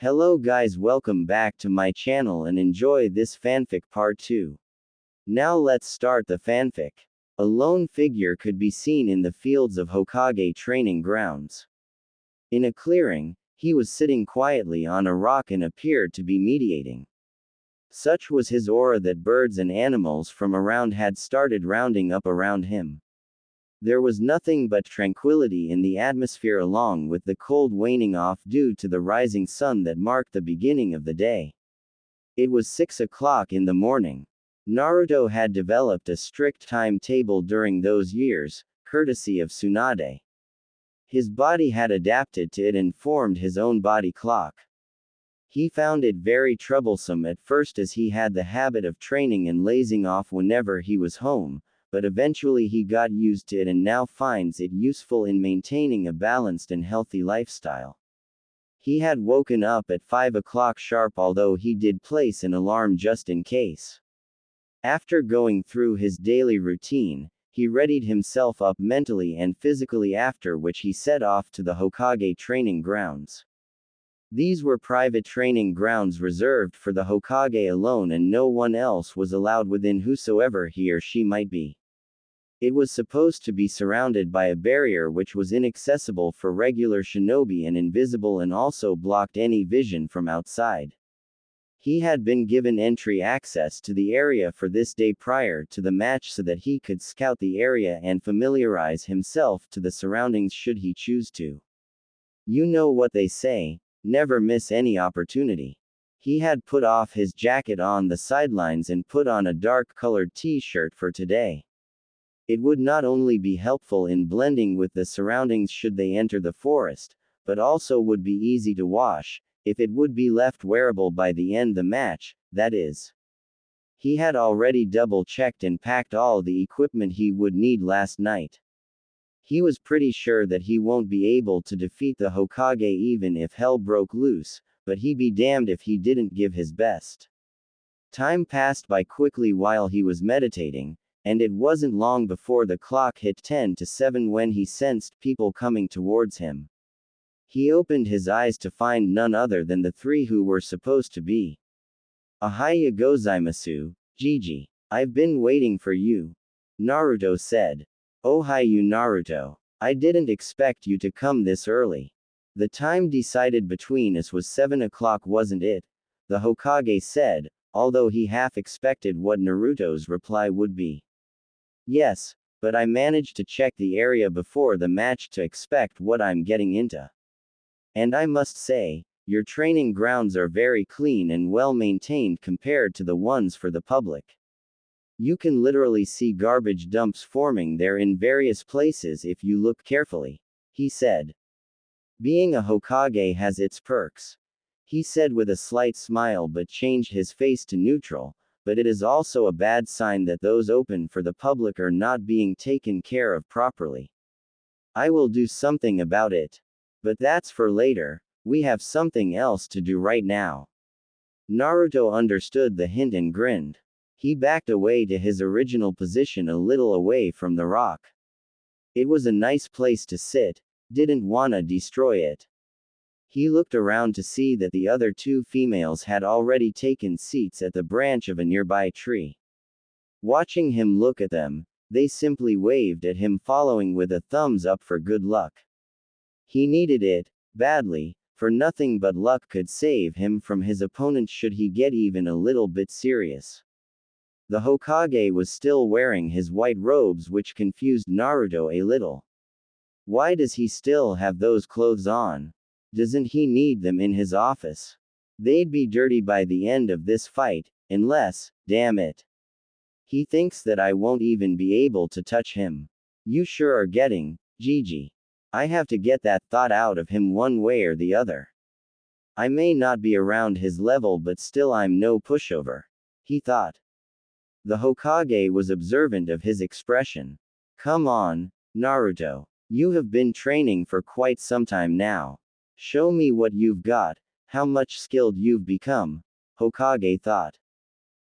Hello guys, welcome back to my channel and enjoy this fanfic part 2. Now let's start the fanfic. A lone figure could be seen in the fields of Hokage training grounds. In a clearing, he was sitting quietly on a rock and appeared to be meditating. Such was his aura that birds and animals from around had started rounding up around him. There was nothing but tranquility in the atmosphere along with the cold waning off due to the rising sun that marked the beginning of the day. It was 6 o'clock in the morning. Naruto had developed a strict timetable during those years, courtesy of Tsunade. His body had adapted to it and formed his own body clock. He found it very troublesome at first as he had the habit of training and lazing off whenever he was home, but eventually he got used to it and now finds it useful in maintaining a balanced and healthy lifestyle. He had woken up at 5 o'clock sharp, although he did place an alarm just in case. After going through his daily routine, he readied himself up mentally and physically, after which he set off to the Hokage training grounds. These were private training grounds reserved for the Hokage alone, and no one else was allowed within, whosoever he or she might be. It was supposed to be surrounded by a barrier which was inaccessible for regular shinobi and invisible, and also blocked any vision from outside. He had been given entry access to the area for this day prior to the match so that he could scout the area and familiarize himself to the surroundings should he choose to. You know what they say, never miss any opportunity. He had put off his jacket on the sidelines and put on a dark-colored t-shirt for today. It would not only be helpful in blending with the surroundings should they enter the forest, but also would be easy to wash, if it would be left wearable by the end the match, that is. He had already double-checked and packed all the equipment he would need last night. He was pretty sure that he won't be able to defeat the Hokage even if hell broke loose, but he be damned if he didn't give his best. Time passed by quickly while he was meditating, and it wasn't long before the clock hit 10 to 7 when he sensed people coming towards him. He opened his eyes to find none other than the three who were supposed to be. Ohaya gozaimasu, Gigi. I've been waiting for you. Naruto said. Ohayou Naruto. I didn't expect you to come this early. The time decided between us was 7 o'clock, wasn't it? The Hokage said, although he half expected what Naruto's reply would be. Yes, but I managed to check the area before the match to expect what I'm getting into. And I must say, your training grounds are very clean and well maintained compared to the ones for the public. You can literally see garbage dumps forming there in various places if you look carefully, he said. Being a Hokage has its perks, he said with a slight smile, but changed his face to neutral, but it is also a bad sign that those open for the public are not being taken care of properly. I will do something about it. But that's for later, we have something else to do right now. Naruto understood the hint and grinned. He backed away to his original position a little away from the rock. It was a nice place to sit, didn't wanna destroy it. He looked around to see that the other two females had already taken seats at the branch of a nearby tree. Watching him look at them, they simply waved at him, following with a thumbs up for good luck. He needed it, badly, for nothing but luck could save him from his opponent should he get even a little bit serious. The Hokage was still wearing his white robes, which confused Naruto a little. Why does he still have those clothes on? Doesn't he need them in his office? They'd be dirty by the end of this fight, unless, damn it. He thinks that I won't even be able to touch him. You sure are getting, Gigi. I have to get that thought out of him one way or the other. I may not be around his level, but still I'm no pushover, he thought. The Hokage was observant of his expression. Come on, Naruto. You have been training for quite some time now. Show me what you've got, how much skilled you've become, Hokage thought.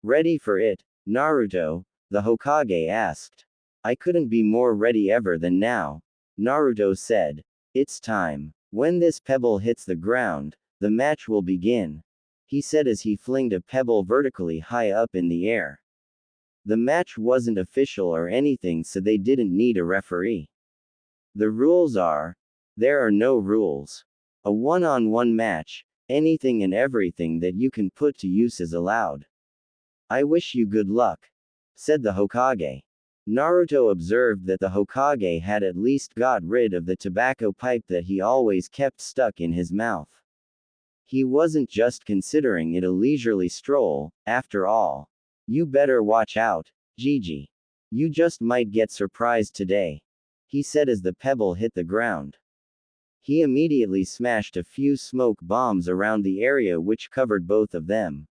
Ready for it, Naruto? The Hokage asked. I couldn't be more ready ever than now, Naruto said. It's time. When this pebble hits the ground, The match will begin, he said as he flinged a pebble vertically high up in the air. The match wasn't official or anything, so they didn't need a referee. The rules are, there are no rules. A one-on-one match, anything and everything that you can put to use is allowed. I wish you good luck, said the Hokage. Naruto observed that the Hokage had at least got rid of the tobacco pipe that he always kept stuck in his mouth. He wasn't just considering it a leisurely stroll, after all. You better watch out, Gigi. You just might get surprised today, he said as the pebble hit the ground. He immediately smashed a few smoke bombs around the area which covered both of them.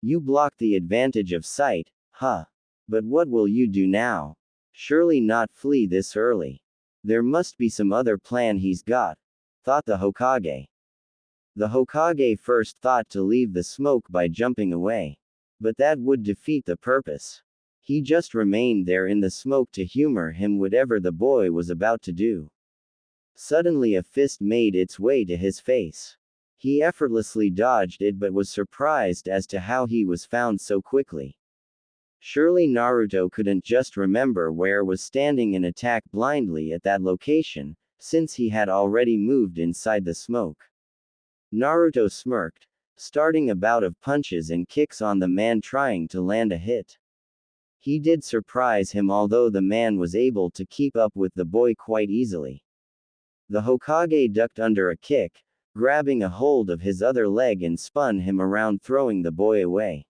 You blocked the advantage of sight, huh? But what will you do now? Surely not flee this early. There must be some other plan he's got, thought the Hokage. The Hokage first thought to leave the smoke by jumping away. But that would defeat the purpose. He just remained there in the smoke to humor him whatever the boy was about to do. Suddenly a fist made its way to his face. He effortlessly dodged it but was surprised as to how he was found so quickly. Surely Naruto couldn't just remember where was standing and attack blindly at that location, since he had already moved inside the smoke. Naruto smirked, starting a bout of punches and kicks on the man trying to land a hit. He did surprise him, although the man was able to keep up with the boy quite easily. The Hokage ducked under a kick, grabbing a hold of his other leg and spun him around, throwing the boy away.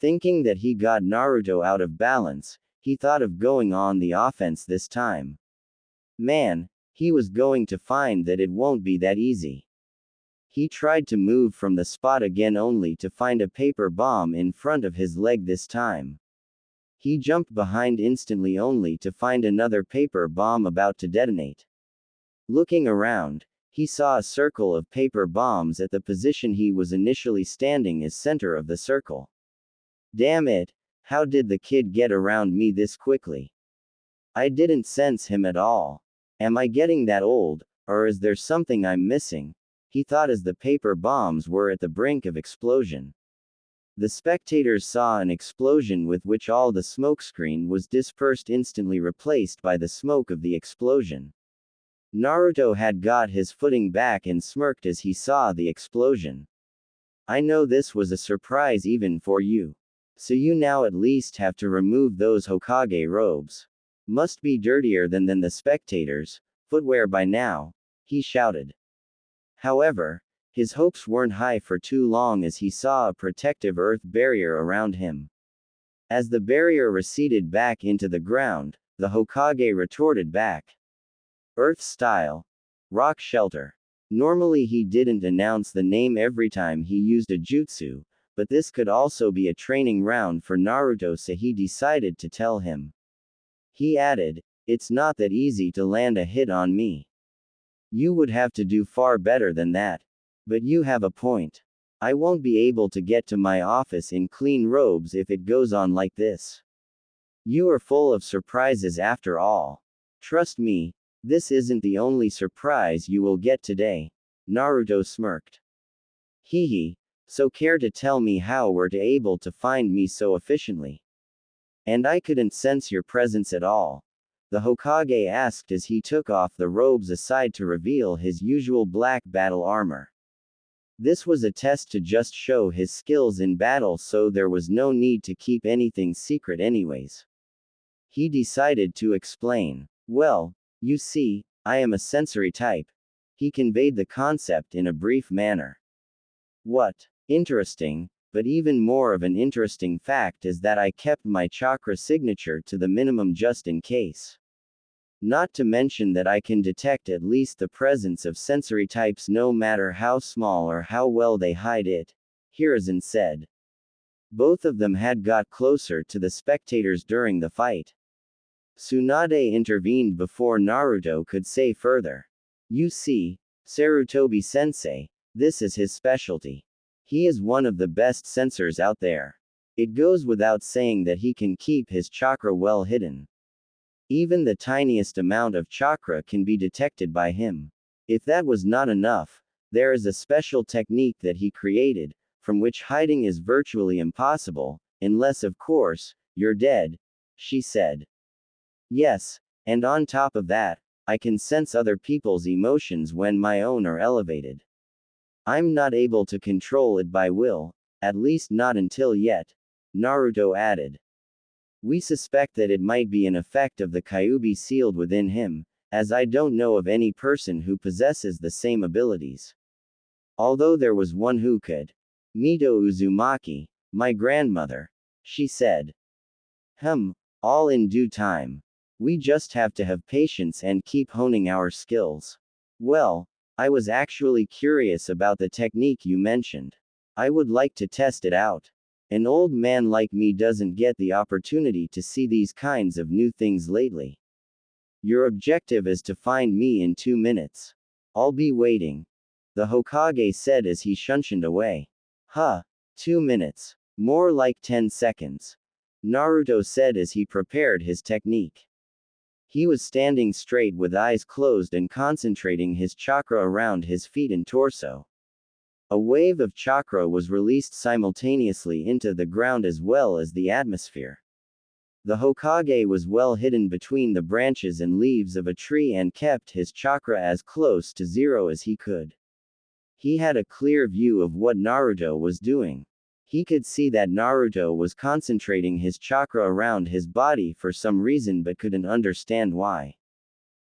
Thinking that he got Naruto out of balance, he thought of going on the offense this time. Man, he was going to find that it won't be that easy. He tried to move from the spot again only to find a paper bomb in front of his leg this time. He jumped behind instantly only to find another paper bomb about to detonate. Looking around, he saw a circle of paper bombs at the position he was initially standing as center of the circle. Damn it, how did the kid get around me this quickly? I didn't sense him at all. Am I getting that old, or is there something I'm missing? He thought as the paper bombs were at the brink of explosion. The spectators saw an explosion with which all the smokescreen was dispersed, instantly replaced by the smoke of the explosion. Naruto had got his footing back and smirked as he saw the explosion. I know this was a surprise even for you. So you now at least have to remove those Hokage robes. Must be dirtier than the spectators' footwear by now, he shouted. However, his hopes weren't high for too long as he saw a protective earth barrier around him. As the barrier receded back into the ground, the Hokage retorted back. Earth style. Rock shelter. Normally he didn't announce the name every time he used a jutsu, but this could also be a training round for Naruto, so he decided to tell him. He added, it's not that easy to land a hit on me. You would have to do far better than that. But you have a point. I won't be able to get to my office in clean robes if it goes on like this. You are full of surprises after all. Trust me, this isn't the only surprise you will get today. Naruto smirked. Hee, so care to tell me how we're able to find me so efficiently? And I couldn't sense your presence at all, the Hokage asked as he took off the robes aside to reveal his usual black battle armor. This was a test to just show his skills in battle, so there was no need to keep anything secret anyways. He decided to explain. Well, you see, I am a sensory type. He conveyed the concept in a brief manner. What? Interesting, but even more of an interesting fact is that I kept my chakra signature to the minimum just in case. Not to mention that I can detect at least the presence of sensory types no matter how small or how well they hide it, Hiruzen said. Both of them had got closer to the spectators during the fight. Tsunade intervened before Naruto could say further. You see, Sarutobi-sensei, this is his specialty. He is one of the best sensors out there. It goes without saying that he can keep his chakra well hidden. Even the tiniest amount of chakra can be detected by him. If that was not enough, There is a special technique that he created, from which hiding is virtually impossible, unless of course, you're dead, she said. Yes, and on top of that, I can sense other people's emotions when my own are elevated. I'm not able to control it by will, at least not until yet, Naruto added. We suspect that it might be an effect of the Kyuubi sealed within him, as I don't know of any person who possesses the same abilities. Although there was one who could. Mito Uzumaki, my grandmother, she said. All in due time. We just have to have patience and keep honing our skills. Well, I was actually curious about the technique you mentioned. I would like to test it out. An old man like me doesn't get the opportunity to see these kinds of new things lately. Your objective is to find me in 2 minutes. I'll be waiting. The Hokage said as he shunshined away. 2 minutes. More like 10 seconds. Naruto said as he prepared his technique. He was standing straight with eyes closed and concentrating his chakra around his feet and torso. A wave of chakra was released simultaneously into the ground as well as the atmosphere. The Hokage was well hidden between the branches and leaves of a tree and kept his chakra as close to zero as he could. He had a clear view of what Naruto was doing. He could see that Naruto was concentrating his chakra around his body for some reason but couldn't understand why.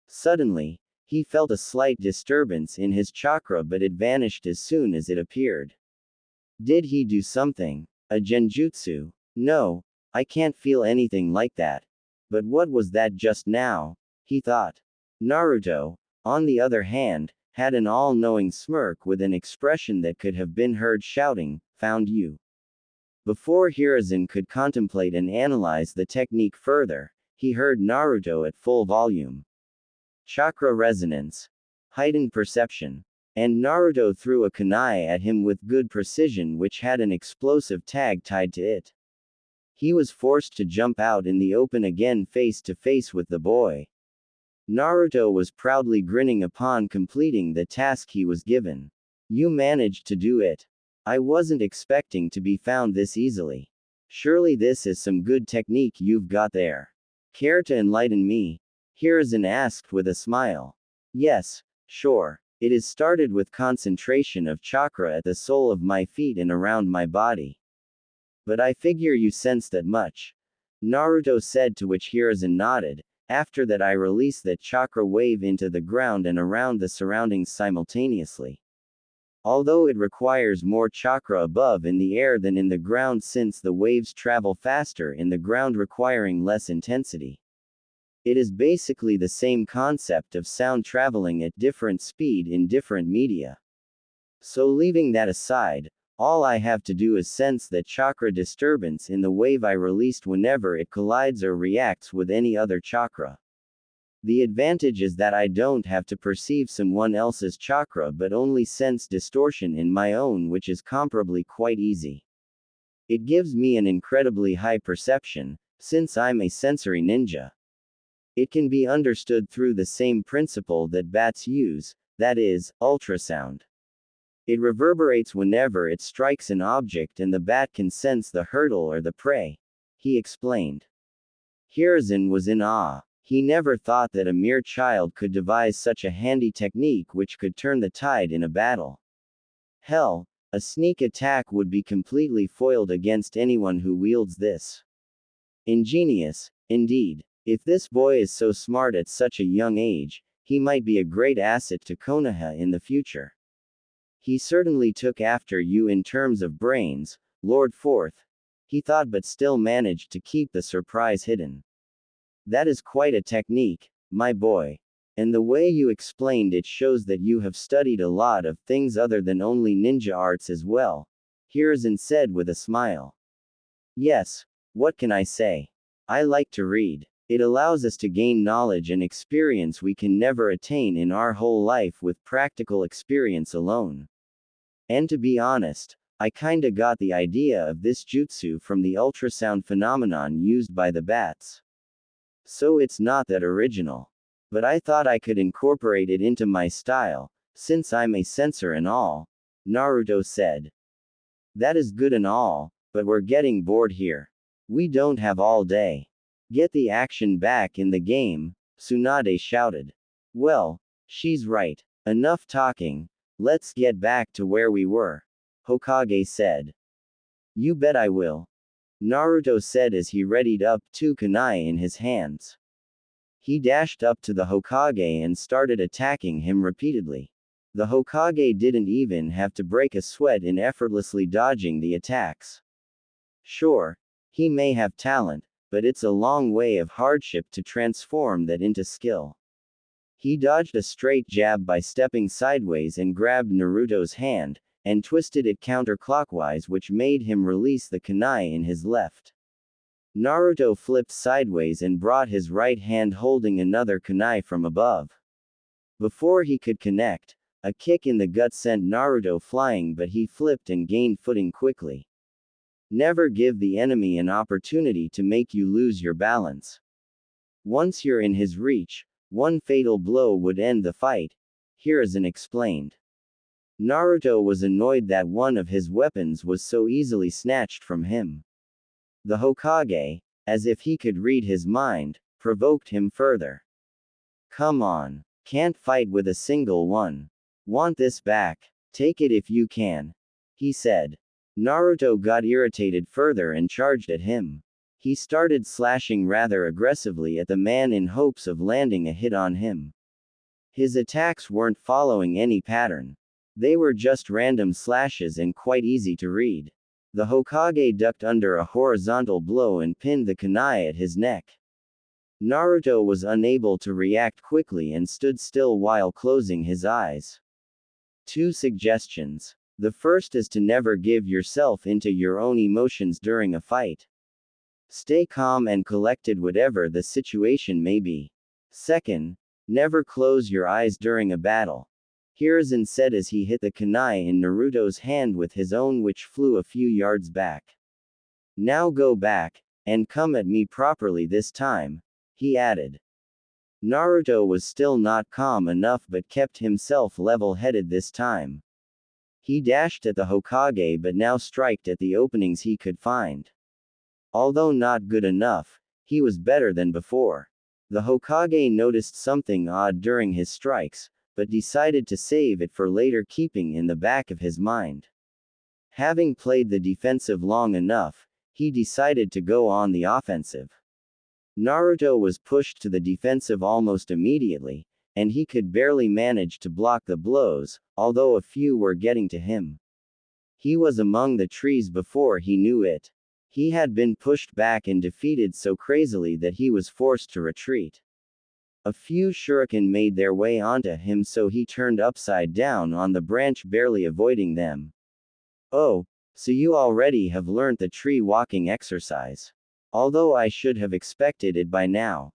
Suddenly, he felt a slight disturbance in his chakra but it vanished as soon as it appeared. Did he do something? A genjutsu? No, I can't feel anything like that. But what was that just now? He thought. Naruto, on the other hand, had an all-knowing smirk with an expression that could have been heard shouting, "Found you." Before Hiruzen could contemplate and analyze the technique further, he heard Naruto at full volume. Chakra resonance. Heightened perception. And Naruto threw a kunai at him with good precision which had an explosive tag tied to it. He was forced to jump out in the open again face to face with the boy. Naruto was proudly grinning upon completing the task he was given. You managed to do it. I wasn't expecting to be found this easily. Surely this is some good technique you've got there. Care to enlighten me? Hiruzen asked with a smile. Yes, sure. It is started with concentration of chakra at the sole of my feet and around my body. But I figure you sense that much. Naruto said, to which Hiruzen nodded. After that I release that chakra wave into the ground and around the surroundings simultaneously. Although it requires more chakra above in the air than in the ground since the waves travel faster in the ground requiring less intensity. It is basically the same concept of sound traveling at different speed in different media. So leaving that aside, all I have to do is sense that chakra disturbance in the wave I released whenever it collides or reacts with any other chakra. The advantage is that I don't have to perceive someone else's chakra but only sense distortion in my own, which is comparably quite easy. It gives me an incredibly high perception, since I'm a sensory ninja. It can be understood through the same principle that bats use, that is, ultrasound. It reverberates whenever it strikes an object and the bat can sense the hurdle or the prey, he explained. Hiruzen was in awe. He never thought that a mere child could devise such a handy technique which could turn the tide in a battle. Hell, a sneak attack would be completely foiled against anyone who wields this. Ingenious, indeed. If this boy is so smart at such a young age, he might be a great asset to Konoha in the future. He certainly took after you in terms of brains, Lord Fourth. He thought, but still managed to keep the surprise hidden. That is quite a technique, my boy. And the way you explained it shows that you have studied a lot of things other than only ninja arts as well, Hiruzen said with a smile. Yes, what can I say? I like to read. It allows us to gain knowledge and experience we can never attain in our whole life with practical experience alone. And to be honest, I kinda got the idea of this jutsu from the ultrasound phenomenon used by the bats. So it's not that original. But I thought I could incorporate it into my style, Since I'm a sensor and all, Naruto said. That is good and all, but we're getting bored here. We don't have all day. Get the action back in the game, Tsunade shouted. Well, she's right. Enough talking, let's get back to where we were, Hokage said. You bet I will, Naruto said as he readied up two kunai in his hands. He dashed up to the Hokage and started attacking him repeatedly. The Hokage didn't even have to break a sweat in effortlessly dodging the attacks. Sure, he may have talent, but it's a long way of hardship to transform that into skill. He dodged a straight jab by stepping sideways and grabbed Naruto's hand, and twisted it counterclockwise, which made him release the kunai in his left. Naruto flipped sideways and brought his right hand holding another kunai from above. Before he could connect, a kick in the gut sent Naruto flying, but he flipped and gained footing quickly. Never give the enemy an opportunity to make you lose your balance. Once you're in his reach, one fatal blow would end the fight, Hiruzen explained. Naruto was annoyed that one of his weapons was so easily snatched from him. The Hokage, as if he could read his mind, provoked him further. Come on, can't fight with a single one. Want this back? Take it if you can, he said. Naruto got irritated further and charged at him. He started slashing rather aggressively at the man in hopes of landing a hit on him. His attacks weren't following any pattern. They were just random slashes and quite easy to read. The Hokage ducked under a horizontal blow and pinned the kunai at his neck. Naruto was unable to react quickly and stood still while closing his eyes. 2 suggestions. The first is to never give yourself into your own emotions during a fight. Stay calm and collected whatever the situation may be. Second, never close your eyes during a battle, Hiruzen said as he hit the kunai in Naruto's hand with his own, which flew a few yards back. Now go back, and come at me properly this time, he added. Naruto was still not calm enough but kept himself level-headed this time. He dashed at the Hokage but now striked at the openings he could find. Although not good enough, he was better than before. The Hokage noticed something odd during his strikes, but decided to save it for later, keeping in the back of his mind. Having played the defensive long enough, he decided to go on the offensive. Naruto was pushed to the defensive almost immediately, and he could barely manage to block the blows, although a few were getting to him. He was among the trees before he knew it. He had been pushed back and defeated so crazily that he was forced to retreat. A few shuriken made their way onto him, so he turned upside down on the branch, barely avoiding them. Oh, so you already have learnt the tree walking exercise. Although I should have expected it by now,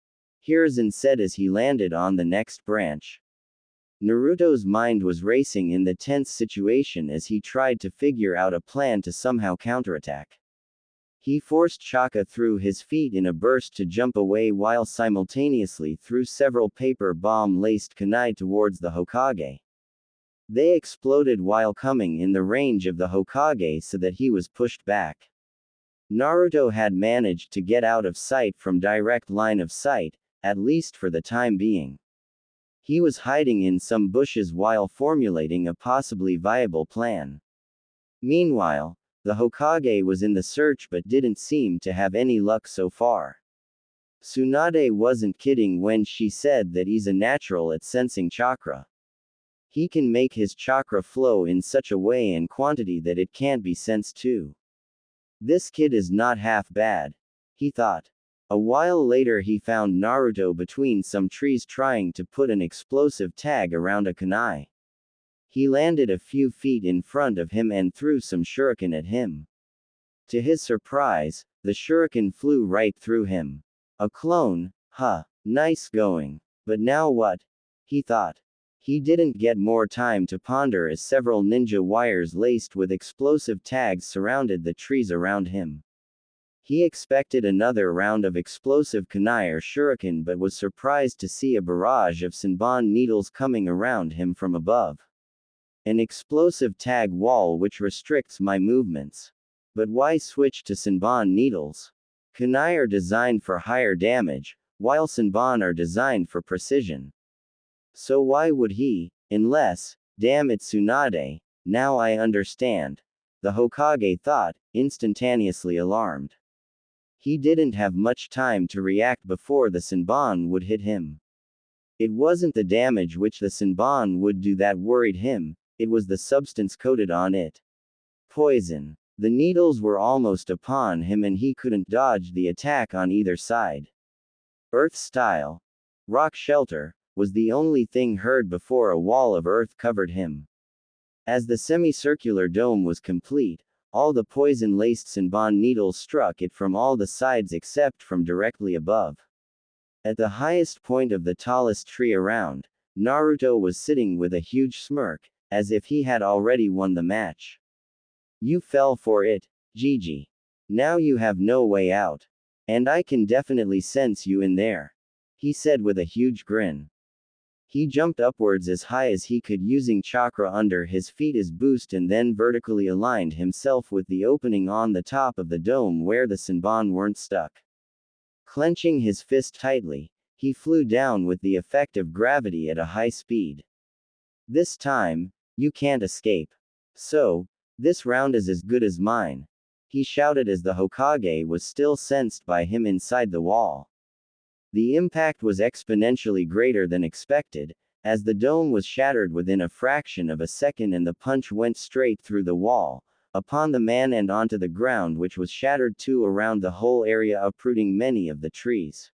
Hiruzen said as he landed on the next branch. Naruto's mind was racing in the tense situation as he tried to figure out a plan to somehow counterattack. He forced chakra through his feet in a burst to jump away while simultaneously threw several paper bomb-laced kunai towards the Hokage. They exploded while coming in the range of the Hokage so that he was pushed back. Naruto had managed to get out of sight from direct line of sight, at least for the time being. He was hiding in some bushes while formulating a possibly viable plan. Meanwhile, the Hokage was in the search but didn't seem to have any luck so far. Tsunade wasn't kidding when she said that he's a natural at sensing chakra. He can make his chakra flow in such a way and quantity that it can't be sensed too. This kid is not half bad, he thought. A while later he found Naruto between some trees trying to put an explosive tag around a kunai. He landed a few feet in front of him and threw some shuriken at him. To his surprise, the shuriken flew right through him. A clone, huh, nice going. But now what? He thought. He didn't get more time to ponder as several ninja wires laced with explosive tags surrounded the trees around him. He expected another round of explosive kunai or shuriken but was surprised to see a barrage of senbon needles coming around him from above. An explosive tag wall which restricts my movements. But why switch to Senbon needles? Kunai are designed for higher damage, while Senbon are designed for precision. So why would he, unless, damn it Tsunade, now I understand. The Hokage thought, instantaneously alarmed. He didn't have much time to react before the Senbon would hit him. It wasn't the damage which the Senbon would do that worried him, it was the substance coated on it. Poison. The needles were almost upon him and he couldn't dodge the attack on either side. Earth style. Rock shelter, was the only thing heard before a wall of earth covered him. As the semicircular dome was complete, all the poison-laced Senbon needles struck it from all the sides except from directly above. At the highest point of the tallest tree around, Naruto was sitting with a huge smirk, as if he had already won the match. You fell for it, Gigi. Now you have no way out. And I can definitely sense you in there. He said with a huge grin. He jumped upwards as high as he could using chakra under his feet as boost and then vertically aligned himself with the opening on the top of the dome where the Senbon weren't stuck. Clenching his fist tightly, he flew down with the effect of gravity at a high speed. This time, you can't escape. So, this round is as good as mine. He shouted as the Hokage was still sensed by him inside the wall. The impact was exponentially greater than expected, as the dome was shattered within a fraction of a second and the punch went straight through the wall, upon the man and onto the ground which was shattered too around the whole area uprooting many of the trees.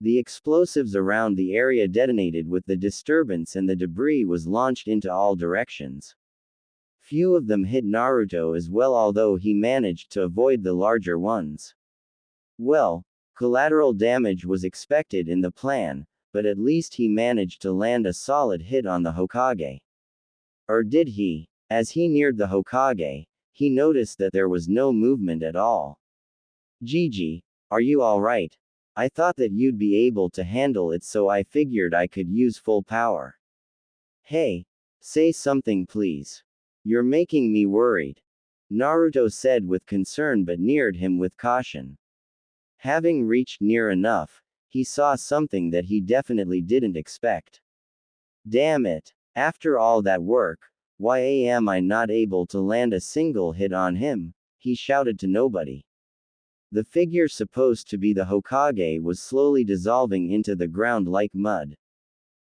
The explosives around the area detonated with the disturbance and the debris was launched into all directions. Few of them hit Naruto as well although he managed to avoid the larger ones. Well, collateral damage was expected in the plan, but at least he managed to land a solid hit on the Hokage. Or did he? As he neared the Hokage, he noticed that there was no movement at all. Gigi, are you alright? I thought that you'd be able to handle it so I figured I could use full power. Hey, say something please. You're making me worried. Naruto said with concern but neared him with caution. Having reached near enough, he saw something that he definitely didn't expect. Damn it, after all that work, why am I not able to land a single hit on him? He shouted to nobody. The figure supposed to be the Hokage was slowly dissolving into the ground like mud.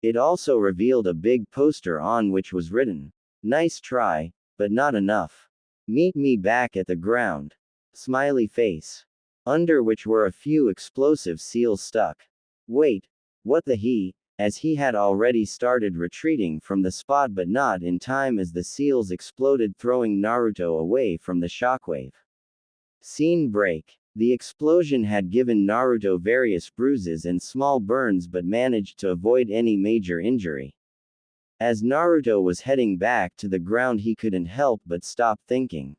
It also revealed a big poster on which was written, "Nice try, but not enough. Meet me back at the ground." Smiley face. Under which were a few explosive seals stuck. Wait, what the he? As he had already started retreating from the spot but not in time as the seals exploded throwing Naruto away from the shockwave. Scene break. The explosion had given Naruto various bruises and small burns but managed to avoid any major injury. As Naruto was heading back to the ground he couldn't help but stop thinking.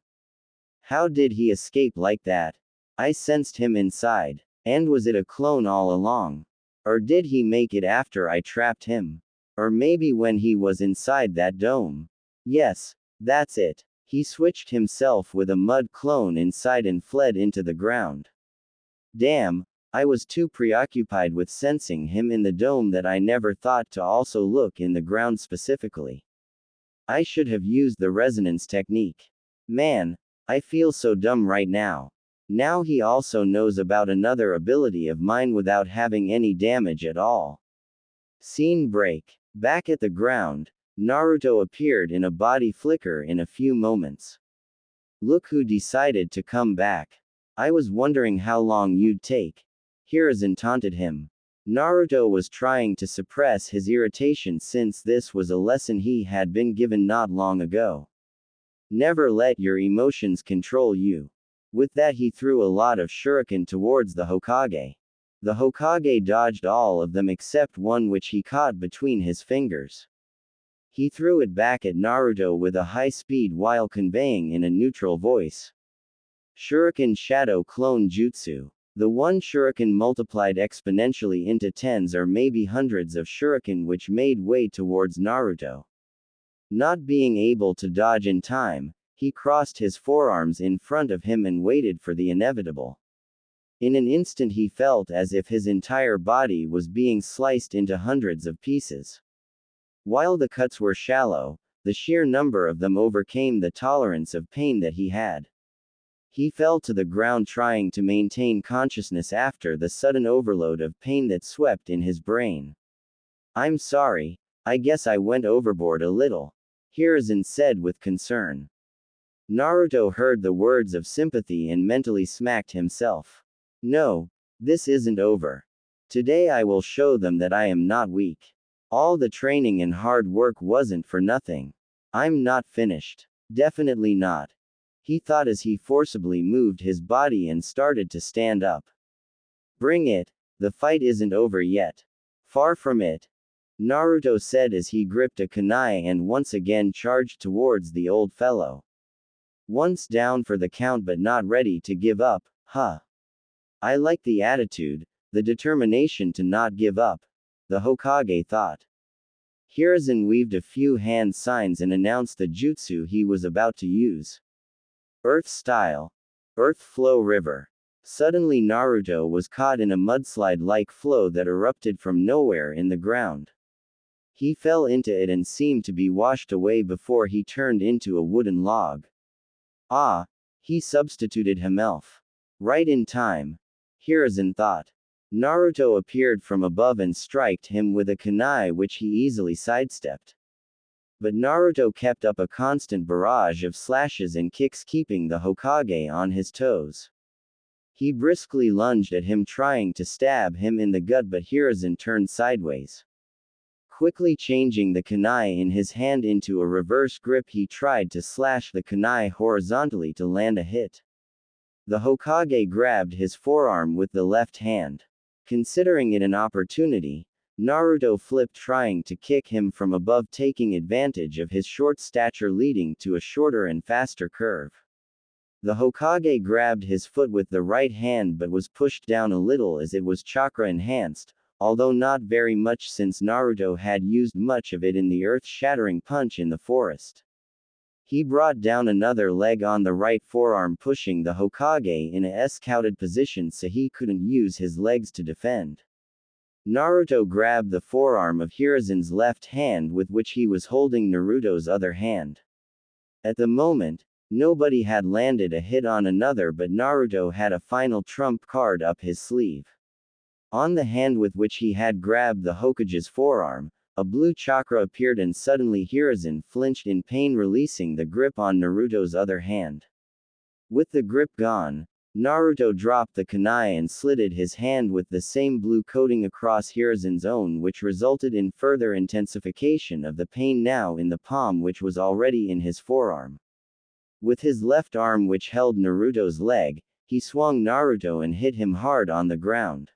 How did he escape like that? I sensed him inside. And was it a clone all along? Or did he make it after I trapped him? Or maybe when he was inside that dome? Yes, that's it. He switched himself with a mud clone inside and fled into the ground. Damn, I was too preoccupied with sensing him in the dome that I never thought to also look in the ground specifically. I should have used the resonance technique. Man, I feel so dumb right now. Now he also knows about another ability of mine without having any damage at all. Scene break. Back at the ground, Naruto appeared in a body flicker in a few moments. Look who decided to come back. I was wondering how long you'd take. Hiruzen taunted him. Naruto was trying to suppress his irritation since this was a lesson he had been given not long ago. Never let your emotions control you. With that he threw a lot of shuriken towards the Hokage. The Hokage dodged all of them except one which he caught between his fingers. He threw it back at Naruto with a high speed while conveying in a neutral voice. Shuriken Shadow Clone Jutsu. The one shuriken multiplied exponentially into tens or maybe hundreds of shuriken which made way towards Naruto. Not being able to dodge in time, he crossed his forearms in front of him and waited for the inevitable. In an instant he felt as if his entire body was being sliced into hundreds of pieces. While the cuts were shallow, the sheer number of them overcame the tolerance of pain that he had. He fell to the ground trying to maintain consciousness after the sudden overload of pain that swept in his brain. "I'm sorry, I guess I went overboard a little," Hiruzen said with concern. Naruto heard the words of sympathy and mentally smacked himself. "No, this isn't over. Today I will show them that I am not weak. All the training and hard work wasn't for nothing. I'm not finished. Definitely not," he thought as he forcibly moved his body and started to stand up. "Bring it, the fight isn't over yet." "Far from it," Naruto said as he gripped a kunai and once again charged towards the old fellow. Once down for the count but not ready to give up, huh? I like the attitude, the determination to not give up, the Hokage thought. Hiruzen weaved a few hand signs and announced the jutsu he was about to use. Earth Style. Earth Flow River. Suddenly Naruto was caught in a mudslide-like flow that erupted from nowhere in the ground. He fell into it and seemed to be washed away before he turned into a wooden log. Ah, he substituted himself. Right in time, Hiruzen thought. Naruto appeared from above and striked him with a kunai which he easily sidestepped. But Naruto kept up a constant barrage of slashes and kicks keeping the Hokage on his toes. He briskly lunged at him trying to stab him in the gut but Hiruzen turned sideways. Quickly changing the kunai in his hand into a reverse grip he tried to slash the kunai horizontally to land a hit. The Hokage grabbed his forearm with the left hand. Considering it an opportunity, Naruto flipped trying to kick him from above taking advantage of his short stature leading to a shorter and faster curve. The Hokage grabbed his foot with the right hand but was pushed down a little as it was chakra enhanced, although not very much since Naruto had used much of it in the earth-shattering punch in the forest. He brought down another leg on the right forearm pushing the Hokage in a scouted position so he couldn't use his legs to defend. Naruto grabbed the forearm of Hiruzen's left hand with which he was holding Naruto's other hand. At the moment, nobody had landed a hit on another but Naruto had a final trump card up his sleeve. On the hand with which he had grabbed the Hokage's forearm, a blue chakra appeared and suddenly Hiruzen flinched in pain releasing the grip on Naruto's other hand. With the grip gone, Naruto dropped the kunai and slitted his hand with the same blue coating across Hiruzen's own which resulted in further intensification of the pain now in the palm which was already in his forearm. With his left arm which held Naruto's leg, he swung Naruto and hit him hard on the ground.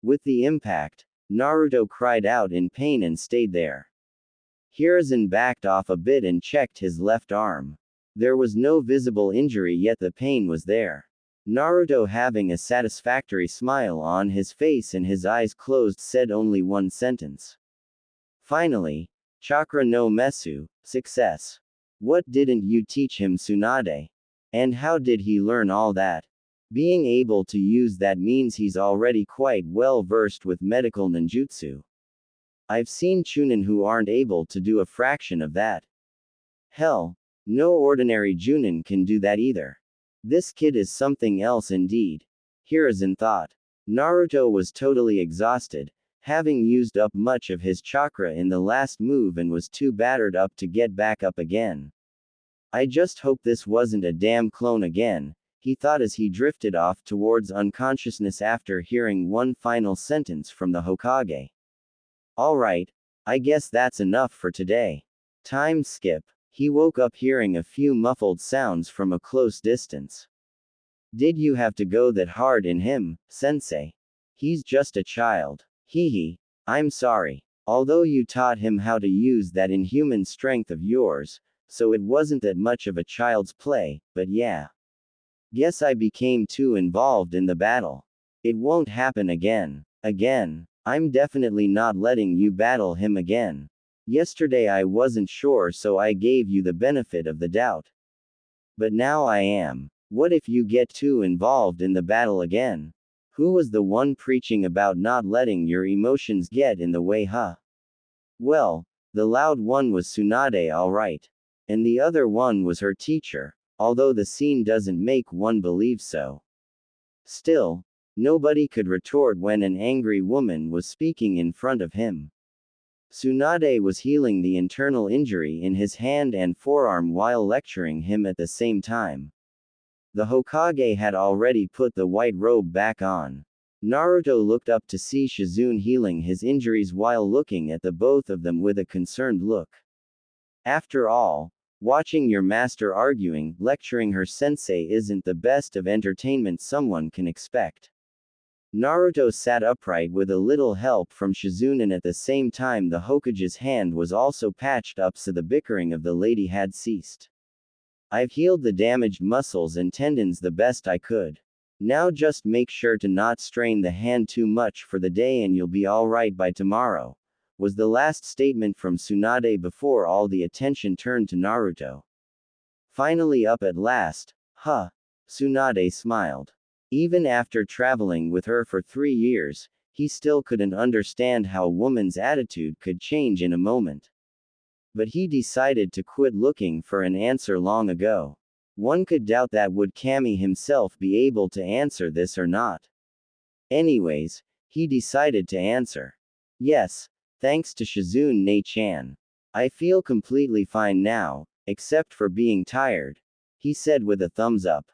With the impact, Naruto cried out in pain and stayed there. Hiruzen backed off a bit and checked his left arm. There was no visible injury yet the pain was there. Naruto having a satisfactory smile on his face and his eyes closed said only one sentence. Finally, Chakra no Mesu, success. What didn't you teach him Tsunade? And how did he learn all that? Being able to use that means he's already quite well versed with medical ninjutsu. I've seen Chunin who aren't able to do a fraction of that. Hell, no ordinary Junin can do that either. This kid is something else indeed. Hiruzen thought. Naruto was totally exhausted, having used up much of his chakra in the last move and was too battered up to get back up again. I just hope this wasn't a damn clone again, he thought as he drifted off towards unconsciousness after hearing one final sentence from the Hokage. Alright, I guess that's enough for today. Time skip. He woke up hearing a few muffled sounds from a close distance. Did you have to go that hard in him, sensei? He's just a child. Hee. I'm sorry. Although you taught him how to use that inhuman strength of yours, so it wasn't that much of a child's play, but yeah. Guess I became too involved in the battle. It won't happen again. I'm definitely not letting you battle him again. Yesterday I wasn't sure, so I gave you the benefit of the doubt. But now I am. What if you get too involved in the battle again? Who was the one preaching about not letting your emotions get in the way, huh? Well, the loud one was Tsunade, alright. And the other one was her teacher, although the scene doesn't make one believe so. Still, nobody could retort when an angry woman was speaking in front of him. Tsunade was healing the internal injury in his hand and forearm while lecturing him at the same time. The Hokage had already put the white robe back on. Naruto looked up to see Shizune healing his injuries while looking at the both of them with a concerned look. After all, watching your master arguing, lecturing her sensei isn't the best of entertainment someone can expect. Naruto sat upright with a little help from Shizune, and at the same time the Hokage's hand was also patched up so the bickering of the lady had ceased. I've healed the damaged muscles and tendons the best I could. Now just make sure to not strain the hand too much for the day and you'll be alright by tomorrow, was the last statement from Tsunade before all the attention turned to Naruto. Finally up at last, huh? Tsunade smiled. Even after traveling with her for 3 years, he still couldn't understand how a woman's attitude could change in a moment. But he decided to quit looking for an answer long ago. One could doubt that would Kami himself be able to answer this or not. Anyways, he decided to answer. Yes, thanks to Shizune-chan. I feel completely fine now, except for being tired, he said with a thumbs up.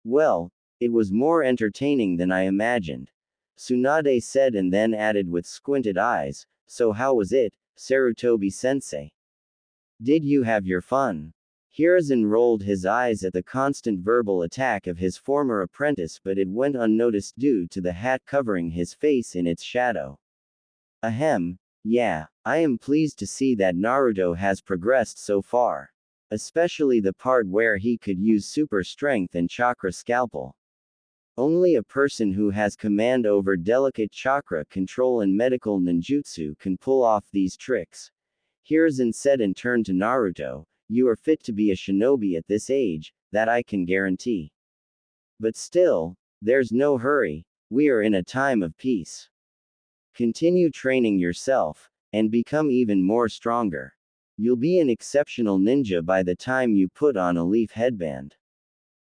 Well, it was more entertaining than I imagined, Tsunade said and then added with squinted eyes, so how was it, Sarutobi-sensei? Did you have your fun? Hiruzen rolled his eyes at the constant verbal attack of his former apprentice, but it went unnoticed due to the hat covering his face in its shadow. Ahem, yeah, I am pleased to see that Naruto has progressed so far. Especially the part where he could use super strength and chakra scalpel. Only a person who has command over delicate chakra control and medical ninjutsu can pull off these tricks. Hiruzen said and turned to Naruto. You are fit to be a shinobi at this age, that I can guarantee. But still, there's no hurry, we are in a time of peace. Continue training yourself, and become even more stronger. You'll be an exceptional ninja by the time you put on a leaf headband.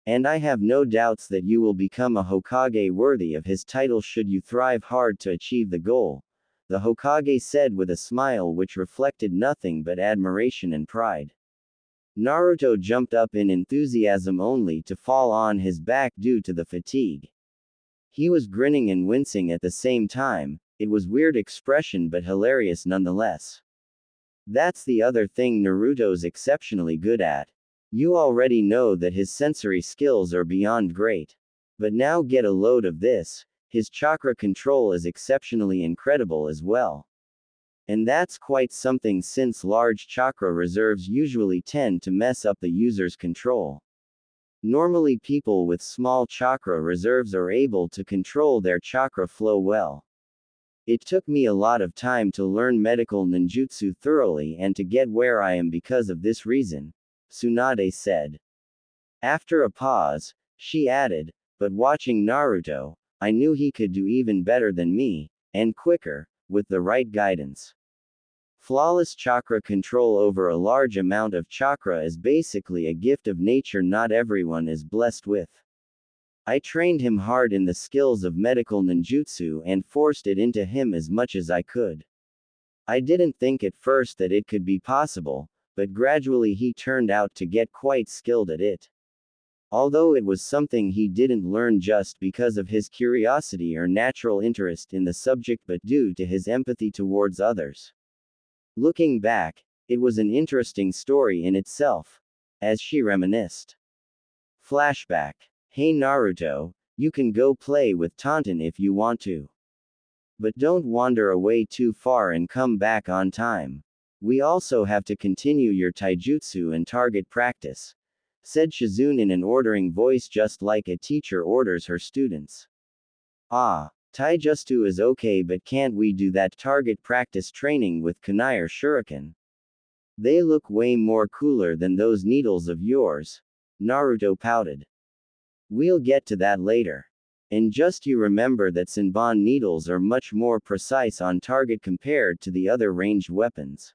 And I have no doubts that you will become a Hokage worthy of his title should you thrive hard to achieve the goal, the Hokage said with a smile which reflected nothing but admiration and pride. Naruto jumped up in enthusiasm only to fall on his back due to the fatigue. He was grinning and wincing at the same time. It was weird expression but hilarious nonetheless. That's the other thing Naruto's exceptionally good at. You already know that his sensory skills are beyond great. But now get a load of this, his chakra control is exceptionally incredible as well. And that's quite something since large chakra reserves usually tend to mess up the user's control. Normally people with small chakra reserves are able to control their chakra flow well. It took me a lot of time to learn medical ninjutsu thoroughly and to get where I am because of this reason, Tsunade said. After a pause, she added, but watching Naruto, I knew he could do even better than me, and quicker, with the right guidance. Flawless chakra control over a large amount of chakra is basically a gift of nature not everyone is blessed with. I trained him hard in the skills of medical ninjutsu and forced it into him as much as I could. I didn't think at first that it could be possible, but gradually he turned out to get quite skilled at it. Although it was something he didn't learn just because of his curiosity or natural interest in the subject but due to his empathy towards others. Looking back, it was an interesting story in itself, as she reminisced. Flashback. Hey Naruto, you can go play with Tonton if you want to. But don't wander away too far and come back on time. We also have to continue your taijutsu and target practice, said Shizune in an ordering voice just like a teacher orders her students. Ah, Taijutsu is okay, but can't we do that target practice training with kunai or shuriken? They look way more cooler than those needles of yours. Naruto pouted. We'll get to that later. And just you remember that Senbon needles are much more precise on target compared to the other ranged weapons.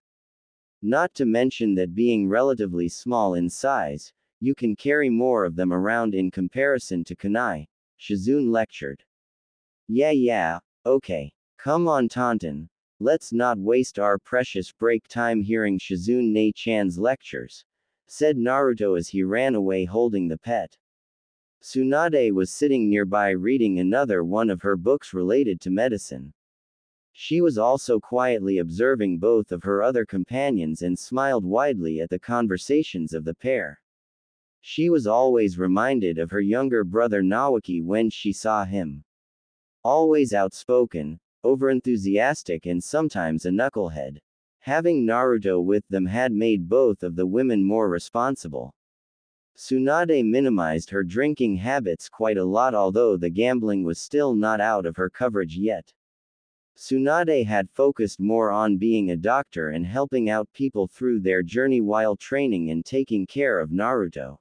Not to mention that being relatively small in size, you can carry more of them around in comparison to kunai, Shizune lectured. Yeah, okay. Come on Taunton, let's not waste our precious break time hearing Shizune-chan's lectures, said Naruto as he ran away holding the pet. Tsunade was sitting nearby reading another one of her books related to medicine. She was also quietly observing both of her other companions and smiled widely at the conversations of the pair. She was always reminded of her younger brother Nawaki when she saw him. Always outspoken, overenthusiastic and sometimes a knucklehead. Having Naruto with them had made both of the women more responsible. Tsunade minimized her drinking habits quite a lot, although the gambling was still not out of her coverage yet. Tsunade had focused more on being a doctor and helping out people through their journey while training and taking care of Naruto.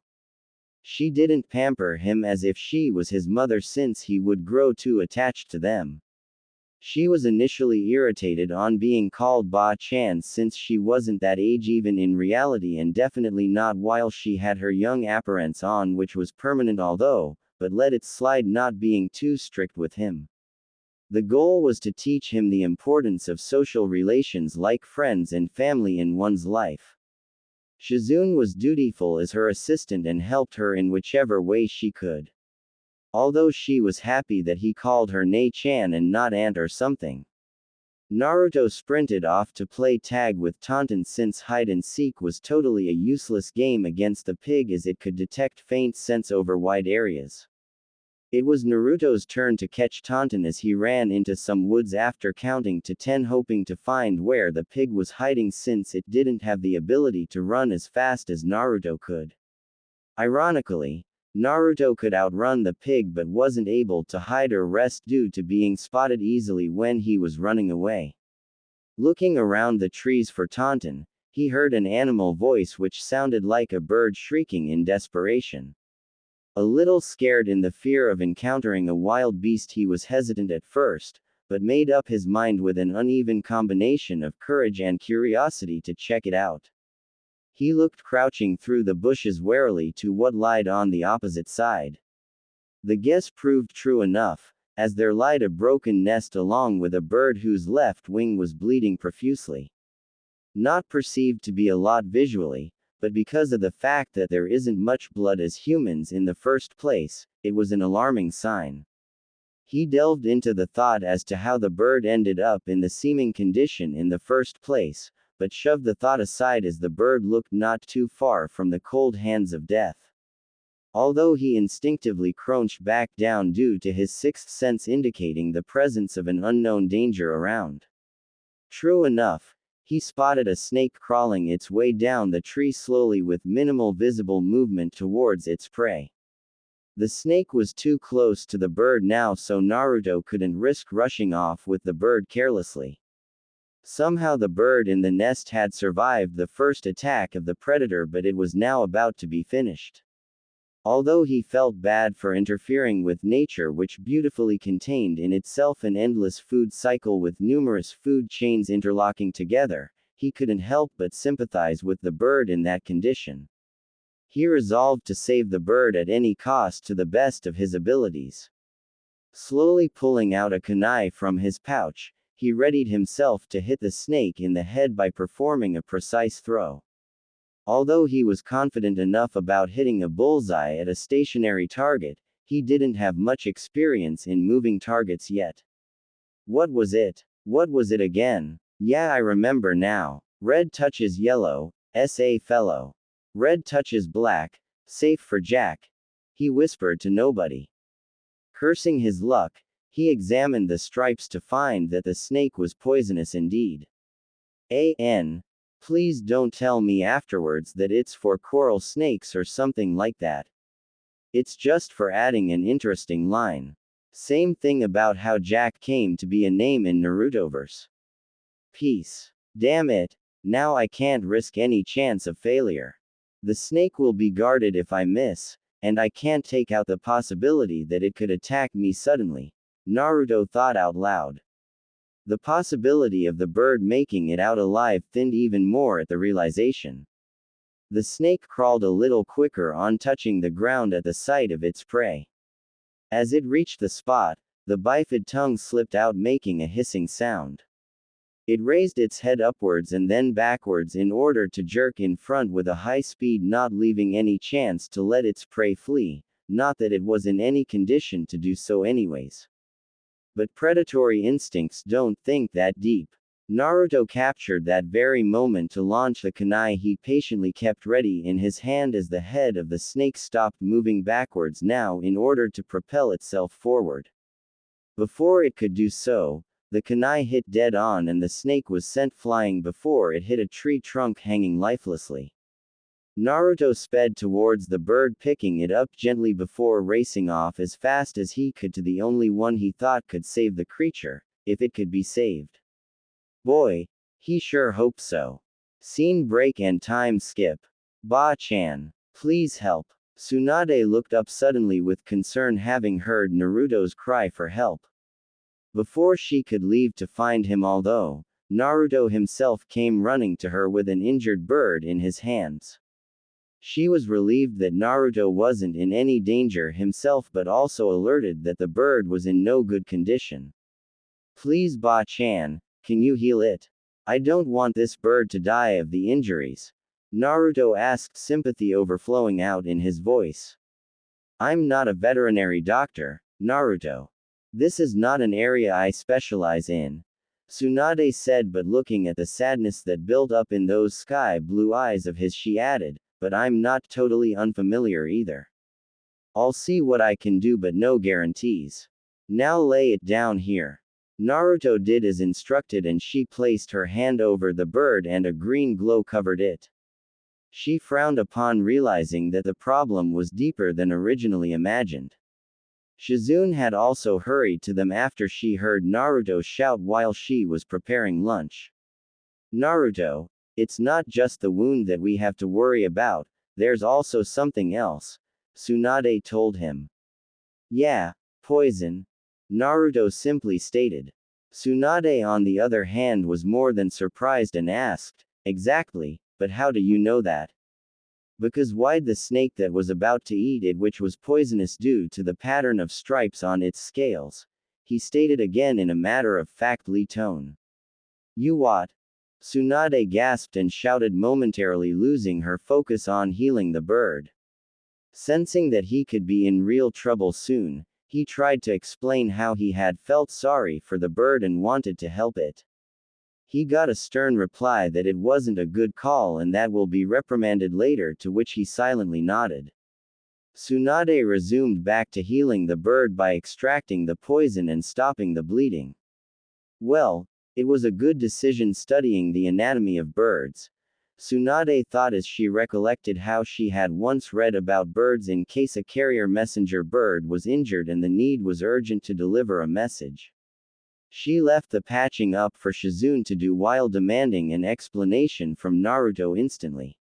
She didn't pamper him as if she was his mother, since he would grow too attached to them. She was initially irritated on being called Ba-chan since she wasn't that age even in reality, and definitely not while she had her young appearance on, which was permanent but let it slide, not being too strict with him. The goal was to teach him the importance of social relations like friends and family in one's life. Shizune was dutiful as her assistant and helped her in whichever way she could. Although she was happy that he called her Nei-chan and not aunt or something. Naruto sprinted off to play tag with Taunton since hide-and-seek was totally a useless game against the pig as it could detect faint scents over wide areas. It was Naruto's turn to catch Taunton as he ran into some woods after counting to 10, hoping to find where the pig was hiding since it didn't have the ability to run as fast as Naruto could. Ironically, Naruto could outrun the pig but wasn't able to hide or rest due to being spotted easily when he was running away. Looking around the trees for Taunton, he heard an animal voice which sounded like a bird shrieking in desperation. A little scared in the fear of encountering a wild beast, he was hesitant at first, but made up his mind with an uneven combination of courage and curiosity to check it out. He looked crouching through the bushes warily to what lied on the opposite side. The guess proved true enough, as there lied a broken nest along with a bird whose left wing was bleeding profusely. Not perceived to be a lot visually, but because of the fact that there isn't much blood as humans in the first place, it was an alarming sign. He delved into the thought as to how the bird ended up in the seeming condition in the first place, but shoved the thought aside as the bird looked not too far from the cold hands of death. Although he instinctively crouched back down due to his sixth sense indicating the presence of an unknown danger around. True enough, he spotted a snake crawling its way down the tree slowly with minimal visible movement towards its prey. The snake was too close to the bird now, so Naruto couldn't risk rushing off with the bird carelessly. Somehow the bird in the nest had survived the first attack of the predator, but it was now about to be finished. Although he felt bad for interfering with nature, which beautifully contained in itself an endless food cycle with numerous food chains interlocking together, he couldn't help but sympathize with the bird in that condition. He resolved to save the bird at any cost to the best of his abilities. Slowly pulling out a kunai from his pouch, he readied himself to hit the snake in the head by performing a precise throw. Although he was confident enough about hitting a bullseye at a stationary target, he didn't have much experience in moving targets yet. What was it? What was it again? Yeah, I remember now. Red touches yellow, SA fellow. Red touches black, safe for Jack. He whispered to nobody. Cursing his luck, he examined the stripes to find that the snake was poisonous indeed. Please don't tell me afterwards that it's for coral snakes or something like that. It's just for adding an interesting line. Same thing about how Jack came to be a name in Narutoverse. Peace. Damn it. Now I can't risk any chance of failure. The snake will be guarded if I miss, and I can't take out the possibility that it could attack me suddenly, Naruto thought out loud. The possibility of the bird making it out alive thinned even more at the realization. The snake crawled a little quicker on touching the ground at the sight of its prey. As it reached the spot, the bifid tongue slipped out making a hissing sound. It raised its head upwards and then backwards in order to jerk in front with a high speed, not leaving any chance to let its prey flee, not that it was in any condition to do so anyways. But predatory instincts don't think that deep. Naruto captured that very moment to launch the kunai he patiently kept ready in his hand as the head of the snake stopped moving backwards now in order to propel itself forward. Before it could do so, the kunai hit dead on and the snake was sent flying before it hit a tree trunk hanging lifelessly. Naruto sped towards the bird, picking it up gently before racing off as fast as he could to the only one he thought could save the creature, if it could be saved. Boy, he sure hoped so. Scene break and time skip. Ba-chan, please help. Tsunade looked up suddenly with concern, having heard Naruto's cry for help. Before she could leave to find him, although, Naruto himself came running to her with an injured bird in his hands. She was relieved that Naruto wasn't in any danger himself, but also alerted that the bird was in no good condition. Please, Ba-chan, can you heal it? I don't want this bird to die of the injuries, Naruto asked, sympathy overflowing out in his voice. I'm not a veterinary doctor, Naruto. This is not an area I specialize in, Tsunade said, but looking at the sadness that built up in those sky blue eyes of his, she added, but I'm not totally unfamiliar either. I'll see what I can do, but no guarantees. Now lay it down here. Naruto did as instructed and she placed her hand over the bird and a green glow covered it. She frowned upon realizing that the problem was deeper than originally imagined. Shizune had also hurried to them after she heard Naruto shout while she was preparing lunch. Naruto, it's not just the wound that we have to worry about, there's also something else, Tsunade told him. Yeah, poison, Naruto simply stated. Tsunade on the other hand was more than surprised and asked, exactly, but how do you know that? Because why'd the snake that was about to eat it, which was poisonous due to the pattern of stripes on its scales, he stated again in a matter-of-factly tone. You what? Tsunade gasped and shouted, momentarily losing her focus on healing the bird. Sensing that he could be in real trouble soon, he tried to explain how he had felt sorry for the bird and wanted to help it. He got a stern reply that it wasn't a good call and that will be reprimanded later, to which he silently nodded. Tsunade resumed back to healing the bird by extracting the poison and stopping the bleeding. Well, it was a good decision studying the anatomy of birds, Tsunade thought as she recollected how she had once read about birds in case a carrier messenger bird was injured and the need was urgent to deliver a message. She left the patching up for Shizune to do while demanding an explanation from Naruto instantly.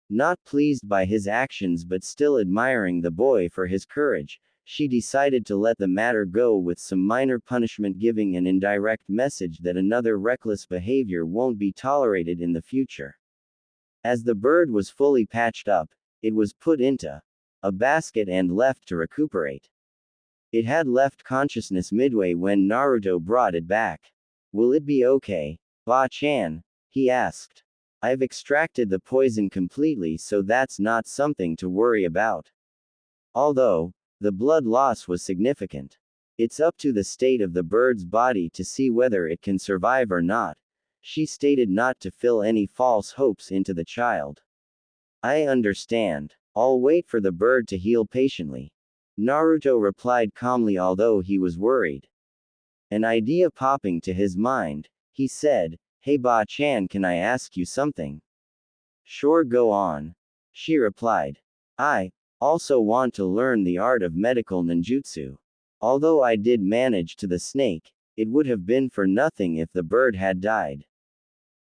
Not pleased by his actions but still admiring the boy for his courage, she decided to let the matter go with some minor punishment, giving an indirect message that another reckless behavior won't be tolerated in the future. As the bird was fully patched up, it was put into a basket and left to recuperate. It had left consciousness midway when Naruto brought it back. Will it be okay, Ba-chan? He asked. I've extracted the poison completely, so that's not something to worry about. Although, the blood loss was significant. It's up to the state of the bird's body to see whether it can survive or not, she stated, not to fill any false hopes into the child. I understand. I'll wait for the bird to heal patiently, Naruto replied calmly, although he was worried. An idea popping to his mind, he said, Hey Ba-chan, can I ask you something? Sure, go on, she replied. I also want to learn the art of medical ninjutsu. Although I did manage to the snake, it would have been for nothing if the bird had died.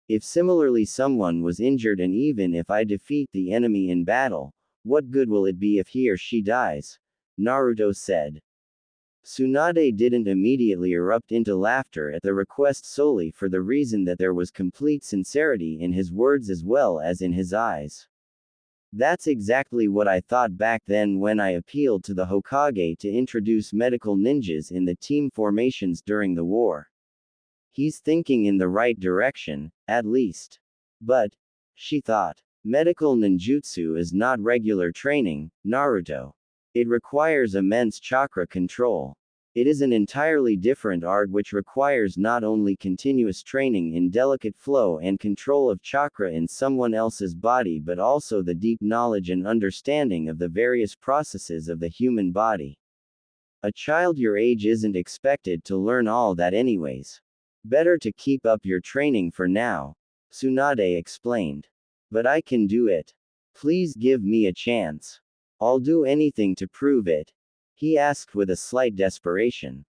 If similarly someone was injured, and even if I defeat the enemy in battle, what good will it be if he or she dies? Naruto said. Tsunade didn't immediately erupt into laughter at the request solely for the reason that there was complete sincerity in his words as well as in his eyes. That's exactly what I thought back then when I appealed to the Hokage to introduce medical ninjas in the team formations during the war. He's thinking in the right direction, at least. But, she thought, medical ninjutsu is not regular training, Naruto. It requires immense chakra control. It is an entirely different art which requires not only continuous training in delicate flow and control of chakra in someone else's body but also the deep knowledge and understanding of the various processes of the human body. A child your age isn't expected to learn all that anyways. Better to keep up your training for now, Tsunade explained. But I can do it. Please give me a chance. I'll do anything to prove it, he asked with a slight desperation.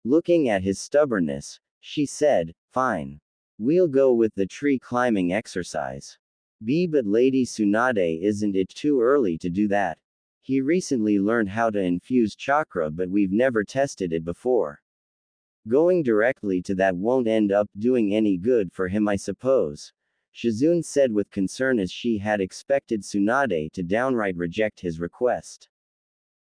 Looking at his stubbornness, she said, fine. We'll go with the tree climbing exercise. But Lady Tsunade, isn't it too early to do that? He recently learned how to infuse chakra, but we've never tested it before. Going directly to that won't end up doing any good for him, I suppose, Shizune said with concern, as she had expected Tsunade to downright reject his request.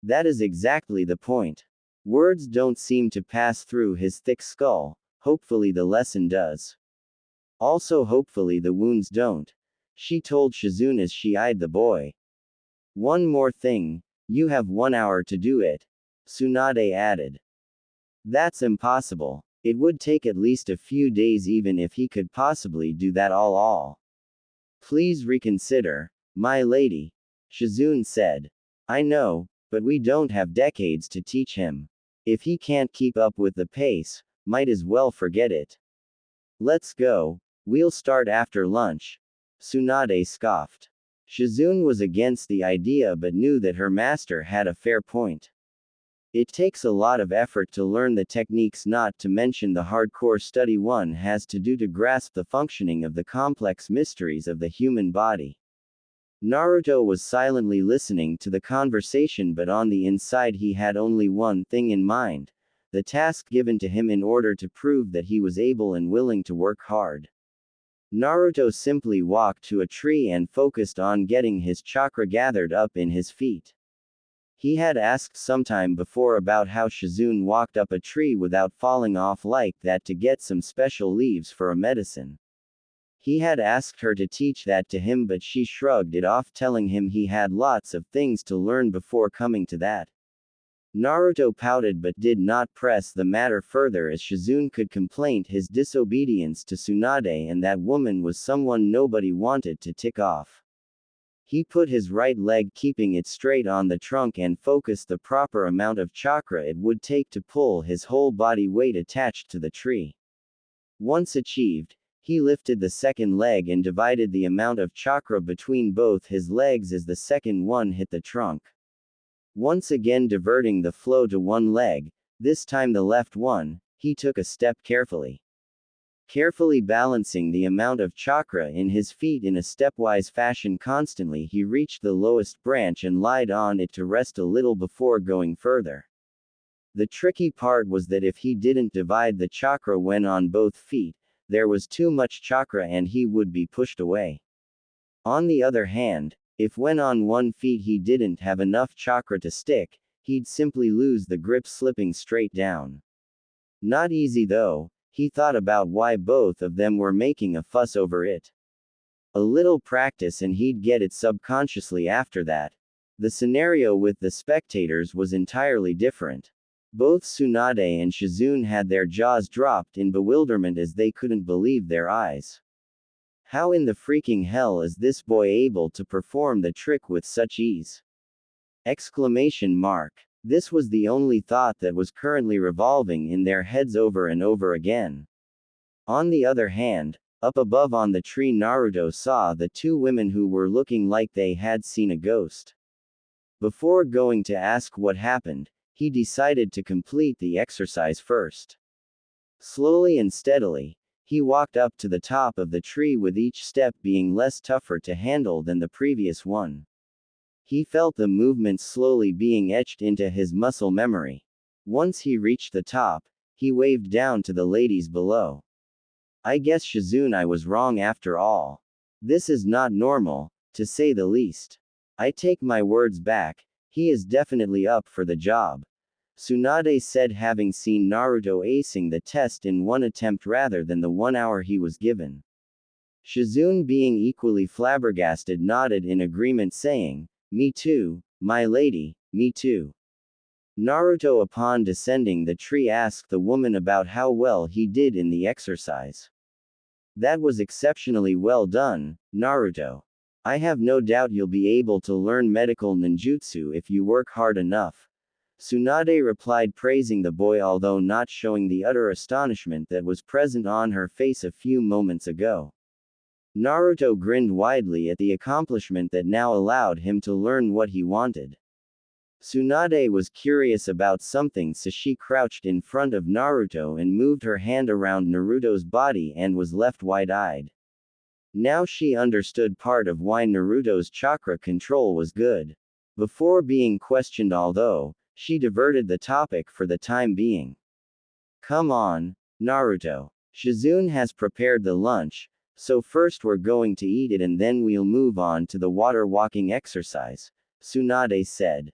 That is exactly the point. Words don't seem to pass through his thick skull, hopefully the lesson does. Also hopefully the wounds don't, she told Shizune as she eyed the boy. One more thing, you have 1 hour to do it, Tsunade added. That's impossible. It would take at least a few days even if he could possibly do that all. Please reconsider, my lady, Shizune said. I know, but we don't have decades to teach him. If he can't keep up with the pace, might as well forget it. Let's go, we'll start after lunch, Tsunade scoffed. Shizune was against the idea but knew that her master had a fair point. It takes a lot of effort to learn the techniques, not to mention the hardcore study one has to do to grasp the functioning of the complex mysteries of the human body. Naruto was silently listening to the conversation, but on the inside he had only one thing in mind: the task given to him in order to prove that he was able and willing to work hard. Naruto simply walked to a tree and focused on getting his chakra gathered up in his feet. He had asked sometime before about how Shizune walked up a tree without falling off like that to get some special leaves for a medicine. He had asked her to teach that to him, but she shrugged it off, telling him he had lots of things to learn before coming to that. Naruto pouted but did not press the matter further, as Shizune could complain his disobedience to Tsunade, and that woman was someone nobody wanted to tick off. He put his right leg, keeping it straight on the trunk, and focused the proper amount of chakra it would take to pull his whole body weight attached to the tree. Once achieved, he lifted the second leg and divided the amount of chakra between both his legs as the second one hit the trunk. Once again diverting the flow to one leg, this time the left one, he took a step carefully. Carefully balancing the amount of chakra in his feet in a stepwise fashion, constantly he reached the lowest branch and lied on it to rest a little before going further. The tricky part was that if he didn't divide the chakra when on both feet, there was too much chakra and he would be pushed away. On the other hand, if when on one feet he didn't have enough chakra to stick, he'd simply lose the grip, slipping straight down. Not easy though. He thought about why both of them were making a fuss over it. A little practice and he'd get it subconsciously after that. The scenario with the spectators was entirely different. Both Tsunade and Shizune had their jaws dropped in bewilderment as they couldn't believe their eyes. How in the freaking hell is this boy able to perform the trick with such ease? Exclamation mark. This was the only thought that was currently revolving in their heads over and over again. On the other hand, up above on the tree, Naruto saw the two women who were looking like they had seen a ghost. Before going to ask what happened, he decided to complete the exercise first. Slowly and steadily, he walked up to the top of the tree, with each step being less tougher to handle than the previous one. He felt the movements slowly being etched into his muscle memory. Once he reached the top, he waved down to the ladies below. I guess Shizune was wrong after all. This is not normal, to say the least. I take my words back, he is definitely up for the job. Tsunade said, having seen Naruto acing the test in one attempt rather than the 1 hour he was given. Shizune, being equally flabbergasted, nodded in agreement, saying, "Me too, my lady, me too." Naruto, upon descending the tree, asked the woman about how well he did in the exercise. "That was exceptionally well done, Naruto. I have no doubt you'll be able to learn medical ninjutsu if you work hard enough," Tsunade replied, praising the boy, although not showing the utter astonishment that was present on her face a few moments ago. Naruto grinned widely at the accomplishment that now allowed him to learn what he wanted. Tsunade was curious about something, so she crouched in front of Naruto and moved her hand around Naruto's body and was left wide-eyed. Now she understood part of why Naruto's chakra control was good. Before being questioned, although, she diverted the topic for the time being. "Come on, Naruto. Shizune has prepared the lunch, so first we're going to eat it and then we'll move on to the water walking exercise," Tsunade said.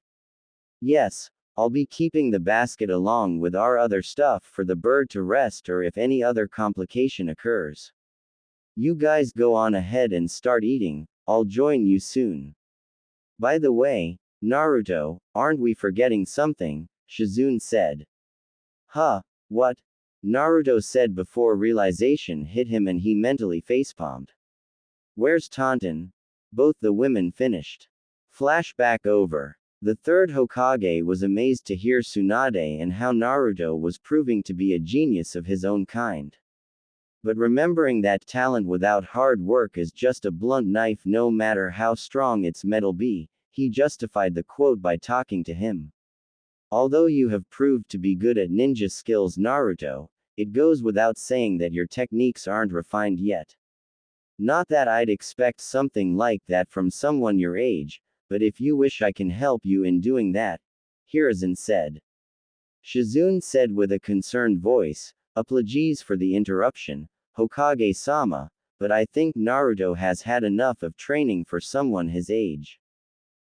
"Yes, I'll be keeping the basket along with our other stuff for the bird to rest or if any other complication occurs. You guys go on ahead and start eating, I'll join you soon. By the way, Naruto, aren't we forgetting something?" Shizune said. "Huh, what?" Naruto said before realization hit him and he mentally facepalmed. "Where's Taunton?" Both the women finished. Flashback over. The third Hokage was amazed to hear Tsunade and how Naruto was proving to be a genius of his own kind. But remembering that talent without hard work is just a blunt knife no matter how strong its metal be, he justified the quote by talking to him. "Although you have proved to be good at ninja skills, Naruto, it goes without saying that your techniques aren't refined yet. Not that I'd expect something like that from someone your age, but if you wish I can help you in doing that," Hiruzen said. Shizune said with a concerned voice, "Apologies for the interruption, Hokage-sama, but I think Naruto has had enough of training for someone his age.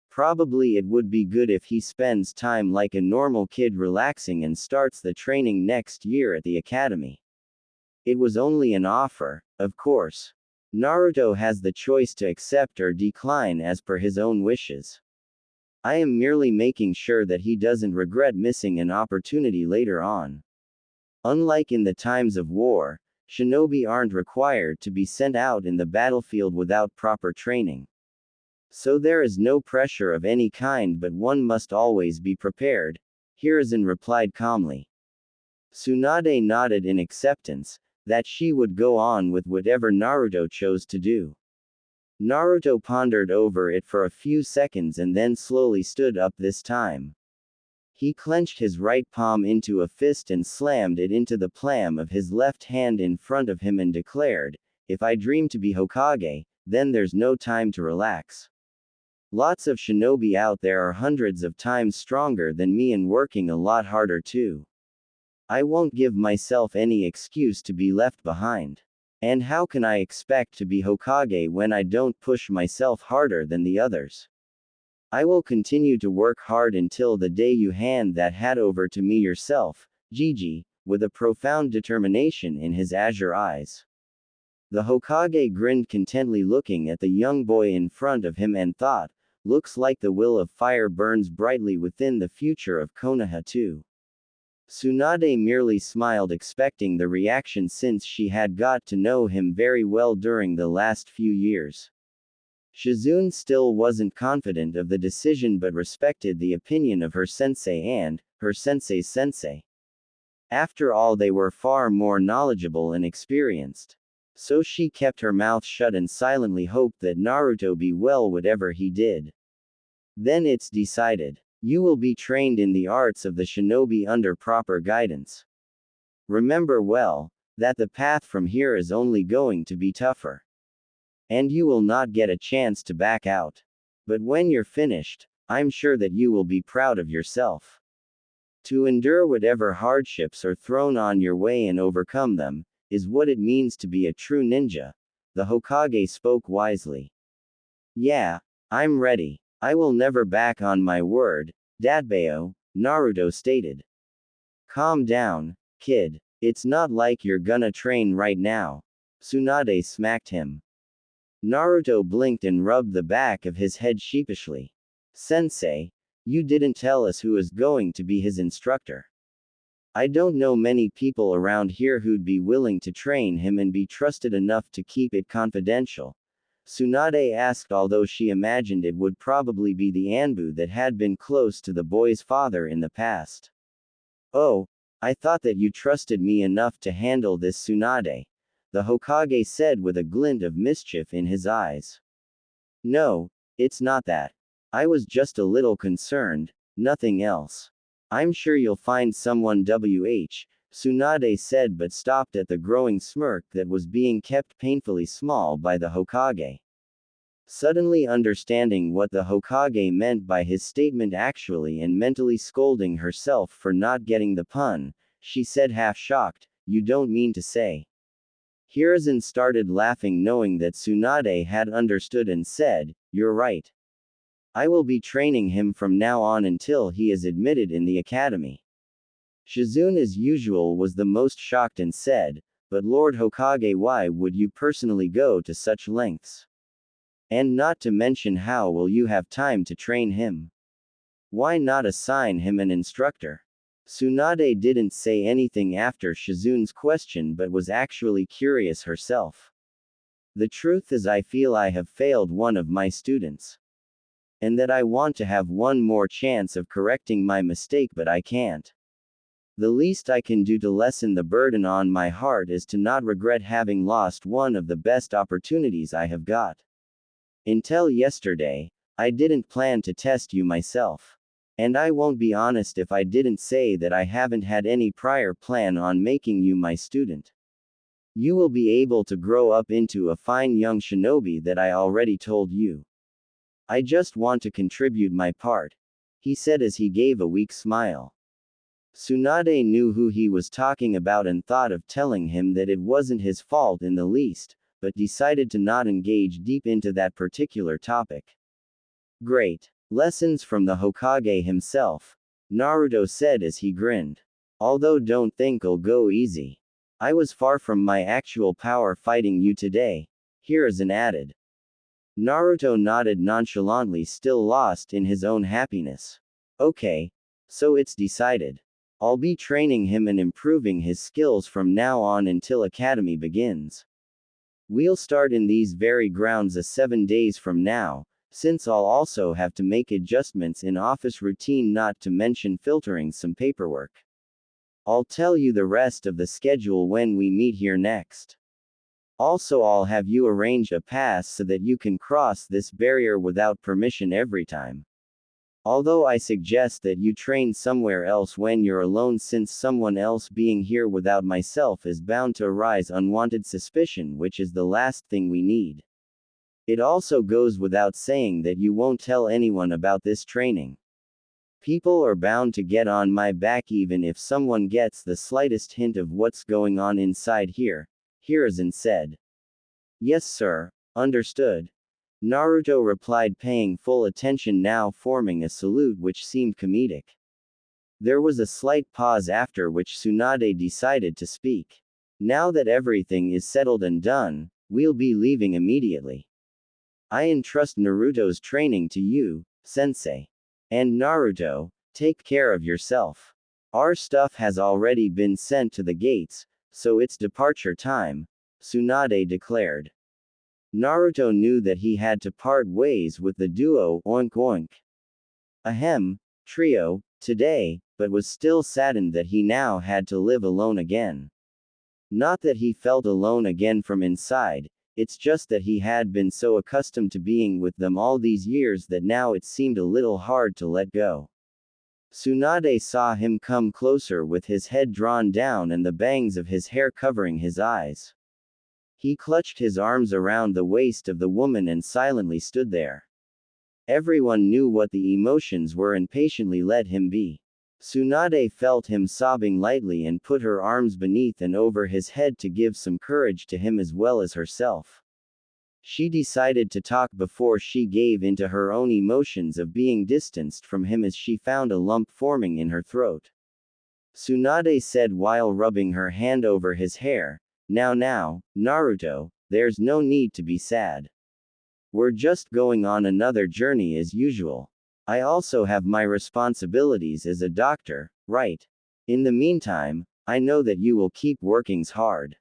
Probably it would be good if he spends time like a normal kid relaxing and starts the training next year at the academy. It was only an offer, of course. Naruto has the choice to accept or decline as per his own wishes. I am merely making sure that he doesn't regret missing an opportunity later on. Unlike in the times of war, shinobi aren't required to be sent out in the battlefield without proper training. So there is no pressure of any kind, but one must always be prepared," Hiruzen replied calmly. Tsunade nodded in acceptance, that she would go on with whatever Naruto chose to do. Naruto pondered over it for a few seconds and then slowly stood up this time. He clenched his right palm into a fist and slammed it into the palm of his left hand in front of him and declared, "If I dream to be Hokage, then there's no time to relax. Lots of shinobi out there are hundreds of times stronger than me and working a lot harder too. I won't give myself any excuse to be left behind. And how can I expect to be Hokage when I don't push myself harder than the others? I will continue to work hard until the day you hand that hat over to me yourself, Gigi," with a profound determination in his azure eyes. The Hokage grinned contently, looking at the young boy in front of him and thought, "Looks like the will of fire burns brightly within the future of Konoha too." Tsunade merely smiled, expecting the reaction since she had got to know him very well during the last few years. Shizune still wasn't confident of the decision but respected the opinion of her sensei and her sensei's sensei. After all, they were far more knowledgeable and experienced. So she kept her mouth shut and silently hoped that Naruto be well whatever he did. "Then it's decided. You will be trained in the arts of the shinobi under proper guidance. Remember well, that the path from here is only going to be tougher. And you will not get a chance to back out. But when you're finished, I'm sure that you will be proud of yourself. To endure whatever hardships are thrown on your way and overcome them, is what it means to be a true ninja. The Hokage spoke wisely. Yeah, I'm ready. I will never back on my word, Dadbeo, Naruto stated. Calm down, kid. It's not like you're gonna train right now. Tsunade smacked him. Naruto blinked and rubbed the back of his head sheepishly. Sensei, you didn't tell us who is going to be his instructor. I don't know many people around here who'd be willing to train him and be trusted enough to keep it confidential. Tsunade asked, although she imagined it would probably be the Anbu that had been close to the boy's father in the past. Oh, I thought that you trusted me enough to handle this, Tsunade, the Hokage said with a glint of mischief in his eyes. No, it's not that. I was just a little concerned, nothing else. I'm sure you'll find someone, Tsunade said, but stopped at the growing smirk that was being kept painfully small by the Hokage. Suddenly understanding what the Hokage meant by his statement actually and mentally scolding herself for not getting the pun, she said half shocked, "You don't mean to say." Hiruzen started laughing knowing that Tsunade had understood and said, "You're right. I will be training him from now on until he is admitted in the academy." Shizune as usual was the most shocked and said, "But Lord Hokage, why would you personally go to such lengths? And not to mention, how will you have time to train him? Why not assign him an instructor?" Tsunade didn't say anything after Shizune's question but was actually curious herself. The truth is, I feel I have failed one of my students. And that I want to have one more chance of correcting my mistake, but I can't. The least I can do to lessen the burden on my heart is to not regret having lost one of the best opportunities I have got. Until yesterday, I didn't plan to test you myself. And I won't be honest if I didn't say that I haven't had any prior plan on making you my student. You will be able to grow up into a fine young shinobi that I already told you. I just want to contribute my part, he said as he gave a weak smile. Tsunade knew who he was talking about and thought of telling him that it wasn't his fault in the least, but decided to not engage deep into that particular topic. Great. Lessons from the Hokage himself, Naruto said as he grinned. Although don't think it'll go easy. I was far from my actual power fighting you today, Hiruzen added. Naruto nodded nonchalantly, still lost in his own happiness. Okay. So it's decided. I'll be training him and improving his skills from now on until academy begins. We'll start in these very grounds 7 days from now, since I'll also have to make adjustments in office routine, not to mention filtering some paperwork. I'll tell you the rest of the schedule when we meet here next. Also, I'll have you arrange a pass so that you can cross this barrier without permission every time. Although I suggest that you train somewhere else when you're alone, since someone else being here without myself is bound to arise unwanted suspicion, which is the last thing we need. It also goes without saying that you won't tell anyone about this training. People are bound to get on my back even if someone gets the slightest hint of what's going on inside here, Hiruzen said. Yes, sir, understood. Naruto replied, paying full attention, now forming a salute which seemed comedic. There was a slight pause, after which Tsunade decided to speak. Now that everything is settled and done, we'll be leaving immediately. I entrust Naruto's training to you, sensei. And Naruto, take care of yourself. Our stuff has already been sent to the gates, so it's departure time, Tsunade declared. Naruto knew that he had to part ways with the duo, Oink Oink. Ahem, trio, today, but was still saddened that he now had to live alone again. Not that he felt alone again from inside, it's just that he had been so accustomed to being with them all these years that now it seemed a little hard to let go. Tsunade saw him come closer with his head drawn down and the bangs of his hair covering his eyes. He clutched his arms around the waist of the woman and silently stood there. Everyone knew what the emotions were and patiently let him be. Tsunade felt him sobbing lightly and put her arms beneath and over his head to give some courage to him as well as herself. She decided to talk before she gave into her own emotions of being distanced from him as she found a lump forming in her throat. Tsunade said while rubbing her hand over his hair, Now, Naruto, there's no need to be sad. We're just going on another journey as usual. I also have my responsibilities as a doctor, right? In the meantime, I know that you will keep working hard.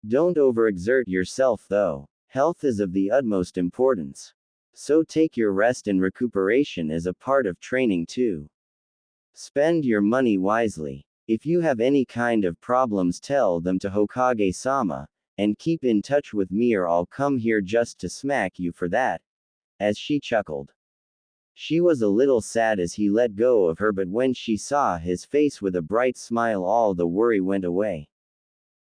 Don't overexert yourself though. Health is of the utmost importance. So take your rest and recuperation as a part of training too. Spend your money wisely. If you have any kind of problems, tell them to Hokage-sama, and keep in touch with me or I'll come here just to smack you for that. As she chuckled. She was a little sad as he let go of her, but when she saw his face with a bright smile, all the worry went away.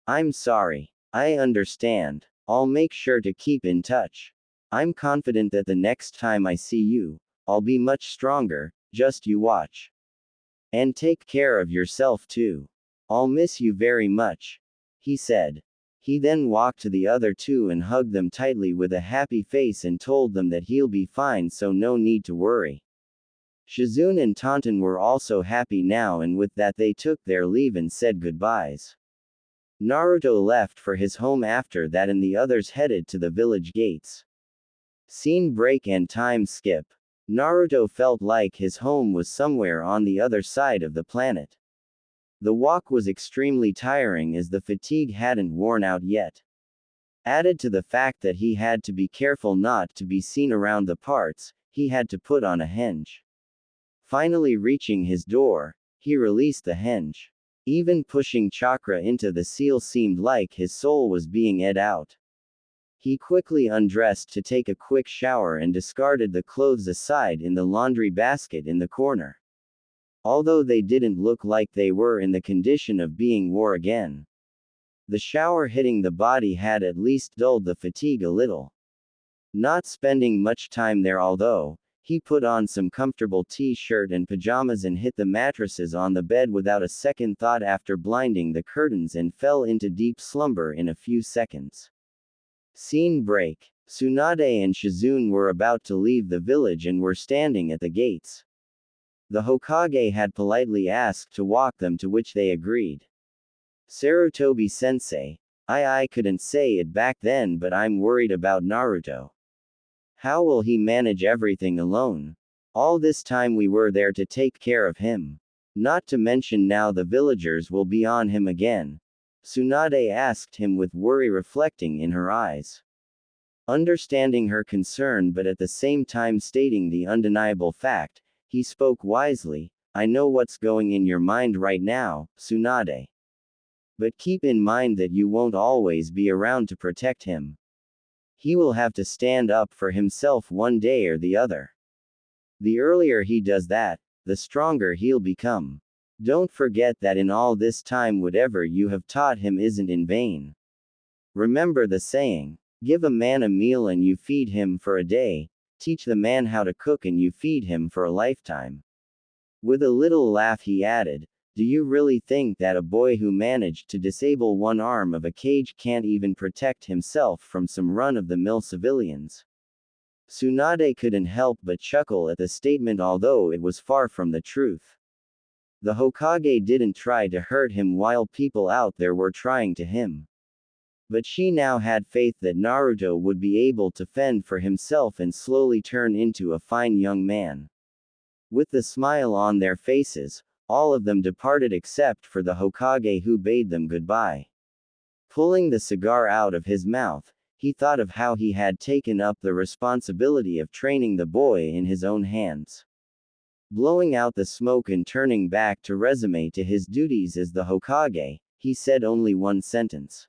I'm sorry. I understand. I'll make sure to keep in touch. I'm confident that the next time I see you, I'll be much stronger, just you watch. And take care of yourself too. I'll miss you very much, he said. He then walked to the other two and hugged them tightly with a happy face and told them that he'll be fine, so no need to worry. Shizune and Tauntaun were also happy now, and with that they took their leave and said goodbyes. Naruto left for his home after that and the others headed to the village gates. Scene break and time skip. Naruto felt like his home was somewhere on the other side of the planet. The walk was extremely tiring as the fatigue hadn't worn out yet. Added to the fact that he had to be careful not to be seen around the parts, he had to put on a henge. Finally reaching his door, he released the henge. Even pushing chakra into the seal seemed like his soul was being ed out. He quickly undressed to take a quick shower and discarded the clothes aside in the laundry basket in the corner. Although they didn't look like they were in the condition of being worn again. The shower hitting the body had at least dulled the fatigue a little. Not spending much time there, although, he put on some comfortable t-shirt and pajamas and hit the mattresses on the bed without a second thought after blinding the curtains and fell into deep slumber in a few seconds. Scene break. Tsunade and Shizune were about to leave the village and were standing at the gates. The Hokage had politely asked to walk them, to which they agreed. Sarutobi-sensei, I couldn't say it back then, but I'm worried about Naruto. How will he manage everything alone? All this time we were there to take care of him. Not to mention now the villagers will be on him again. Tsunade asked him with worry reflecting in her eyes. Understanding her concern but at the same time stating the undeniable fact, he spoke wisely. I know what's going in your mind right now, Tsunade. But keep in mind that you won't always be around to protect him. He will have to stand up for himself one day or the other. The earlier he does that, the stronger he'll become. Don't forget that in all this time whatever you have taught him isn't in vain. Remember the saying, give a man a meal and you feed him for a day, teach the man how to cook and you feed him for a lifetime. With a little laugh he added, do you really think that a boy who managed to disable one arm of a cage can't even protect himself from some run-of-the-mill civilians? Tsunade couldn't help but chuckle at the statement, although it was far from the truth. The Hokage didn't try to hurt him while people out there were trying to him. But she now had faith that Naruto would be able to fend for himself and slowly turn into a fine young man. With the smile on their faces, all of them departed except for the Hokage, who bade them goodbye. Pulling the cigar out of his mouth, he thought of how he had taken up the responsibility of training the boy in his own hands. Blowing out the smoke and turning back to resume to his duties as the Hokage, he said only one sentence.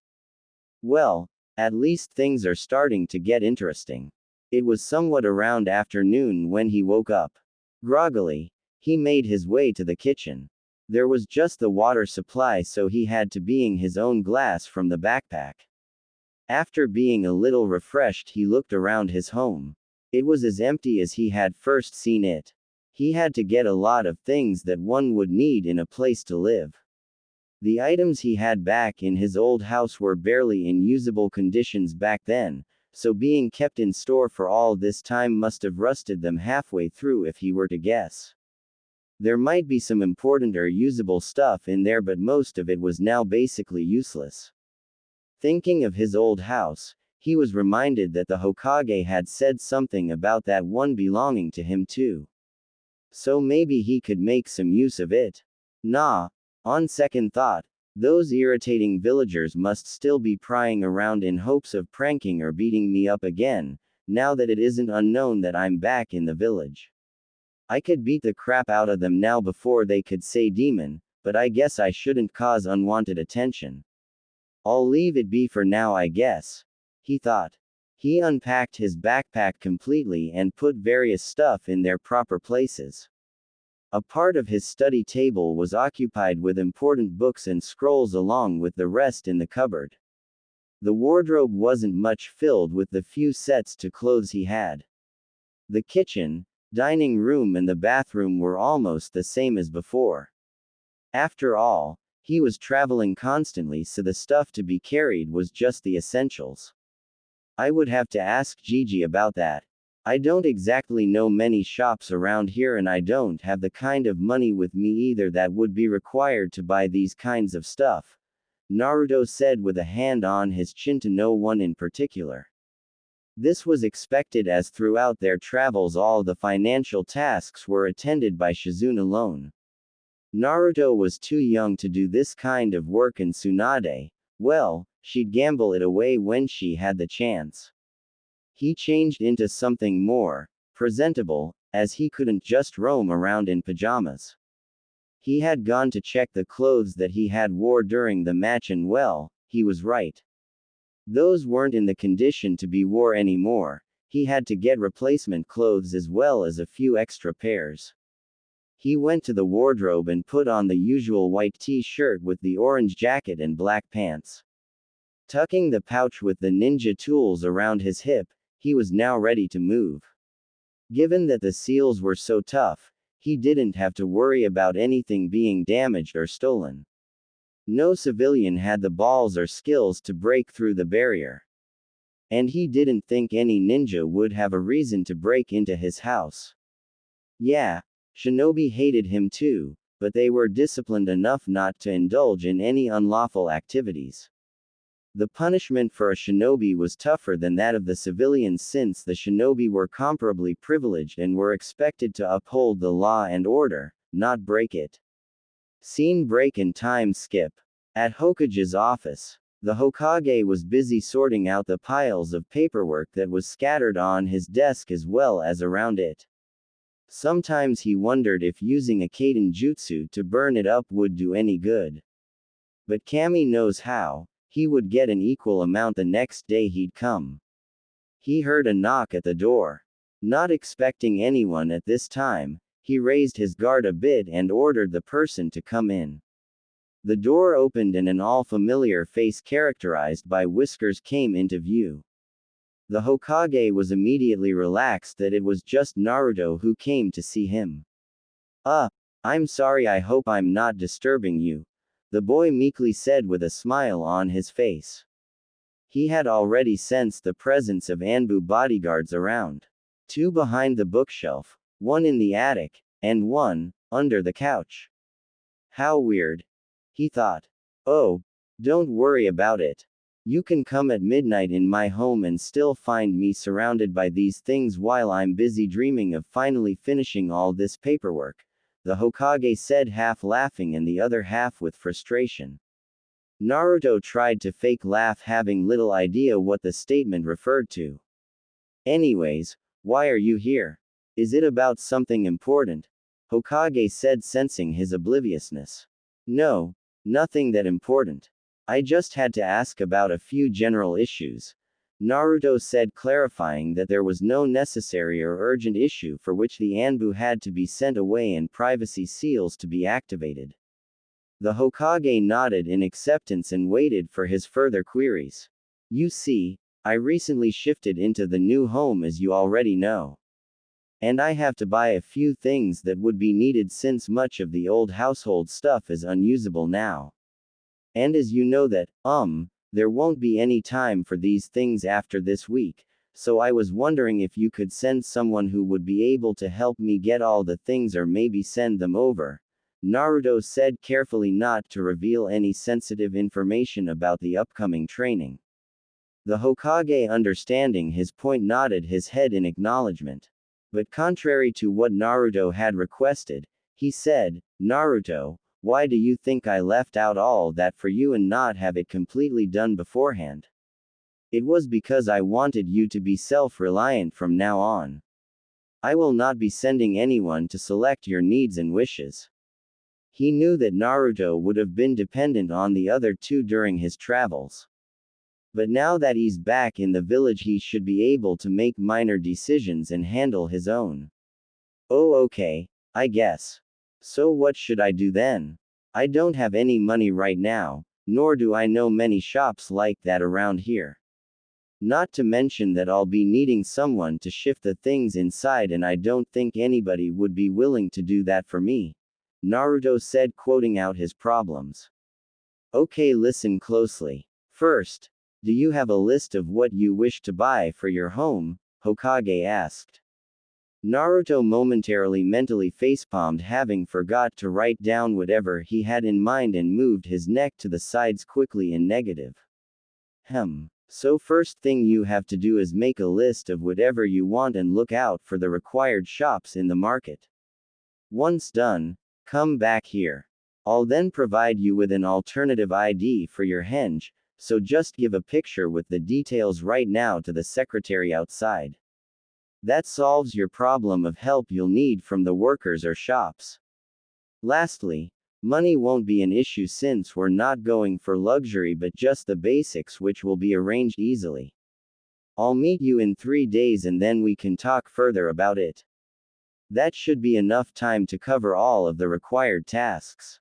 Well, at least things are starting to get interesting. It was somewhat around afternoon when he woke up. Groggily, He made his way to the kitchen. There was just the water supply, so he had to bring his own glass from the backpack. After being a little refreshed, he looked around his home. It was as empty as he had first seen it. He had to get a lot of things that one would need in a place to live. The items he had back in his old house were barely in usable conditions back then, so being kept in store for all this time must have rusted them halfway through if he were to guess. There might be some important or usable stuff in there, but most of it was now basically useless. Thinking of his old house, he was reminded that the Hokage had said something about that one belonging to him too. So maybe he could make some use of it. Nah. On second thought, those irritating villagers must still be prying around in hopes of pranking or beating me up again, now that it isn't unknown that I'm back in the village. I could beat the crap out of them now before they could say demon, but I guess I shouldn't cause unwanted attention. I'll leave it be for now, I guess, he thought. He unpacked his backpack completely and put various stuff in their proper places. A part of his study table was occupied with important books and scrolls along with the rest in the cupboard. The wardrobe wasn't much filled with the few sets to clothes he had. The kitchen, dining room and the bathroom were almost the same as before. After all, he was traveling constantly, so the stuff to be carried was just the essentials. I would have to ask Gigi about that. I don't exactly know many shops around here, and I don't have the kind of money with me either that would be required to buy these kinds of stuff, Naruto said with a hand on his chin to no one in particular. This was expected, as throughout their travels all the financial tasks were attended by Shizune alone. Naruto was too young to do this kind of work, and Tsunade, well, she'd gamble it away when she had the chance. He changed into something more presentable, as he couldn't just roam around in pajamas. He had gone to check the clothes that he had wore during the match, and well, he was right. Those weren't in the condition to be wore anymore. He had to get replacement clothes as well as a few extra pairs. He went to the wardrobe and put on the usual white t-shirt with the orange jacket and black pants. Tucking the pouch with the ninja tools around his hip, he was now ready to move. Given that the seals were so tough, he didn't have to worry about anything being damaged or stolen. No civilian had the balls or skills to break through the barrier. And he didn't think any ninja would have a reason to break into his house. Yeah, shinobi hated him too, but they were disciplined enough not to indulge in any unlawful activities. The punishment for a shinobi was tougher than that of the civilians, since the shinobi were comparably privileged and were expected to uphold the law and order, not break it. Scene break and time skip. At Hokage's office, the Hokage was busy sorting out the piles of paperwork that was scattered on his desk as well as around it. Sometimes he wondered if using a Kaiden jutsu to burn it up would do any good. But Kami knows how. He would get an equal amount the next day he'd come. He heard a knock at the door. Not expecting anyone at this time, he raised his guard a bit and ordered the person to come in. The door opened and an all-familiar face characterized by whiskers came into view. The Hokage was immediately relaxed that it was just Naruto who came to see him. I'm sorry, I hope I'm not disturbing you, the boy meekly said with a smile on his face. He had already sensed the presence of Anbu bodyguards around. 2 behind the bookshelf, 1 in the attic, and 1 under the couch. How weird, he thought. Oh, don't worry about it. You can come at midnight in my home and still find me surrounded by these things while I'm busy dreaming of finally finishing all this paperwork, the Hokage said, half laughing and the other half with frustration. Naruto tried to fake laugh, having little idea what the statement referred to. Anyways, why are you here? Is it about something important? Hokage said, sensing his obliviousness. No, nothing that important. I just had to ask about a few general issues. Naruto said, clarifying that there was no necessary or urgent issue for which the Anbu had to be sent away and privacy seals to be activated. The Hokage nodded in acceptance and waited for his further queries. You see, I recently shifted into the new home, as you already know. And I have to buy a few things that would be needed since much of the old household stuff is unusable now. And as you know that, there won't be any time for these things after this week, so I was wondering if you could send someone who would be able to help me get all the things or maybe send them over. Naruto said, carefully not to reveal any sensitive information about the upcoming training. The Hokage, understanding his point, nodded his head in acknowledgement. But contrary to what Naruto had requested, he said, Naruto, why do you think I left out all that for you and not have it completely done beforehand? It was because I wanted you to be self-reliant from now on. I will not be sending anyone to select your needs and wishes. He knew that Naruto would have been dependent on the other two during his travels. But now that he's back in the village, he should be able to make minor decisions and handle his own. Oh, okay, I guess. So what should I do then? I don't have any money right now, nor do I know many shops like that around here. Not to mention that I'll be needing someone to shift the things inside, and I don't think anybody would be willing to do that for me. Naruto said, quoting out his problems. Okay, listen closely. First, do you have a list of what you wish to buy for your home? Hokage asked. Naruto momentarily mentally facepalmed, having forgot to write down whatever he had in mind, and moved his neck to the sides quickly in negative. So first thing you have to do is make a list of whatever you want and look out for the required shops in the market. Once done, come back here. I'll then provide you with an alternative ID for your henge, so just give a picture with the details right now to the secretary outside. That solves your problem of help you'll need from the workers or shops. Lastly, money won't be an issue since we're not going for luxury but just the basics, which will be arranged easily. I'll meet you in 3 days and then we can talk further about it. That should be enough time to cover all of the required tasks.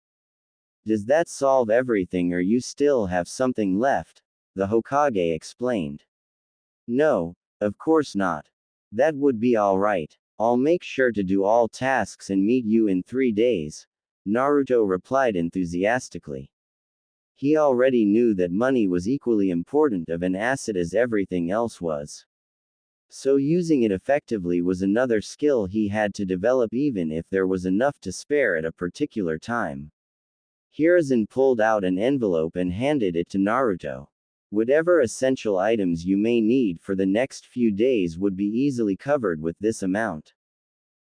Does that solve everything, or you still have something left? The Hokage explained. No, of course not. That would be alright. I'll make sure to do all tasks and meet you in 3 days, Naruto replied enthusiastically. He already knew that money was equally important of an asset as everything else was. So using it effectively was another skill he had to develop, even if there was enough to spare at a particular time. Hiruzen pulled out an envelope and handed it to Naruto. Whatever essential items you may need for the next few days would be easily covered with this amount.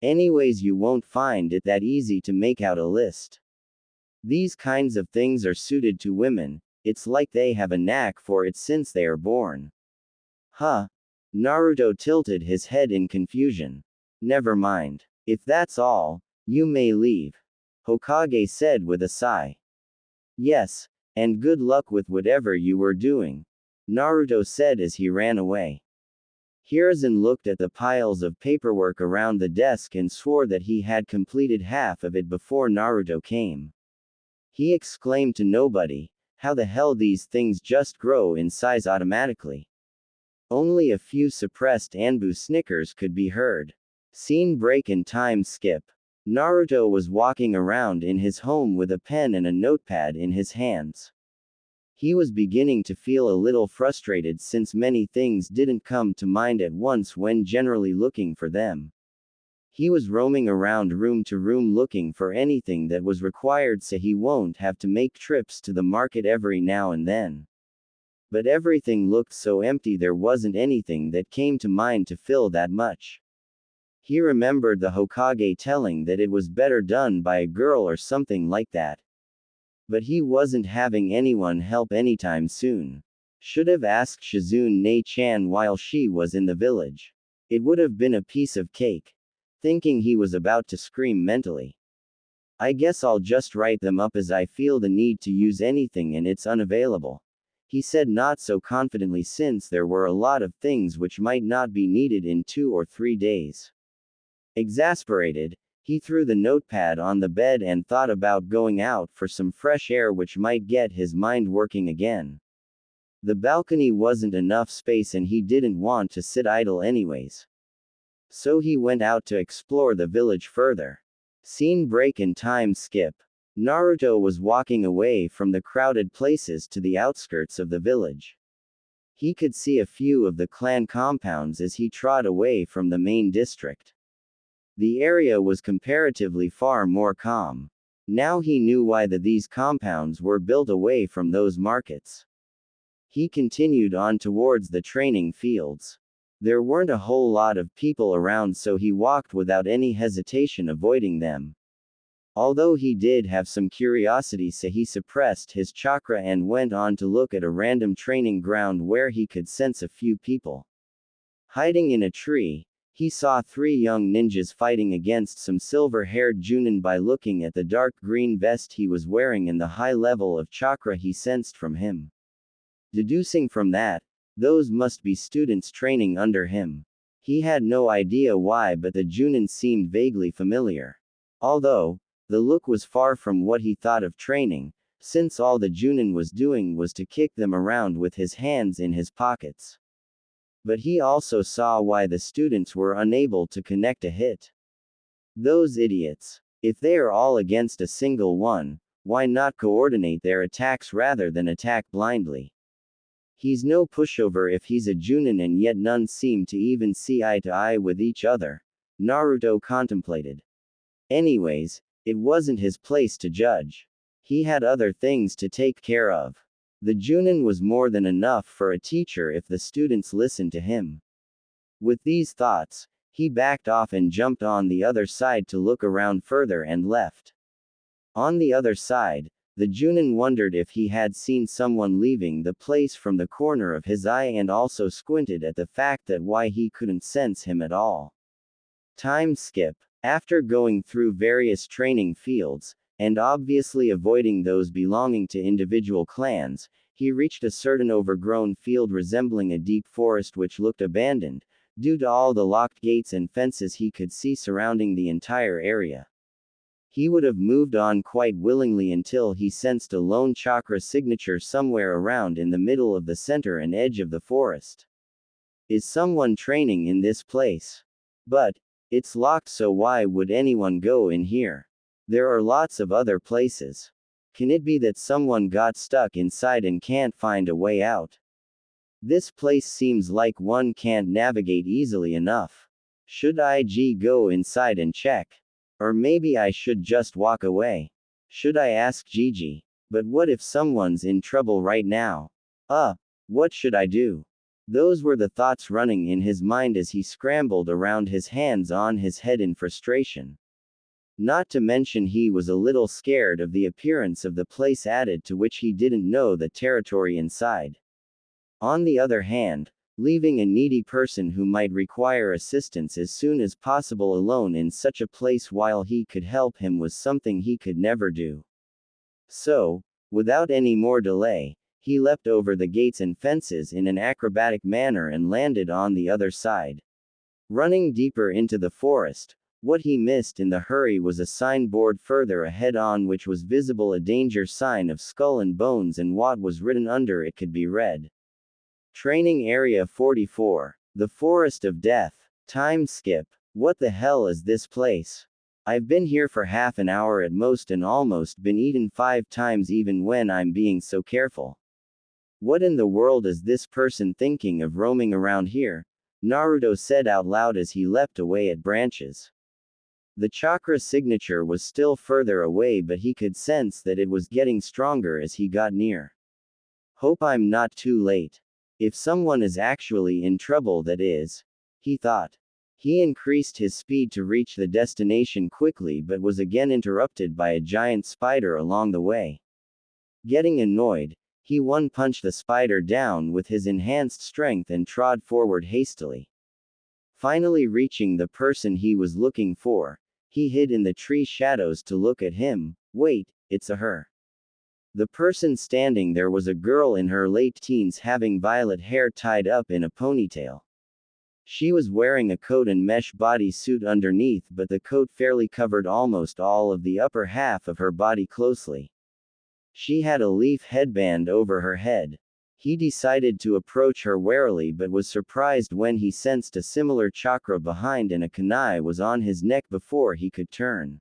Anyways, you won't find it that easy to make out a list. These kinds of things are suited to women, it's like they have a knack for it since they are born. Huh? Naruto tilted his head in confusion. Never mind. If that's all, you may leave, Hokage said with a sigh. Yes, and good luck with whatever you were doing, Naruto said as he ran away. Hiruzen looked at the piles of paperwork around the desk and swore that he had completed half of it before Naruto came. He exclaimed to nobody, how the hell these things just grow in size automatically. Only a few suppressed Anbu snickers could be heard. Scene break and time skip. Naruto was walking around in his home with a pen and a notepad in his hands. He was beginning to feel a little frustrated since many things didn't come to mind at once when generally looking for them. He was roaming around room to room looking for anything that was required so he won't have to make trips to the market every now and then. But everything looked so empty, there wasn't anything that came to mind to fill that much. He remembered the Hokage telling that it was better done by a girl or something like that. But he wasn't having anyone help anytime soon. Should have asked Shizune-chan while she was in the village. It would have been a piece of cake. Thinking, he was about to scream mentally. I guess I'll just write them up as I feel the need to use anything and it's unavailable. he said not so confidently since there were a lot of things which might not be needed in 2 or 3 days. Exasperated, he threw the notepad on the bed and thought about going out for some fresh air which might get his mind working again. The balcony wasn't enough space and he didn't want to sit idle anyways. So he went out to explore the village further. Scene break and time skip. Naruto was walking away from the crowded places to the outskirts of the village. He could see a few of the clan compounds as he trod away from the main district. The area was comparatively far more calm. Now he knew why these compounds were built away from those markets. He continued on towards the training fields. There weren't a whole lot of people around, so he walked without any hesitation, avoiding them. Although he did have some curiosity, so he suppressed his chakra and went on to look at a random training ground where he could sense a few people. Hiding in a tree, he saw 3 young ninjas fighting against some silver-haired Junin. By looking at the dark green vest he was wearing and the high level of chakra he sensed from him. Deducing from that, those must be students training under him. He had no idea why, but the Junin seemed vaguely familiar. Although, the look was far from what he thought of training, since all the Junin was doing was to kick them around with his hands in his pockets. But he also saw why the students were unable to connect a hit. Those idiots. If they are all against a single one, why not coordinate their attacks rather than attack blindly? He's no pushover if he's a Junin, and yet none seem to even see eye to eye with each other, Naruto contemplated. Anyways, it wasn't his place to judge. He had other things to take care of. The Junin was more than enough for a teacher if the students listened to him. With these thoughts, he backed off and jumped on the other side to look around further and left. On the other side, the Junin wondered if he had seen someone leaving the place from the corner of his eye, and also squinted at the fact that why he couldn't sense him at all. Time skip. After going through various training fields, and obviously avoiding those belonging to individual clans, he reached a certain overgrown field resembling a deep forest which looked abandoned, due to all the locked gates and fences he could see surrounding the entire area. He would have moved on quite willingly until he sensed a lone chakra signature somewhere around in the middle of the center and edge of the forest. Is someone training in this place? But it's locked, so why would anyone go in here? There are lots of other places. Can it be that someone got stuck inside and can't find a way out? This place seems like one can't navigate easily enough. Should I go inside and check? Or maybe I should just walk away. Should I ask Gigi? But what if someone's in trouble right now? What should I do? Those were the thoughts running in his mind as he scrambled around, his hands on his head in frustration. Not to mention he was a little scared of the appearance of the place, added to which he didn't know the territory inside. On the other hand, leaving a needy person who might require assistance as soon as possible alone in such a place while he could help him was something he could never do. So, without any more delay, he leapt over the gates and fences in an acrobatic manner and landed on the other side. Running deeper into the forest, what he missed in the hurry was a signboard further ahead on which was visible a danger sign of skull and bones, and what was written under it could be read. Training Area 44. The Forest of Death. Time skip. What the hell is this place? I've been here for half an hour at most and almost been eaten 5 times even when I'm being so careful. What in the world is this person thinking of roaming around here? Naruto said out loud as he leapt away at branches. The chakra signature was still further away, but he could sense that it was getting stronger as he got near. Hope I'm not too late. If someone is actually in trouble, that is, he thought. He increased his speed to reach the destination quickly, but was again interrupted by a giant spider along the way. Getting annoyed, he one-punched the spider down with his enhanced strength and trod forward hastily. Finally reaching the person he was looking for, he hid in the tree shadows to look at him. Wait, it's a her. The person standing there was a girl in her late teens having violet hair tied up in a ponytail. She was wearing a coat and mesh bodysuit underneath, but the coat fairly covered almost all of the upper half of her body closely. She had a leaf headband over her head. He decided to approach her warily but was surprised when he sensed a similar chakra behind and a kunai was on his neck before he could turn.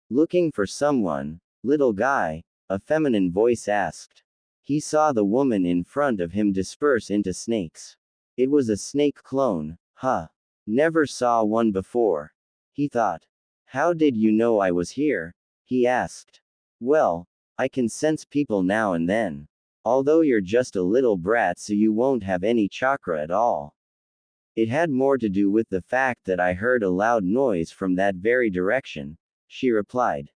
Looking for someone, little guy? A feminine voice asked. He saw the woman in front of him disperse into snakes. It was a snake clone, huh? Never saw one before, he thought. How did you know I was here? He asked. Well, I can sense people now and then. Although you're just a little brat, so you won't have any chakra at all. It had more to do with the fact that I heard a loud noise from that very direction, she replied.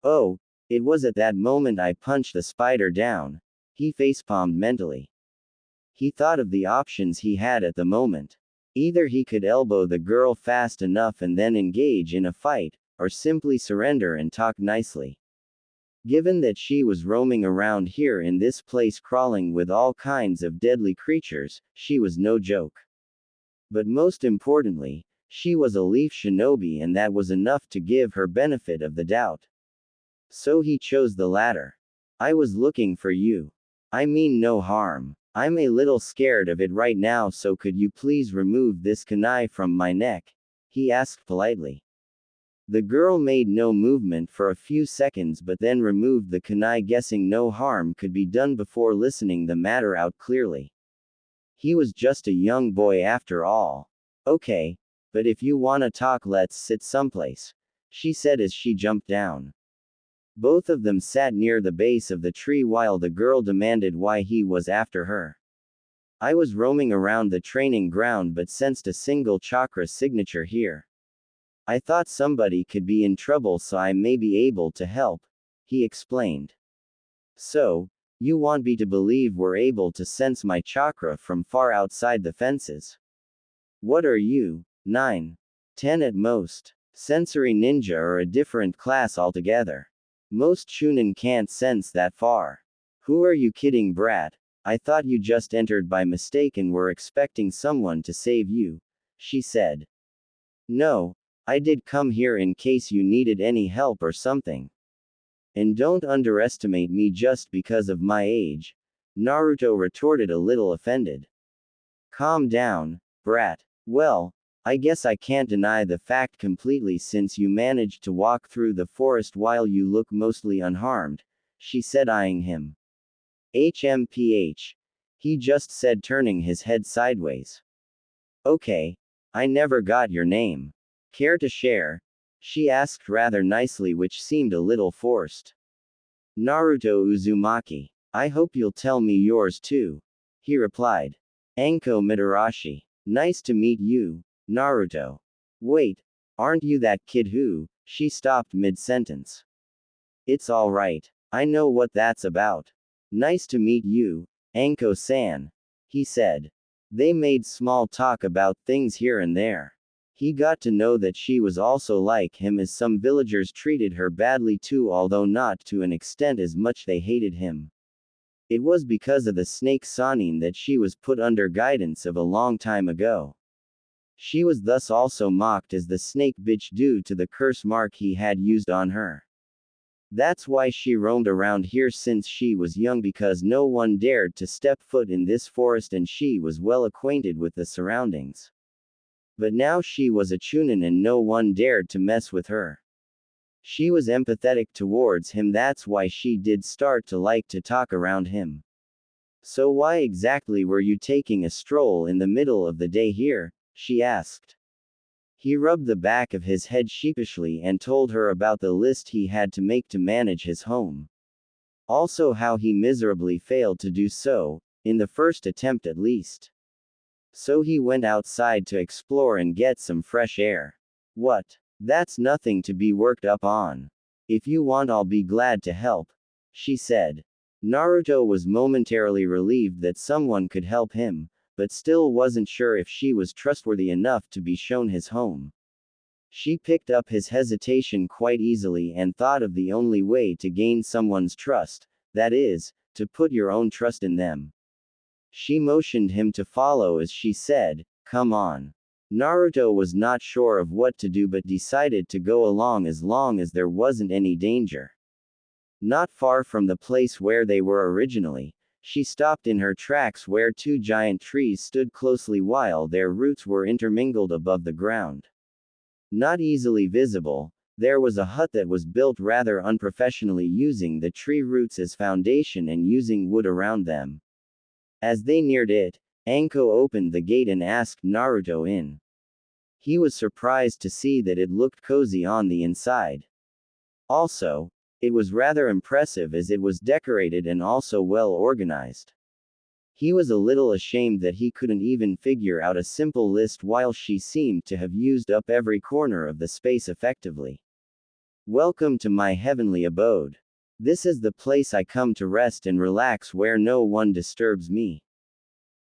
Oh, it was at that moment I punched the spider down, he facepalmed mentally. He thought of the options he had at the moment. Either he could elbow the girl fast enough and then engage in a fight, or simply surrender and talk nicely. Given that she was roaming around here in this place crawling with all kinds of deadly creatures, she was no joke. But most importantly, she was a leaf shinobi, and that was enough to give her benefit of the doubt. So he chose the latter. I was looking for you. I mean no harm. I'm a little scared of it right now, so could you please remove this kunai from my neck? He asked politely. The girl made no movement for a few seconds but then removed the kunai, guessing no harm could be done before listening the matter out clearly. He was just a young boy after all. Okay, but if you wanna talk, let's sit someplace, she said as she jumped down. Both of them sat near the base of the tree while the girl demanded why he was after her. I was roaming around the training ground but sensed a single chakra signature here. I thought somebody could be in trouble, so I may be able to help, he explained. So, you want me to believe we're able to sense my chakra from far outside the fences? What are you, 9, 10 at most? Sensory ninja or a different class altogether? Most Chunin can't sense that far. Who are you kidding, brat? I thought you just entered by mistake and were expecting someone to save you, she said. No, I did come here in case you needed any help or something. And don't underestimate me just because of my age, Naruto retorted, a little offended. Calm down, brat. Well, I guess I can't deny the fact completely since you managed to walk through the forest while you look mostly unharmed, she said, eyeing him. HMPH. He just said, turning his head sideways. Okay. I never got your name. Care to share? She asked rather nicely, which seemed a little forced. Naruto Uzumaki. I hope you'll tell me yours too, he replied. Anko Mitarashi. Nice to meet you, Naruto. Wait, aren't you that kid who? She stopped mid-sentence. It's alright. I know what that's about. Nice to meet you, Anko-san, he said. They made small talk about things here and there. He got to know that she was also like him, as some villagers treated her badly too, although not to an extent as much they hated him. It was because of the snake Sanin that she was put under guidance of a long time ago. She was thus also mocked as the snake bitch due to the curse mark he had used on her. That's why she roamed around here since she was young, because no one dared to step foot in this forest and she was well acquainted with the surroundings. But now she was a Chunin and no one dared to mess with her. She was empathetic towards him, that's why she did start to like to talk around him. So why exactly were you taking a stroll in the middle of the day here? She asked. He rubbed the back of his head sheepishly and told her about the list he had to make to manage his home. Also how he miserably failed to do so, in the first attempt at least. So he went outside to explore and get some fresh air. What? That's nothing to be worked up on. If you want, I'll be glad to help, she said. Naruto was momentarily relieved that someone could help him, but still wasn't sure if she was trustworthy enough to be shown his home. She picked up his hesitation quite easily and thought of the only way to gain someone's trust, that is, to put your own trust in them. She motioned him to follow as she said, "Come on." Naruto was not sure of what to do but decided to go along as long as there wasn't any danger. Not far from the place where they were originally, she stopped in her tracks where two giant trees stood closely while their roots were intermingled above the ground. Not easily visible, there was a hut that was built rather unprofessionally using the tree roots as foundation and using wood around them. As they neared it, Anko opened the gate and asked Naruto in. He was surprised to see that it looked cozy on the inside. Also, it was rather impressive as it was decorated and also well organized. He was a little ashamed that he couldn't even figure out a simple list while she seemed to have used up every corner of the space effectively. Welcome to my heavenly abode. This is the place I come to rest and relax where no one disturbs me.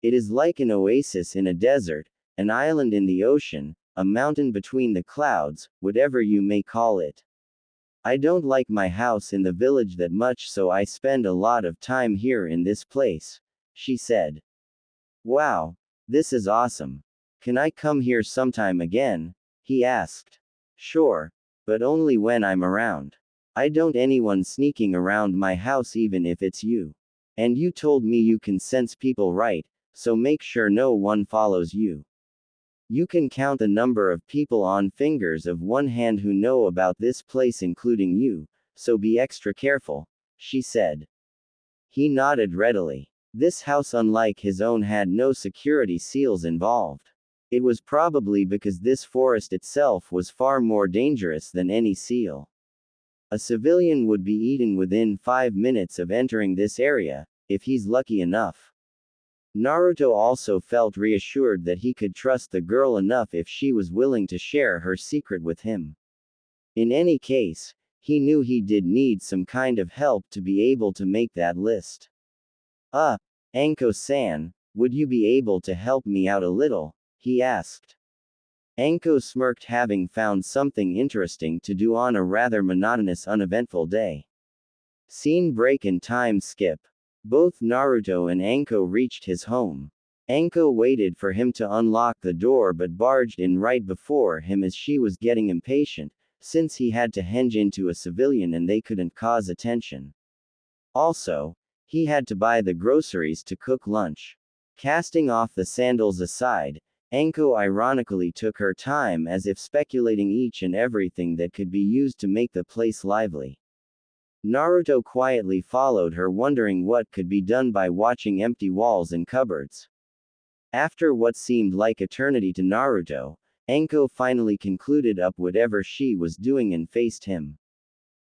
It is like an oasis in a desert, an island in the ocean, a mountain between the clouds, whatever you may call it. I don't like my house in the village that much, so I spend a lot of time here in this place, she said. Wow, this is awesome. Can I come here sometime again? He asked. Sure, but only when I'm around. I don't anyone sneaking around my house even if it's you. And you told me you can sense people, right? So make sure no one follows you. You can count the number of people on fingers of one hand who know about this place including you, so be extra careful, she said. He nodded readily. This house, unlike his own, had no security seals involved. It was probably because this forest itself was far more dangerous than any seal. A civilian would be eaten within 5 minutes of entering this area, if he's lucky enough. Naruto also felt reassured that he could trust the girl enough if she was willing to share her secret with him. In any case, he knew he did need some kind of help to be able to make that list. Anko-san, would you be able to help me out a little? He asked. Anko smirked, having found something interesting to do on a rather monotonous, uneventful day. Scene break and time skip. Both Naruto and Anko reached his home. Anko waited for him to unlock the door but barged in right before him as she was getting impatient, since he had to henge into a civilian and they couldn't cause attention. Also, he had to buy the groceries to cook lunch. Casting off the sandals aside, Anko ironically took her time as if speculating each and everything that could be used to make the place lively. Naruto quietly followed her, wondering what could be done by watching empty walls and cupboards. After what seemed like eternity to Naruto, Anko finally concluded up whatever she was doing and faced him.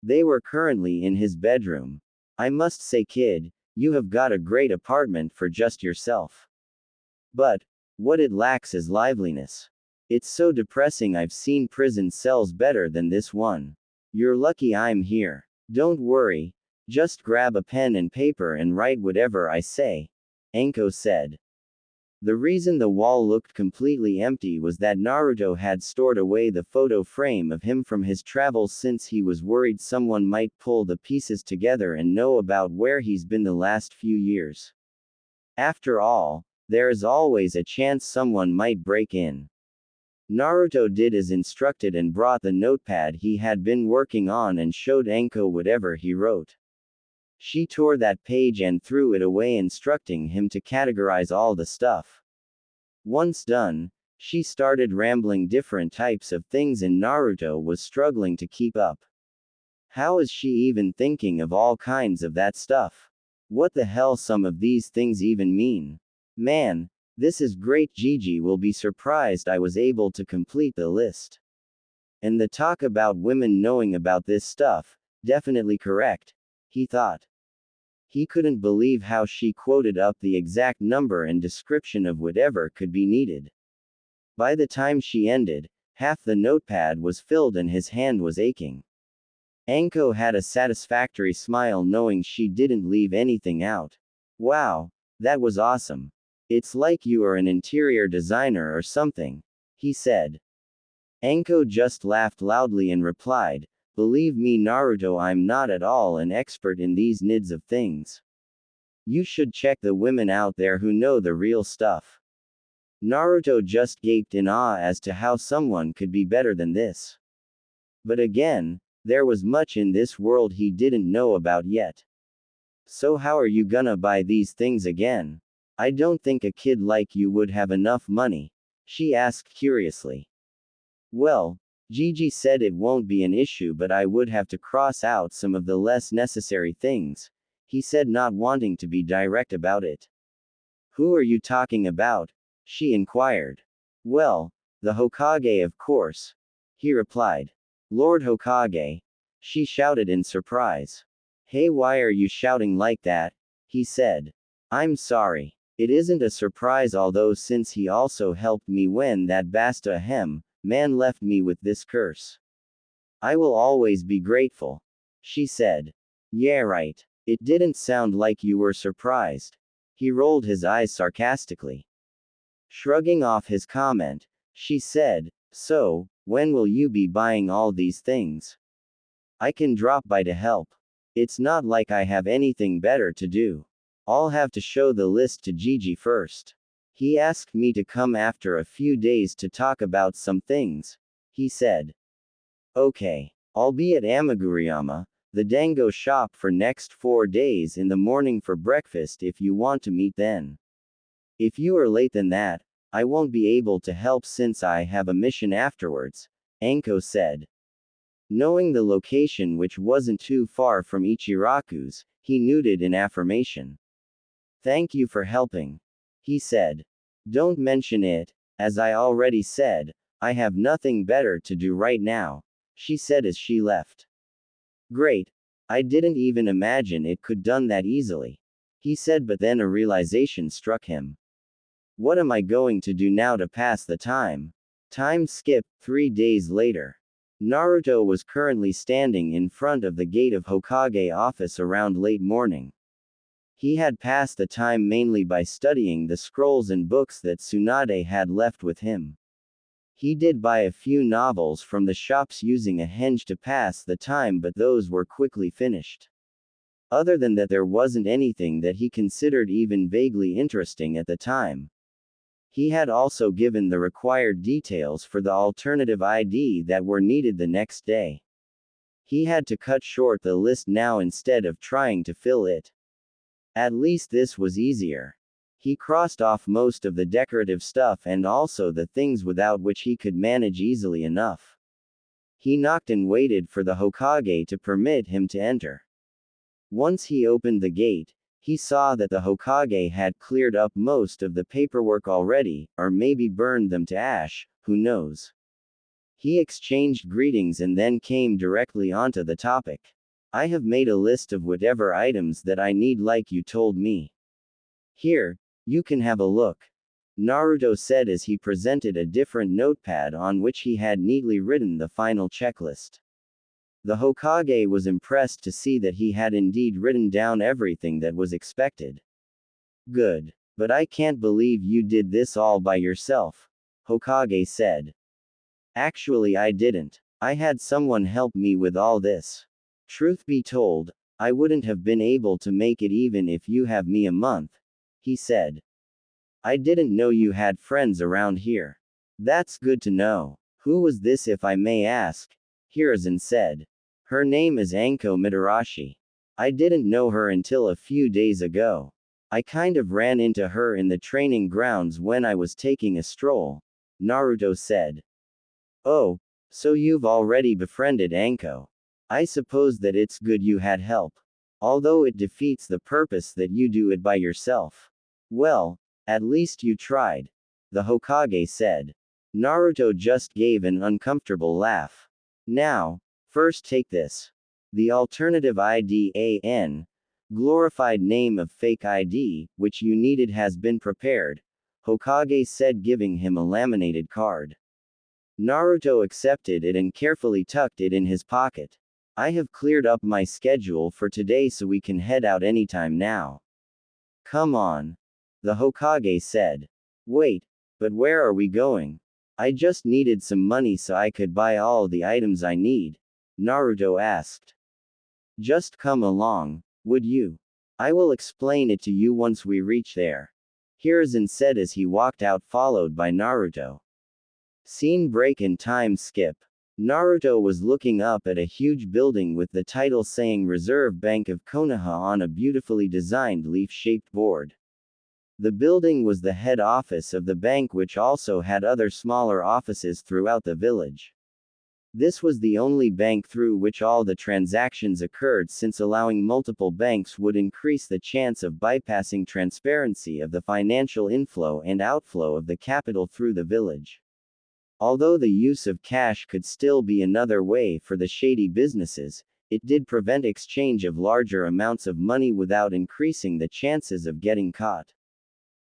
They were currently in his bedroom. I must say, kid, you have got a great apartment for just yourself. But what it lacks is liveliness. It's so depressing. I've seen prison cells better than this one. You're lucky I'm here. Don't worry, just grab a pen and paper and write whatever I say, Anko said. The reason the wall looked completely empty was that Naruto had stored away the photo frame of him from his travels, since he was worried someone might pull the pieces together and know about where he's been the last few years. After all, there is always a chance someone might break in. Naruto did as instructed and brought the notepad he had been working on and showed Anko whatever he wrote. She tore that page and threw it away, instructing him to categorize all the stuff. Once done, she started rambling different types of things and Naruto was struggling to keep up. How is she even thinking of all kinds of that stuff? What the hell some of these things even mean? Man, this is great. Gigi will be surprised I was able to complete the list. And the talk about women knowing about this stuff, definitely correct, he thought. He couldn't believe how she quoted up the exact number and description of whatever could be needed. By the time she ended, half the notepad was filled and his hand was aching. Anko had a satisfactory smile knowing she didn't leave anything out. Wow, that was awesome. It's like you are an interior designer or something, he said. Anko just laughed loudly and replied, Believe me Naruto, I'm not at all an expert in these nids of things. You should check the women out there who know the real stuff. Naruto just gaped in awe as to how someone could be better than this. But again, there was much in this world he didn't know about yet. So how are you gonna buy these things again? I don't think a kid like you would have enough money, she asked curiously. Well, Gigi said it won't be an issue, but I would have to cross out some of the less necessary things, he said, not wanting to be direct about it. Who are you talking about? She inquired. Well, the Hokage, of course, he replied. Lord Hokage? She shouted in surprise. Hey, why are you shouting like that? He said. I'm sorry. It isn't a surprise, although since he also helped me when that Basta Hem man left me with this curse. I will always be grateful. She said. Yeah, right. It didn't sound like you were surprised. He rolled his eyes sarcastically. Shrugging off his comment, she said, so, when will you be buying all these things? I can drop by to help. It's not like I have anything better to do. I'll have to show the list to Gigi first. He asked me to come after a few days to talk about some things, he said. Okay. I'll be at Amaguriyama, the dango shop, for next 4 days in the morning for breakfast if you want to meet then. If you are late than that, I won't be able to help since I have a mission afterwards, Anko said. Knowing the location, which wasn't too far from Ichiraku's, he nodded in affirmation. Thank you for helping, he said. Don't mention it, as I already said, I have nothing better to do right now, she said as she left. Great. I didn't even imagine it could done that easily, he said, but then a realization struck him. What am I going to do now to pass the time? Time skip. 3 days later. Naruto was currently standing in front of the gate of Hokage office around late morning. He had passed the time mainly by studying the scrolls and books that Tsunade had left with him. He did buy a few novels from the shops using a henge to pass the time, but those were quickly finished. Other than that, there wasn't anything that he considered even vaguely interesting at the time. He had also given the required details for the alternative ID that were needed the next day. He had to cut short the list now instead of trying to fill it. At least this was easier. He crossed off most of the decorative stuff and also the things without which he could manage easily enough. He knocked and waited for the Hokage to permit him to enter. Once he opened the gate, he saw that the Hokage had cleared up most of the paperwork already, or maybe burned them to ash, who knows. He exchanged greetings and then came directly onto the topic. I have made a list of whatever items that I need like you told me. Here, you can have a look, Naruto said as he presented a different notepad on which he had neatly written the final checklist. The Hokage was impressed to see that he had indeed written down everything that was expected. Good. But I can't believe you did this all by yourself, Hokage said. Actually, I didn't. I had someone help me with all this. Truth be told, I wouldn't have been able to make it even if you have me a month, he said. I didn't know you had friends around here. That's good to know. Who was this, if I may ask? Hiruzen said. Her name is Anko Mitarashi. I didn't know her until a few days ago. I kind of ran into her in the training grounds when I was taking a stroll, Naruto said. Oh, so you've already befriended Anko. I suppose that it's good you had help. Although it defeats the purpose that you do it by yourself. Well, at least you tried, the Hokage said. Naruto just gave an uncomfortable laugh. Now, first take this. The alternative ID AN, glorified name of fake ID, which you needed has been prepared, Hokage said, giving him a laminated card. Naruto accepted it and carefully tucked it in his pocket. I have cleared up my schedule for today so we can head out anytime now. Come on, the Hokage said. Wait, but where are we going? I just needed some money so I could buy all the items I need, Naruto asked. Just come along, would you? I will explain it to you once we reach there. Hiruzen said as he walked out followed by Naruto. Scene break and time skip. Naruto was looking up at a huge building with the title saying Reserve Bank of Konoha on a beautifully designed leaf-shaped board. The building was the head office of the bank, which also had other smaller offices throughout the village. This was the only bank through which all the transactions occurred, since allowing multiple banks would increase the chance of bypassing transparency of the financial inflow and outflow of the capital through the village. Although the use of cash could still be another way for the shady businesses, it did prevent exchange of larger amounts of money without increasing the chances of getting caught.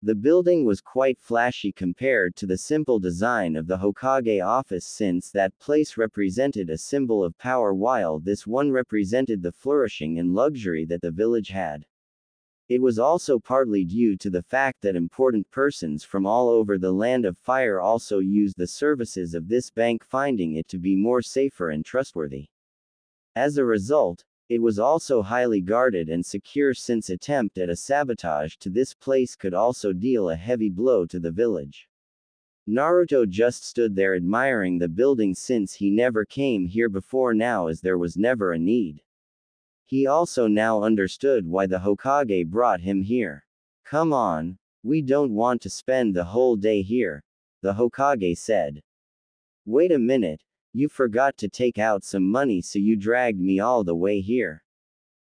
The building was quite flashy compared to the simple design of the Hokage office, since that place represented a symbol of power while this one represented the flourishing and luxury that the village had. It was also partly due to the fact that important persons from all over the Land of Fire also used the services of this bank, finding it to be more safer and trustworthy. As a result, it was also highly guarded and secure, since attempt at a sabotage to this place could also deal a heavy blow to the village. Naruto just stood there admiring the building, since he never came here before now, as there was never a need. He also now understood why the Hokage brought him here. Come on, we don't want to spend the whole day here, the Hokage said. Wait a minute. You forgot to take out some money, so you dragged me all the way here.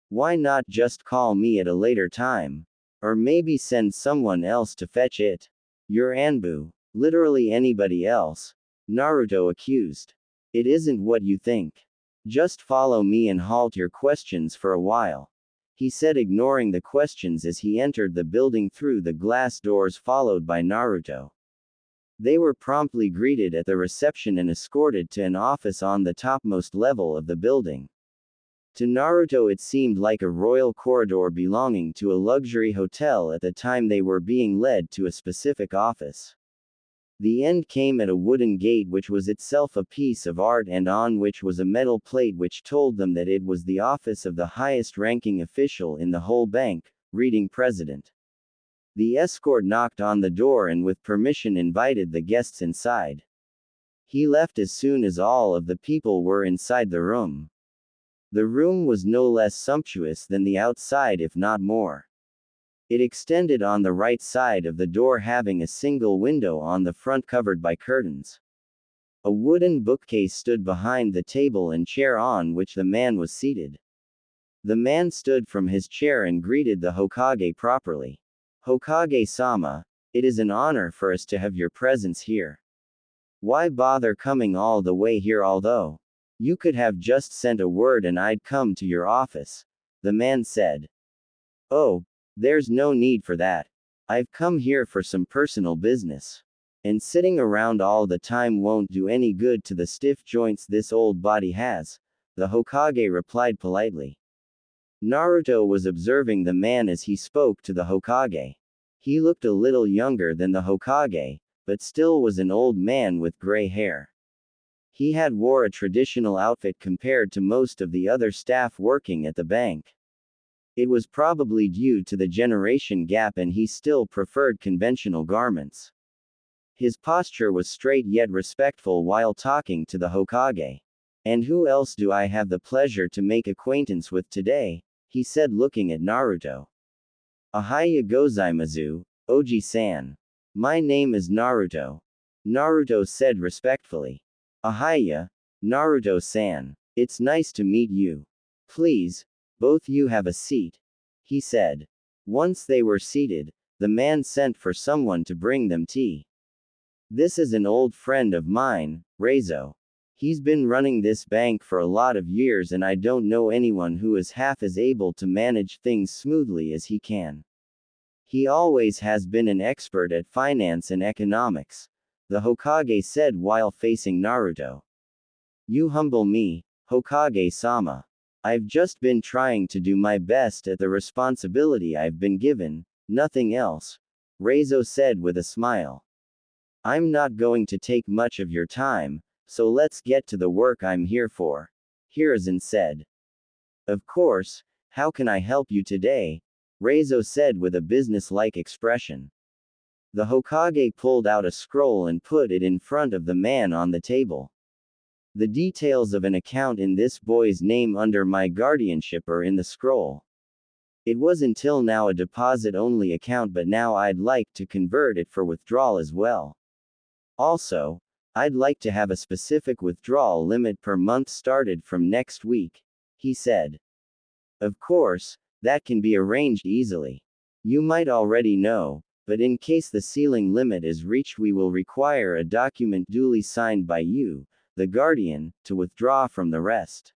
Why not just call me at a later time? Or maybe send someone else to fetch it? You're Anbu. Literally anybody else. Naruto accused. It isn't what you think. Just follow me and halt your questions for a while, he said, ignoring the questions as he entered the building through the glass doors followed by Naruto. They were promptly greeted at the reception and escorted to an office on the topmost level of the building. To Naruto it seemed like a royal corridor belonging to a luxury hotel at the time they were being led to a specific office. The end came at a wooden gate which was itself a piece of art, and on which was a metal plate which told them that it was the office of the highest ranking official in the whole bank, reading President. The escort knocked on the door and with permission invited the guests inside. He left as soon as all of the people were inside the room. The room was no less sumptuous than the outside, if not more. It extended on the right side of the door, having a single window on the front covered by curtains. A wooden bookcase stood behind the table and chair on which the man was seated. The man stood from his chair and greeted the Hokage properly. Hokage-sama, it is an honor for us to have your presence here. Why bother coming all the way here? Although you could have just sent a word and I'd come to your office, the man said. Oh, there's no need for that. I've come here for some personal business. And sitting around all the time won't do any good to the stiff joints this old body has, the Hokage replied politely. Naruto was observing the man as he spoke to the Hokage. He looked a little younger than the Hokage, but still was an old man with gray hair. He had wore a traditional outfit compared to most of the other staff working at the bank. It was probably due to the generation gap, and he still preferred conventional garments. His posture was straight yet respectful while talking to the Hokage. And who else do I have the pleasure to make acquaintance with today? He said, looking at Naruto. Ahaya gozaimasu, Oji-san. My name is Naruto. Naruto said respectfully. Ahaya, Naruto-san. It's nice to meet you. Please, both you have a seat, he said. Once they were seated, the man sent for someone to bring them tea. This is an old friend of mine, Reizo. He's been running this bank for a lot of years, and I don't know anyone who is half as able to manage things smoothly as he can. He always has been an expert at finance and economics, the Hokage said while facing Naruto. You humble me, Hokage-sama. I've just been trying to do my best at the responsibility I've been given, nothing else, Reizo said with a smile. I'm not going to take much of your time, so let's get to the work I'm here for, Hiruzen said. Of course, how can I help you today? Reizo said with a business-like expression. The Hokage pulled out a scroll and put it in front of the man on the table. The details of an account in this boy's name under my guardianship are in the scroll. It was until now a deposit-only account, but now I'd like to convert it for withdrawal as well. Also, I'd like to have a specific withdrawal limit per month started from next week, he said. Of course, that can be arranged easily. You might already know, but in case the ceiling limit is reached, we will require a document duly signed by you, the guardian, to withdraw from the rest.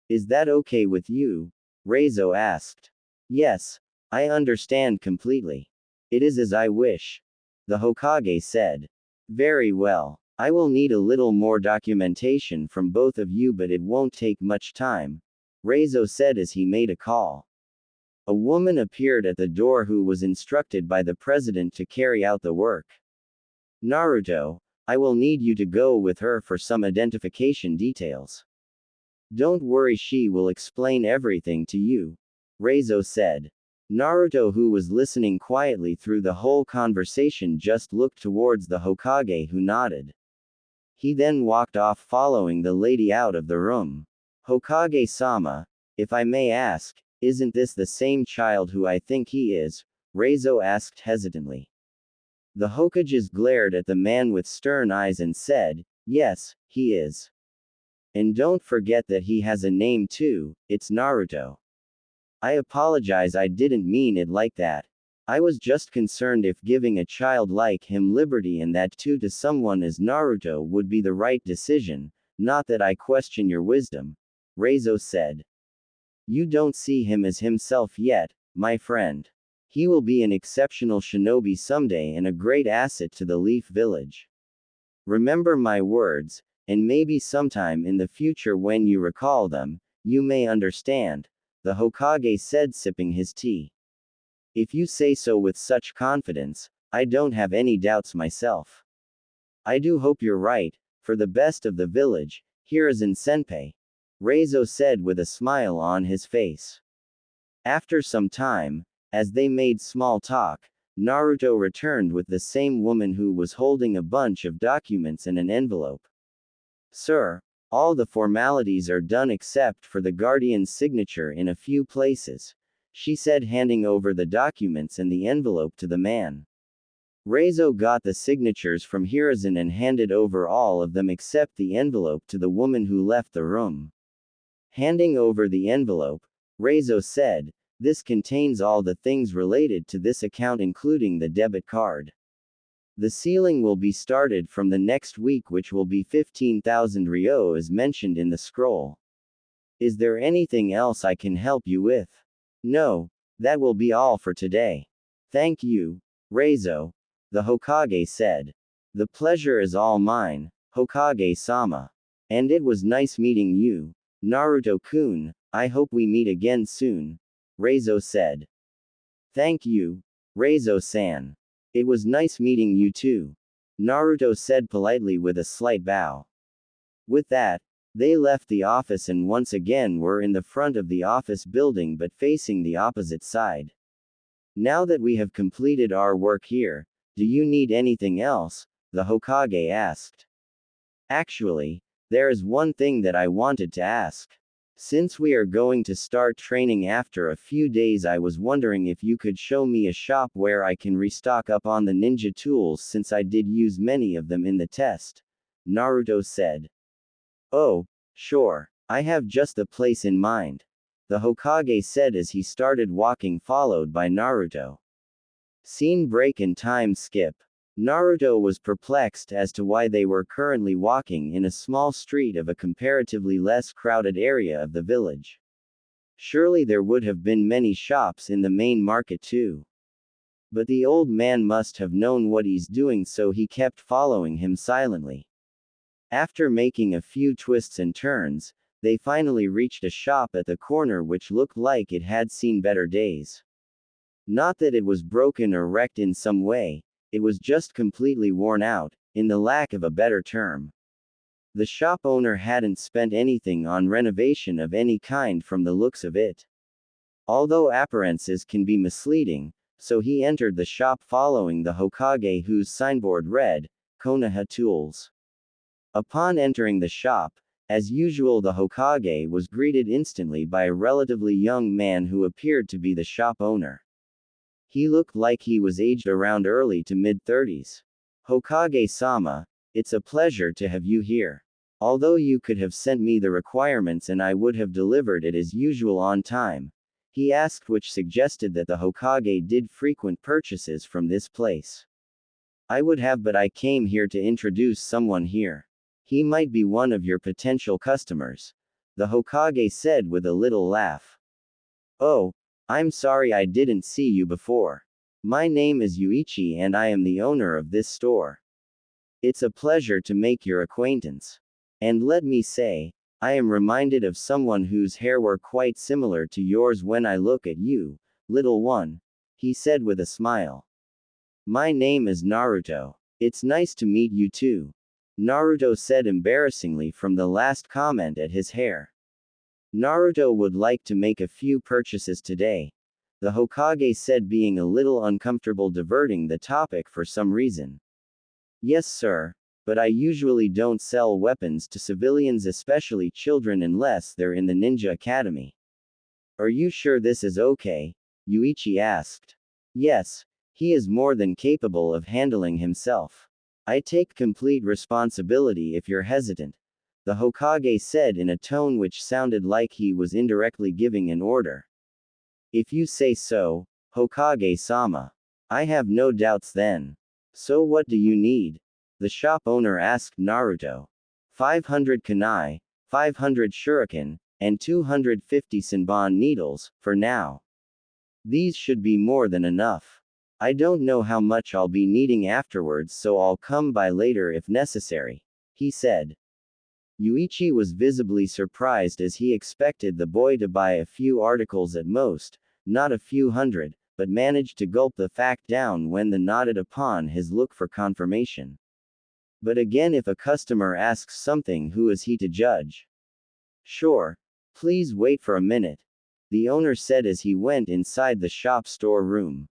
Is that okay with you? Reizo asked. Yes, I understand completely. It is as I wish. The Hokage said. Very well. I will need a little more documentation from both of you, but it won't take much time, Reizo said as he made a call. A woman appeared at the door who was instructed by the president to carry out the work. Naruto, I will need you to go with her for some identification details. Don't worry, she will explain everything to you, Reizo said. Naruto, who was listening quietly through the whole conversation, just looked towards the Hokage, who nodded. He then walked off, following the lady out of the room. Hokage-sama, if I may ask, isn't this the same child who I think he is? Reizo asked hesitantly. The Hokages glared at the man with stern eyes and said, yes, he is. And don't forget that he has a name too, it's Naruto. I apologize, I didn't mean it like that. I was just concerned if giving a child like him liberty, and that too to someone as Naruto, would be the right decision, not that I question your wisdom, Reizo said. You don't see him as himself yet, my friend. He will be an exceptional shinobi someday and a great asset to the Leaf Village. Remember my words, and maybe sometime in the future when you recall them, you may understand, the Hokage said, sipping his tea. If you say so with such confidence, I don't have any doubts myself. I do hope you're right, for the best of the village, Hiruzen-senpai, Reizo said with a smile on his face. After some time, as they made small talk, Naruto returned with the same woman who was holding a bunch of documents and an envelope. Sir, all the formalities are done except for the guardian's signature in a few places, she said, handing over the documents and the envelope to the man. Reizo got the signatures from Hiruzen and handed over all of them except the envelope to the woman who left the room. Handing over the envelope, Reizo said, this contains all the things related to this account, including the debit card. The ceiling will be started from the next week, which will be 15,000 ryo as mentioned in the scroll. Is there anything else I can help you with? No, that will be all for today. Thank you, Reizo, the Hokage said. The pleasure is all mine, Hokage-sama. And it was nice meeting you, Naruto-kun. I hope we meet again soon, Reizo said. Thank you, Reizo-san. It was nice meeting you too, Naruto said politely with a slight bow. With that, they left the office and once again were in the front of the office building, but facing the opposite side. Now that we have completed our work here, do you need anything else? The Hokage asked. Actually, there is one thing that I wanted to ask. Since we are going to start training after a few days, I was wondering if you could show me a shop where I can restock up on the ninja tools, since I did use many of them in the test, Naruto said. Oh, sure. I have just the place in mind, the Hokage said as he started walking, followed by Naruto. Scene break and time skip. Naruto was perplexed as to why they were currently walking in a small street of a comparatively less crowded area of the village. Surely there would have been many shops in the main market too. But the old man must have known what he's doing, so he kept following him silently. After making a few twists and turns, they finally reached a shop at the corner which looked like it had seen better days. Not that it was broken or wrecked in some way, it was just completely worn out, in the lack of a better term. The shop owner hadn't spent anything on renovation of any kind from the looks of it. Although appearances can be misleading, so he entered the shop following the Hokage whose signboard read, Konoha Tools. Upon entering the shop, as usual the Hokage was greeted instantly by a relatively young man who appeared to be the shop owner. He looked like he was aged around early to mid-30s. Hokage-sama, it's a pleasure to have you here. Although you could have sent me the requirements and I would have delivered it as usual on time, he asked, which suggested that the Hokage did frequent purchases from this place. I would have, but I came here to introduce someone here. He might be one of your potential customers, the Hokage said with a little laugh. Oh, I'm sorry I didn't see you before. My name is Yuichi and I am the owner of this store. It's a pleasure to make your acquaintance. And let me say, I am reminded of someone whose hair were quite similar to yours when I look at you, little one, he said with a smile. My name is Naruto. It's nice to meet you too, Naruto said embarrassingly from the last comment at his hair. Naruto would like to make a few purchases today, the Hokage said, being a little uncomfortable diverting the topic for some reason. Yes, sir. But I usually don't sell weapons to civilians, especially children, unless they're in the ninja academy. Are you sure this is okay? Yuichi asked. Yes, he is more than capable of handling himself. I take complete responsibility if you're hesitant, the Hokage said in a tone which sounded like he was indirectly giving an order. If you say so, Hokage-sama. I have no doubts then. So what do you need? The shop owner asked Naruto. 500 kunai, 500 shuriken, and 250 senbon needles, for now. These should be more than enough. I don't know how much I'll be needing afterwards, so I'll come by later if necessary, he said. Yuichi was visibly surprised as he expected the boy to buy a few articles at most, not a few hundred, but managed to gulp the fact down when the nodded upon his look for confirmation. But again, if a customer asks something, who is he to judge? Sure. Please wait for a minute, the owner said as he went inside the shop storeroom.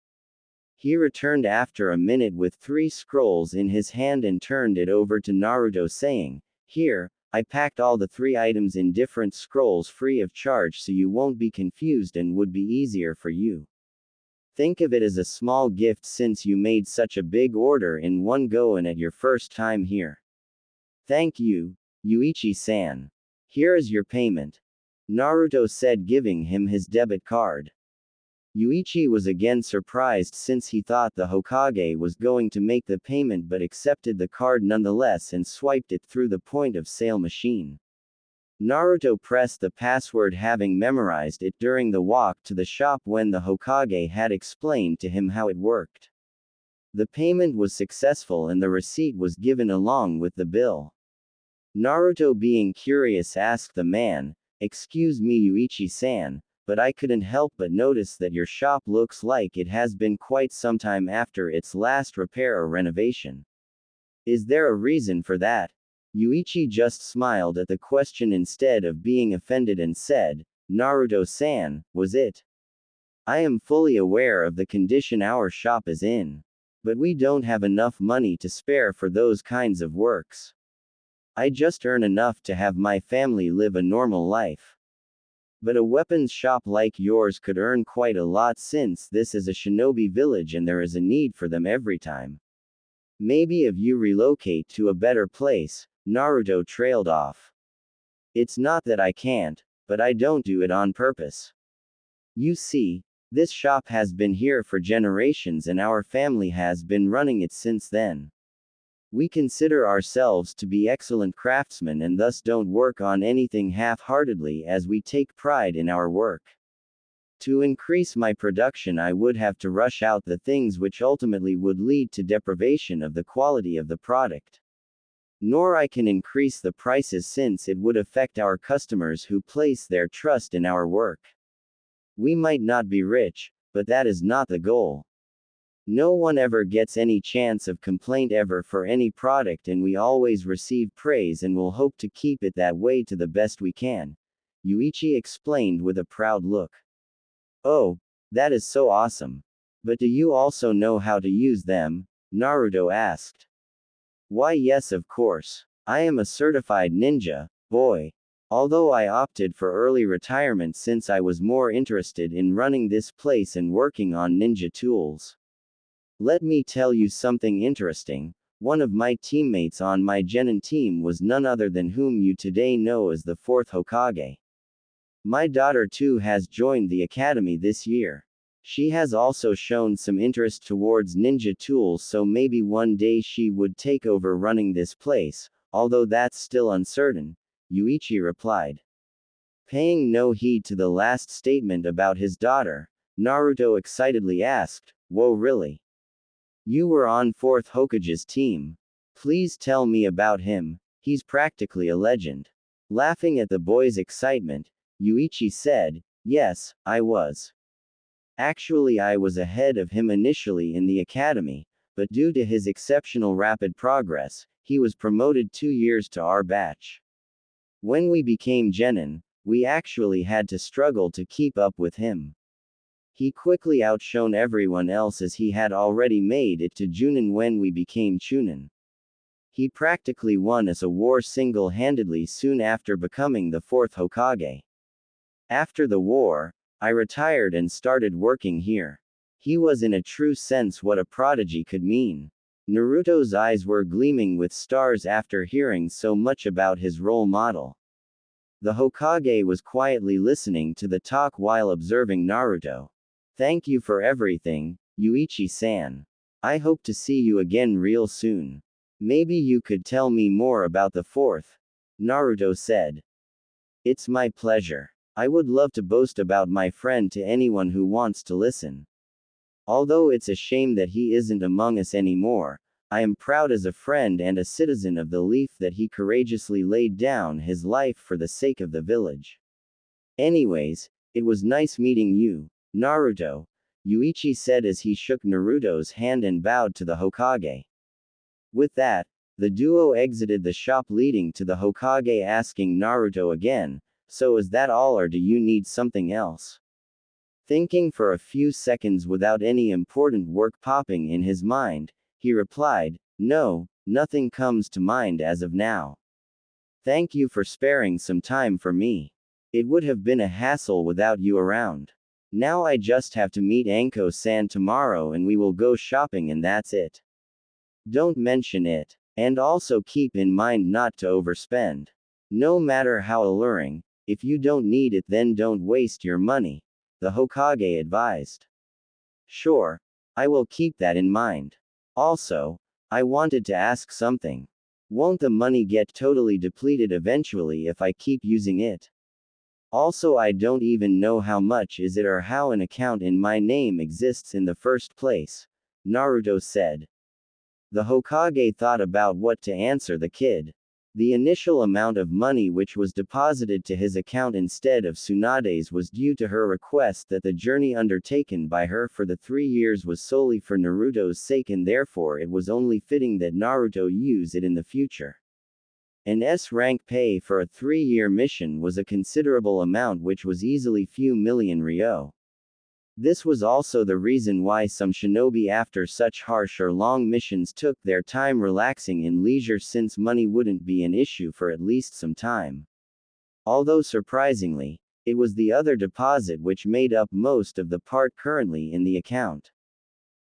He returned after a minute with 3 scrolls in his hand and turned it over to Naruto saying, Here, I packed all the 3 items in different scrolls free of charge so you won't be confused and would be easier for you. Think of it as a small gift since you made such a big order in one go and at your first time here. Thank you, Yuichi-san. Here is your payment, Naruto said, giving him his debit card. Yuichi was again surprised since he thought the Hokage was going to make the payment, but accepted the card nonetheless and swiped it through the point-of-sale machine. Naruto pressed the password, having memorized it during the walk to the shop when the Hokage had explained to him how it worked. The payment was successful and the receipt was given along with the bill. Naruto, being curious, asked the man, Excuse me, Yuichi-san, but I couldn't help but notice that your shop looks like it has been quite some time after its last repair or renovation. Is there a reason for that? Yuichi just smiled at the question instead of being offended and said, Naruto-san, was it? I am fully aware of the condition our shop is in. But we don't have enough money to spare for those kinds of works. I just earn enough to have my family live a normal life. But a weapons shop like yours could earn quite a lot since this is a shinobi village and there is a need for them every time. Maybe if you relocate to a better place, Naruto trailed off. It's not that I can't, but I don't do it on purpose. You see, this shop has been here for generations and our family has been running it since then. We consider ourselves to be excellent craftsmen and thus don't work on anything half-heartedly, as we take pride in our work. To increase my production, I would have to rush out the things which ultimately would lead to deprivation of the quality of the product. Nor I can increase the prices since it would affect our customers who place their trust in our work. We might not be rich, but that is not the goal. No one ever gets any chance of complaint ever for any product, and we always receive praise and will hope to keep it that way to the best we can, Yuichi explained with a proud look. Oh, that is so awesome. But do you also know how to use them? Naruto asked. Why, yes, of course. I am a certified ninja, boy. Although I opted for early retirement since I was more interested in running this place and working on ninja tools. Let me tell you something interesting. One of my teammates on my Genin team was none other than whom you today know as the fourth Hokage. My daughter too has joined the academy this year. She has also shown some interest towards ninja tools, so maybe one day she would take over running this place, although that's still uncertain, Yuichi replied. Paying no heed to the last statement about his daughter, Naruto excitedly asked, Whoa, really? You were on 4th Hokage's team. Please tell me about him, he's practically a legend. Laughing at the boy's excitement, Yuichi said, Yes, I was. Actually, I was ahead of him initially in the academy, but due to his exceptional rapid progress, he was promoted 2 years to our batch. When we became Genin, we actually had to struggle to keep up with him. He quickly outshone everyone else as he had already made it to Junin when we became Chunin. He practically won us a war single-handedly soon after becoming the 4th Hokage. After the war, I retired and started working here. He was in a true sense what a prodigy could mean. Naruto's eyes were gleaming with stars after hearing so much about his role model. The Hokage was quietly listening to the talk while observing Naruto. Thank you for everything, Yuichi-san. I hope to see you again real soon. Maybe you could tell me more about the 4th. Naruto said. It's my pleasure. I would love to boast about my friend to anyone who wants to listen. Although it's a shame that he isn't among us anymore, I am proud as a friend and a citizen of the leaf that he courageously laid down his life for the sake of the village. Anyways, it was nice meeting you, Naruto, Yuichi said as he shook Naruto's hand and bowed to the Hokage. With that, the duo exited the shop leading to the Hokage, asking Naruto again, So is that all, or do you need something else? Thinking for a few seconds without any important work popping in his mind, he replied, No, nothing comes to mind as of now. Thank you for sparing some time for me. It would have been a hassle without you around. Now I just have to meet Anko-san tomorrow and we will go shopping and that's it. Don't mention it. And also keep in mind not to overspend. No matter how alluring, if you don't need it then don't waste your money, the Hokage advised. Sure. I will keep that in mind. Also, I wanted to ask something. Won't the money get totally depleted eventually if I keep using it? Also, I don't even know how much is it or how an account in my name exists in the first place, Naruto said. The Hokage thought about what to answer the kid. The initial amount of money which was deposited to his account instead of Tsunade's was due to her request that the journey undertaken by her for the 3 years was solely for Naruto's sake, and therefore it was only fitting that Naruto use it in the future. An S-rank pay for a 3-year mission was a considerable amount, which was easily few million ryo. This was also the reason why some shinobi after such harsh or long missions took their time relaxing in leisure, since money wouldn't be an issue for at least some time. Although surprisingly, it was the other deposit which made up most of the part currently in the account.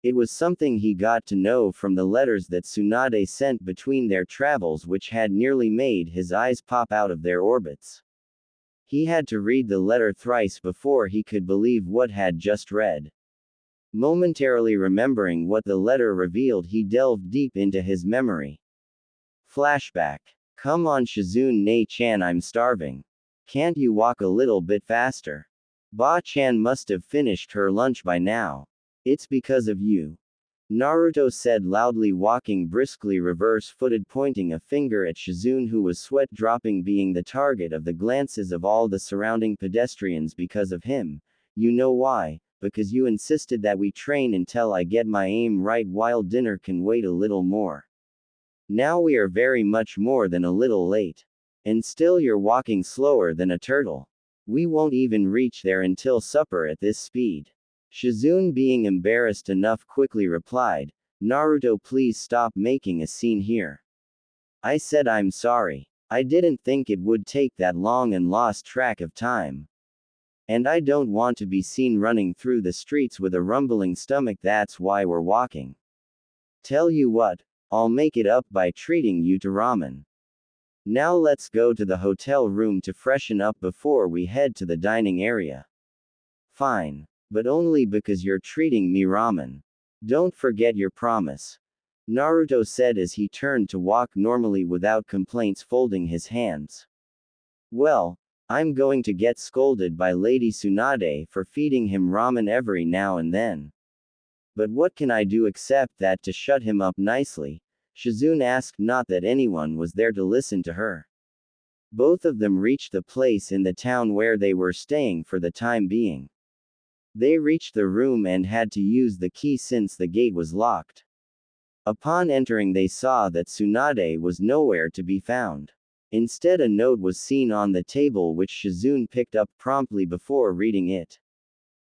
It was something he got to know from the letters that Tsunade sent between their travels, which had nearly made his eyes pop out of their orbits. He had to read the letter thrice before he could believe what had just read. Momentarily remembering what the letter revealed, he delved deep into his memory. Flashback. Come on Shizune-chan, I'm starving. Can't you walk a little bit faster? Ba-chan must have finished her lunch by now. It's because of you. Naruto said loudly, walking briskly reverse-footed, pointing a finger at Shizune, who was sweat-dropping, being the target of the glances of all the surrounding pedestrians because of him. You know why, because you insisted that we train until I get my aim right while dinner can wait a little more. Now we are very much more than a little late. And still you're walking slower than a turtle. We won't even reach there until supper at this speed. Shizune, being embarrassed enough, quickly replied, Naruto, please stop making a scene here. I said I'm sorry. I didn't think it would take that long and lost track of time. And I don't want to be seen running through the streets with a rumbling stomach, that's why we're walking. Tell you what, I'll make it up by treating you to ramen. Now let's go to the hotel room to freshen up before we head to the dining area. Fine. But only because you're treating me ramen. Don't forget your promise. Naruto said as he turned to walk normally without complaints, folding his hands. Well, I'm going to get scolded by Lady Tsunade for feeding him ramen every now and then. But what can I do except that to shut him up nicely? Shizune asked, not that anyone was there to listen to her. Both of them reached the place in the town where they were staying for the time being. They reached the room and had to use the key since the gate was locked. Upon entering, they saw that Tsunade was nowhere to be found. Instead, a note was seen on the table which Shizune picked up promptly before reading it.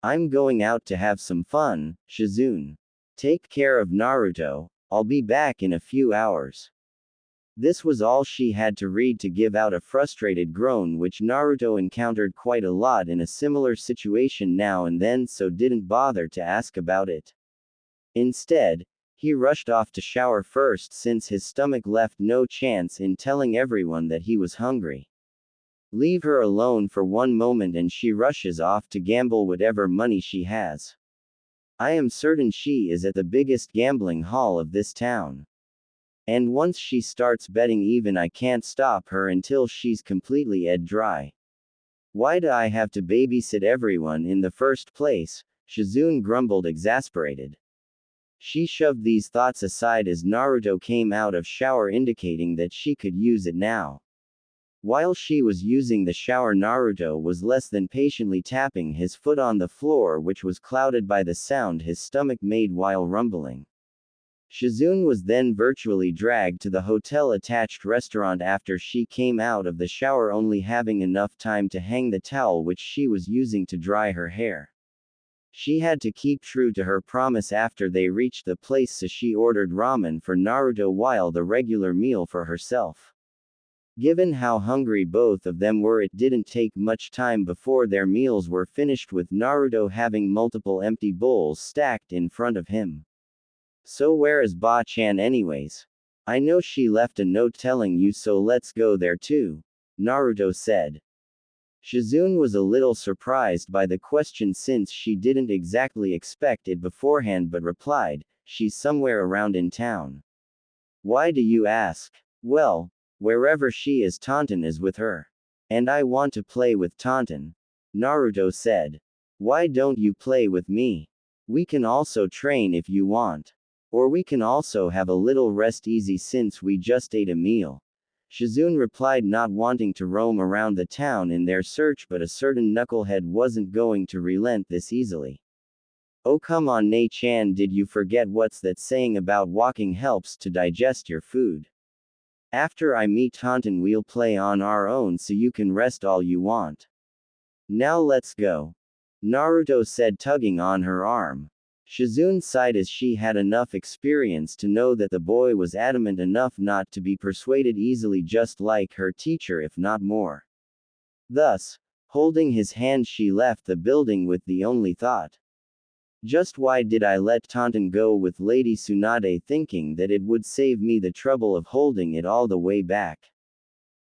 I'm going out to have some fun, Shizune. Take care of Naruto, I'll be back in a few hours. This was all she had to read to give out a frustrated groan, which Naruto encountered quite a lot in a similar situation now and then, so didn't bother to ask about it. Instead, he rushed off to shower first since his stomach left no chance in telling everyone that he was hungry. Leave her alone for one moment and she rushes off to gamble whatever money she has. I am certain she is at the biggest gambling hall of this town. And once she starts betting, even I can't stop her until she's completely ed dry. Why do I have to babysit everyone in the first place? Shizune grumbled, exasperated. She shoved these thoughts aside as Naruto came out of shower, indicating that she could use it now. While she was using the shower, Naruto was less than patiently tapping his foot on the floor, which was clouded by the sound his stomach made while rumbling. Shizune was then virtually dragged to the hotel-attached restaurant after she came out of the shower, only having enough time to hang the towel which she was using to dry her hair. She had to keep true to her promise after they reached the place, so she ordered ramen for Naruto while the regular meal for herself. Given how hungry both of them were, it didn't take much time before their meals were finished, with Naruto having multiple empty bowls stacked in front of him. So where is Ba-chan anyways? I know she left a note telling you, so let's go there too, Naruto said. Shizune was a little surprised by the question since she didn't exactly expect it beforehand, but replied, she's somewhere around in town. Why do you ask? Well, wherever she is, Taunton is with her. And I want to play with Taunton, Naruto said. Why don't you play with me? We can also train if you want. Or we can also have a little rest easy since we just ate a meal. Shizune replied, not wanting to roam around the town in their search, but a certain knucklehead wasn't going to relent this easily. Oh come on, Nei-chan, did you forget what's that saying about walking helps to digest your food? After I meet Taunton, we'll play on our own so you can rest all you want. Now let's go, Naruto said, tugging on her arm. Shizune sighed as she had enough experience to know that the boy was adamant enough not to be persuaded easily, just like her teacher if not more. Thus, holding his hand, she left the building with the only thought. Just why did I let Taunton go with Lady Tsunade, thinking that it would save me the trouble of holding it all the way back?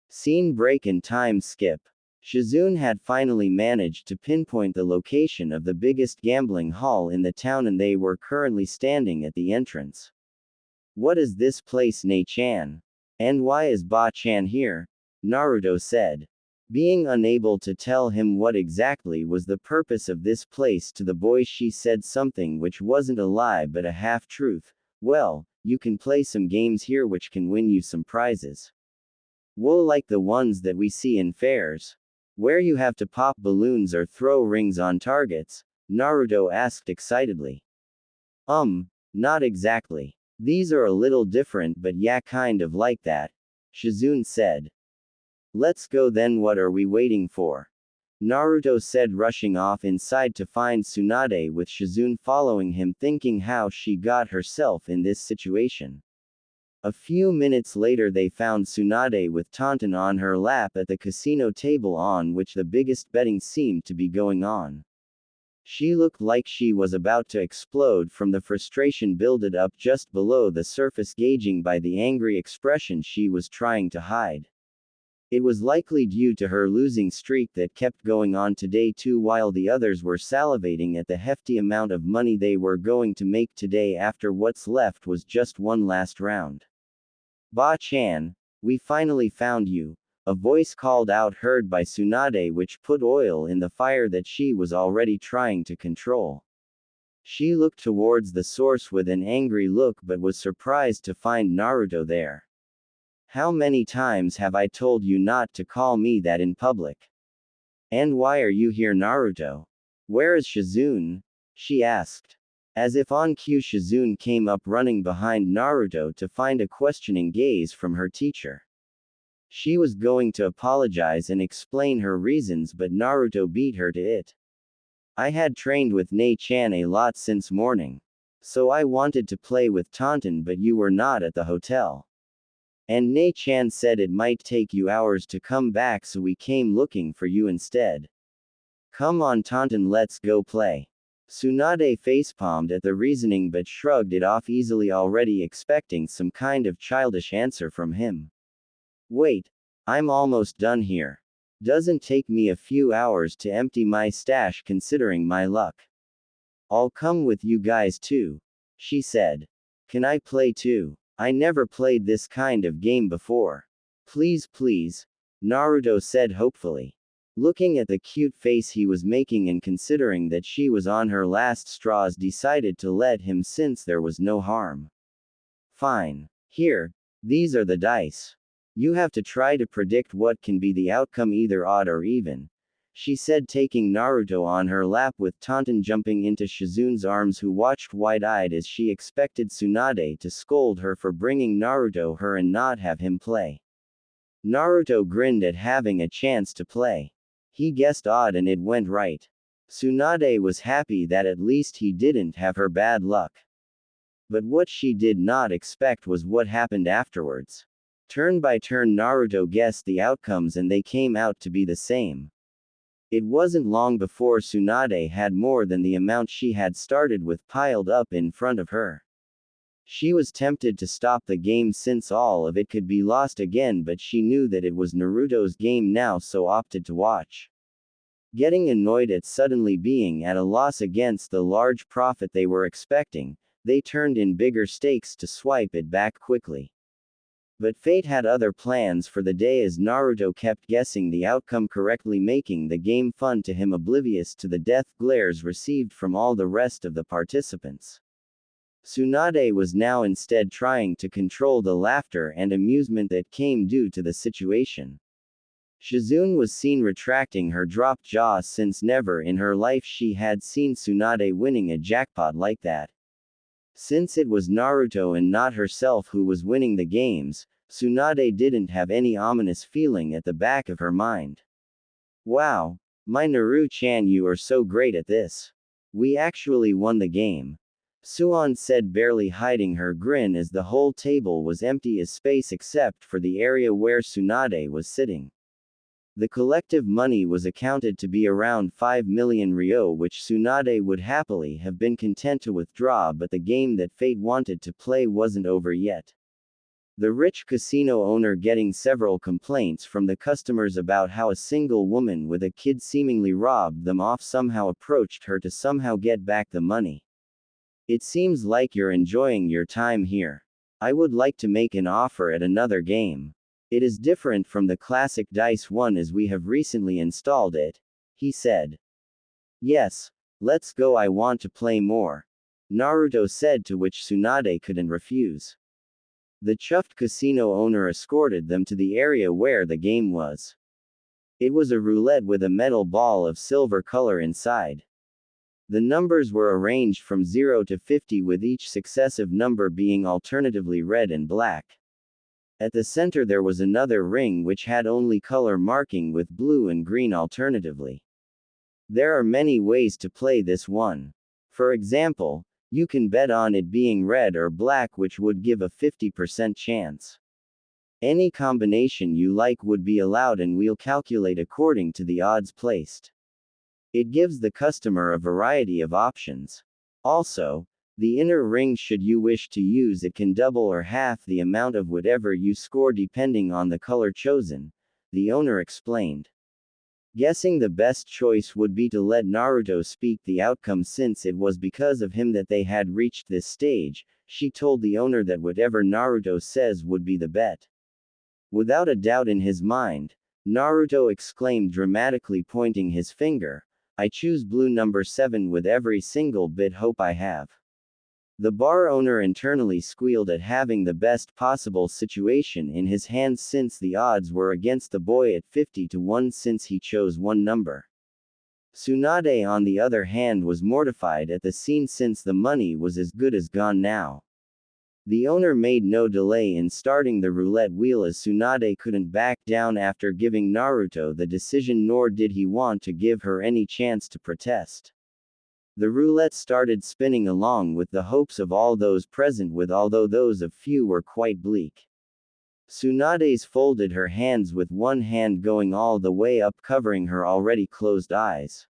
Scene break and time skip. Shizune had finally managed to pinpoint the location of the biggest gambling hall in the town, and they were currently standing at the entrance. What is this place, Nei-chan? And why is Ba-chan here? Naruto said. Being unable to tell him what exactly was the purpose of this place to the boy, she said something which wasn't a lie but a half-truth. Well, you can play some games here which can win you some prizes. Whoa, like the ones that we see in fairs, where you have to pop balloons or throw rings on targets, Naruto asked excitedly. Not exactly. These are a little different, but yeah, kind of like that, Shizune said. Let's go then, what are we waiting for? Naruto said, rushing off inside to find Tsunade with Shizune following him, thinking how she got herself in this situation. A few minutes later they found Tsunade with Tauntaun on her lap at the casino table on which the biggest betting seemed to be going on. She looked like she was about to explode from the frustration builded up just below the surface, gauging by the angry expression she was trying to hide. It was likely due to her losing streak that kept going on today too, while the others were salivating at the hefty amount of money they were going to make today after what's left was just one last round. Ba-chan, we finally found you, a voice called out, heard by Tsunade, which put oil in the fire that she was already trying to control. She looked towards the source with an angry look but was surprised to find Naruto there. How many times have I told you not to call me that in public? And why are you here, Naruto? Where is Shizune? She asked. As if on cue, Shizune came up running behind Naruto to find a questioning gaze from her teacher. She was going to apologize and explain her reasons, but Naruto beat her to it. I had trained with Nei-chan a lot since morning. So I wanted to play with Tauntaun, but you were not at the hotel. And Nei-chan said it might take you hours to come back, so we came looking for you instead. Come on, Tauntaun, let's go play. Tsunade facepalmed at the reasoning but shrugged it off easily, already expecting some kind of childish answer from him. Wait, I'm almost done here. Doesn't take me a few hours to empty my stash considering my luck. I'll come with you guys too, she said. Can I play too? I never played this kind of game before. Please, please, Naruto said hopefully. Looking at the cute face he was making and considering that she was on her last straws, decided to let him since there was no harm. Fine. Here, these are the dice. You have to try to predict what can be the outcome, either odd or even, she said, taking Naruto on her lap with Tauntaun jumping into Shizune's arms, who watched wide-eyed as she expected Tsunade to scold her for bringing Naruto her and not have him play. Naruto grinned at having a chance to play. He guessed odd and it went right. Tsunade was happy that at least he didn't have her bad luck. But what she did not expect was what happened afterwards. Turn by turn Naruto guessed the outcomes and they came out to be the same. It wasn't long before Tsunade had more than the amount she had started with piled up in front of her. She was tempted to stop the game since all of it could be lost again, but she knew that it was Naruto's game now, so opted to watch. Getting annoyed at suddenly being at a loss against the large profit they were expecting, they turned in bigger stakes to swipe it back quickly. But fate had other plans for the day, as Naruto kept guessing the outcome correctly, making the game fun to him, oblivious to the death glares received from all the rest of the participants. Tsunade was now instead trying to control the laughter and amusement that came due to the situation. Shizune was seen retracting her dropped jaw, since never in her life she had seen Tsunade winning a jackpot like that. Since it was Naruto and not herself who was winning the games, Tsunade didn't have any ominous feeling at the back of her mind. Wow, my Naru-chan, you are so great at this. We actually won the game. Suan said, barely hiding her grin as the whole table was empty as space except for the area where Tsunade was sitting. The collective money was accounted to be around 5 million ryo, which Tsunade would happily have been content to withdraw, but the game that fate wanted to play wasn't over yet. The rich casino owner, getting several complaints from the customers about how a single woman with a kid seemingly robbed them off, somehow approached her to somehow get back the money. It seems like you're enjoying your time here. I would like to make an offer at another game. It is different from the classic Dice one as we have recently installed it, he said. Yes, let's go, I want to play more, Naruto said, to which Tsunade couldn't refuse. The chuffed casino owner escorted them to the area where the game was. It was a roulette with a metal ball of silver color inside. The numbers were arranged from 0 to 50 with each successive number being alternatively red and black. At the center there was another ring which had only color marking with blue and green alternatively. There are many ways to play this one. For example, you can bet on it being red or black, which would give a 50% chance. Any combination you like would be allowed and we'll calculate according to the odds placed. It gives the customer a variety of options. Also, the inner ring, should you wish to use it, can double or half the amount of whatever you score depending on the color chosen, the owner explained. Guessing the best choice would be to let Naruto speak the outcome, since it was because of him that they had reached this stage. She told the owner that whatever Naruto says would be the bet. Without a doubt in his mind, Naruto exclaimed, dramatically pointing his finger, "I choose blue number 7 with every single bit hope I have." The bar owner internally squealed at having the best possible situation in his hands, since the odds were against the boy at 50 to 1 since he chose one number. Tsunade, on the other hand, was mortified at the scene since the money was as good as gone now. The owner made no delay in starting the roulette wheel, as Tsunade couldn't back down after giving Naruto the decision, nor did he want to give her any chance to protest. The roulette started spinning along with the hopes of all those present, although those of few were quite bleak. Tsunade's folded her hands, with one hand going all the way up covering her already closed eyes.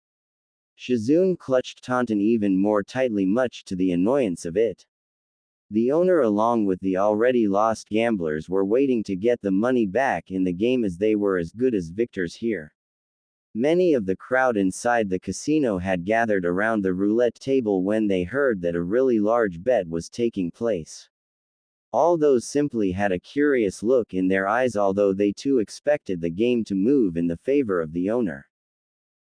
Shizune clutched Tonton even more tightly, much to the annoyance of it. The owner, along with the already lost gamblers, were waiting to get the money back in the game, as they were as good as victors here. Many of the crowd inside the casino had gathered around the roulette table when they heard that a really large bet was taking place. All those simply had a curious look in their eyes, although they too expected the game to move in the favor of the owner.